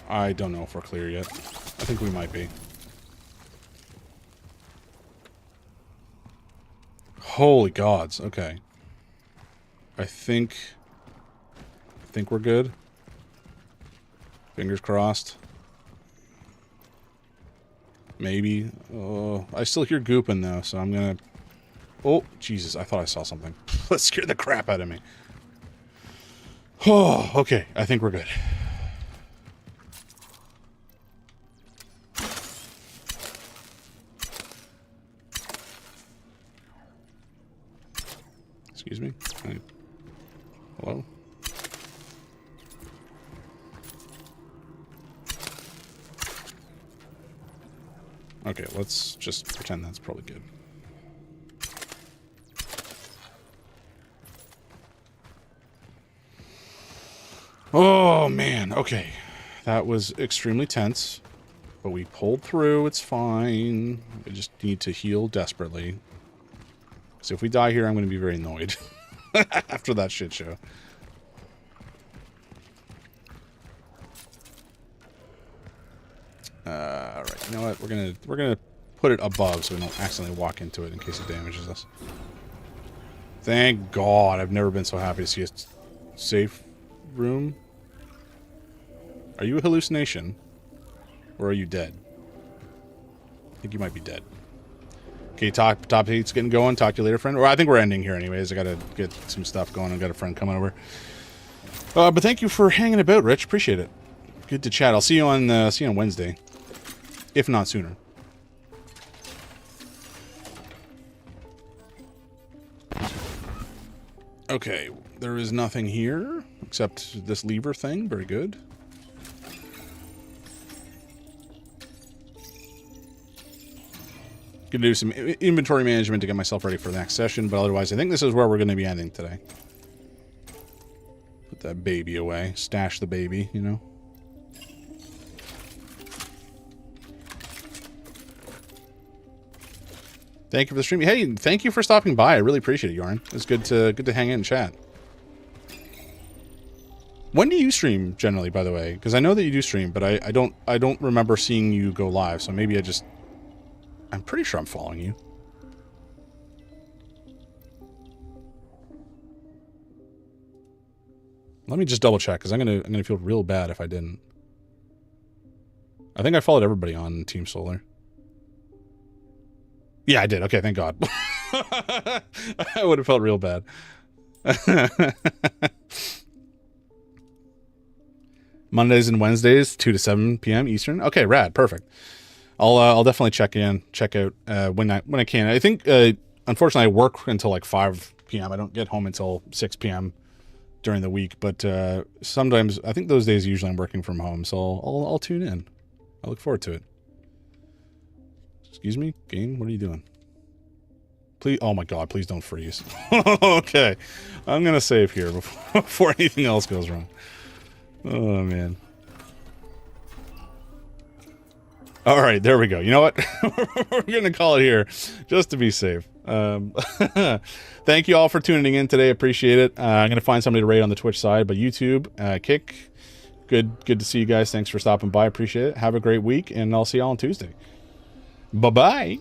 I don't know if we're clear yet. I think we might be. Holy gods. Okay. I think we're good. Fingers crossed. Maybe. Oh, I still hear gooping though, so I'm gonna... Oh, Jesus, I thought I saw something. That scared the crap out of me. Oh, okay, I think we're good. Excuse me? Hello? Okay, let's just pretend that's probably good. Oh, man. Okay. That was extremely tense. But we pulled through. It's fine. I just need to heal desperately. So if we die here, I'm going to be very annoyed. After that shit show. Alright, you know what? We're gonna put it above so we don't accidentally walk into it in case it damages us. Thank God, I've never been so happy to see a safe room. Are you a hallucination? Or are you dead? I think you might be dead. Okay, top 8's getting going. Talk to you later, friend. Or I think we're ending here anyways. I gotta get some stuff going. I've got a friend coming over. But thank you for hanging about, Rich. Appreciate it. Good to chat. I'll see you on Wednesday. If not sooner. Okay, there is nothing here except this lever thing. Very good. Gonna do some inventory management to get myself ready for the next session, but otherwise I think this is where we're going to be ending today. Put that baby away. Stash the baby, you know. Thank you for the stream. Hey, thank you for stopping by. I really appreciate it, Yarn. It's good to hang out and chat. When do you stream generally, by the way? Because I know that you do stream, but I don't remember seeing you go live. So maybe I'm pretty sure I'm following you. Let me just double check because I'm gonna feel real bad if I didn't. I think I followed everybody on Team Solar. Yeah, I did. Okay, thank God. I would have felt real bad. Mondays and Wednesdays, 2 to 7 p.m. Eastern. Okay, rad, perfect. I'll definitely check out when I can. I think unfortunately I work until like 5 p.m. I don't get home until 6 p.m. during the week, but sometimes I think those days usually I'm working from home, so I'll tune in. I look forward to it. Excuse me, game? What are you doing? Please, oh my God, please don't freeze. Okay, I'm gonna save here before anything else goes wrong. Oh man. All right, there we go. You know what? We're gonna call it here just to be safe. Thank you all for tuning in today. Appreciate it. I'm gonna find somebody to rate on the Twitch side, but YouTube, Kick. Good to see you guys. Thanks for stopping by. Appreciate it. Have a great week, and I'll see you all on Tuesday. Bye-bye.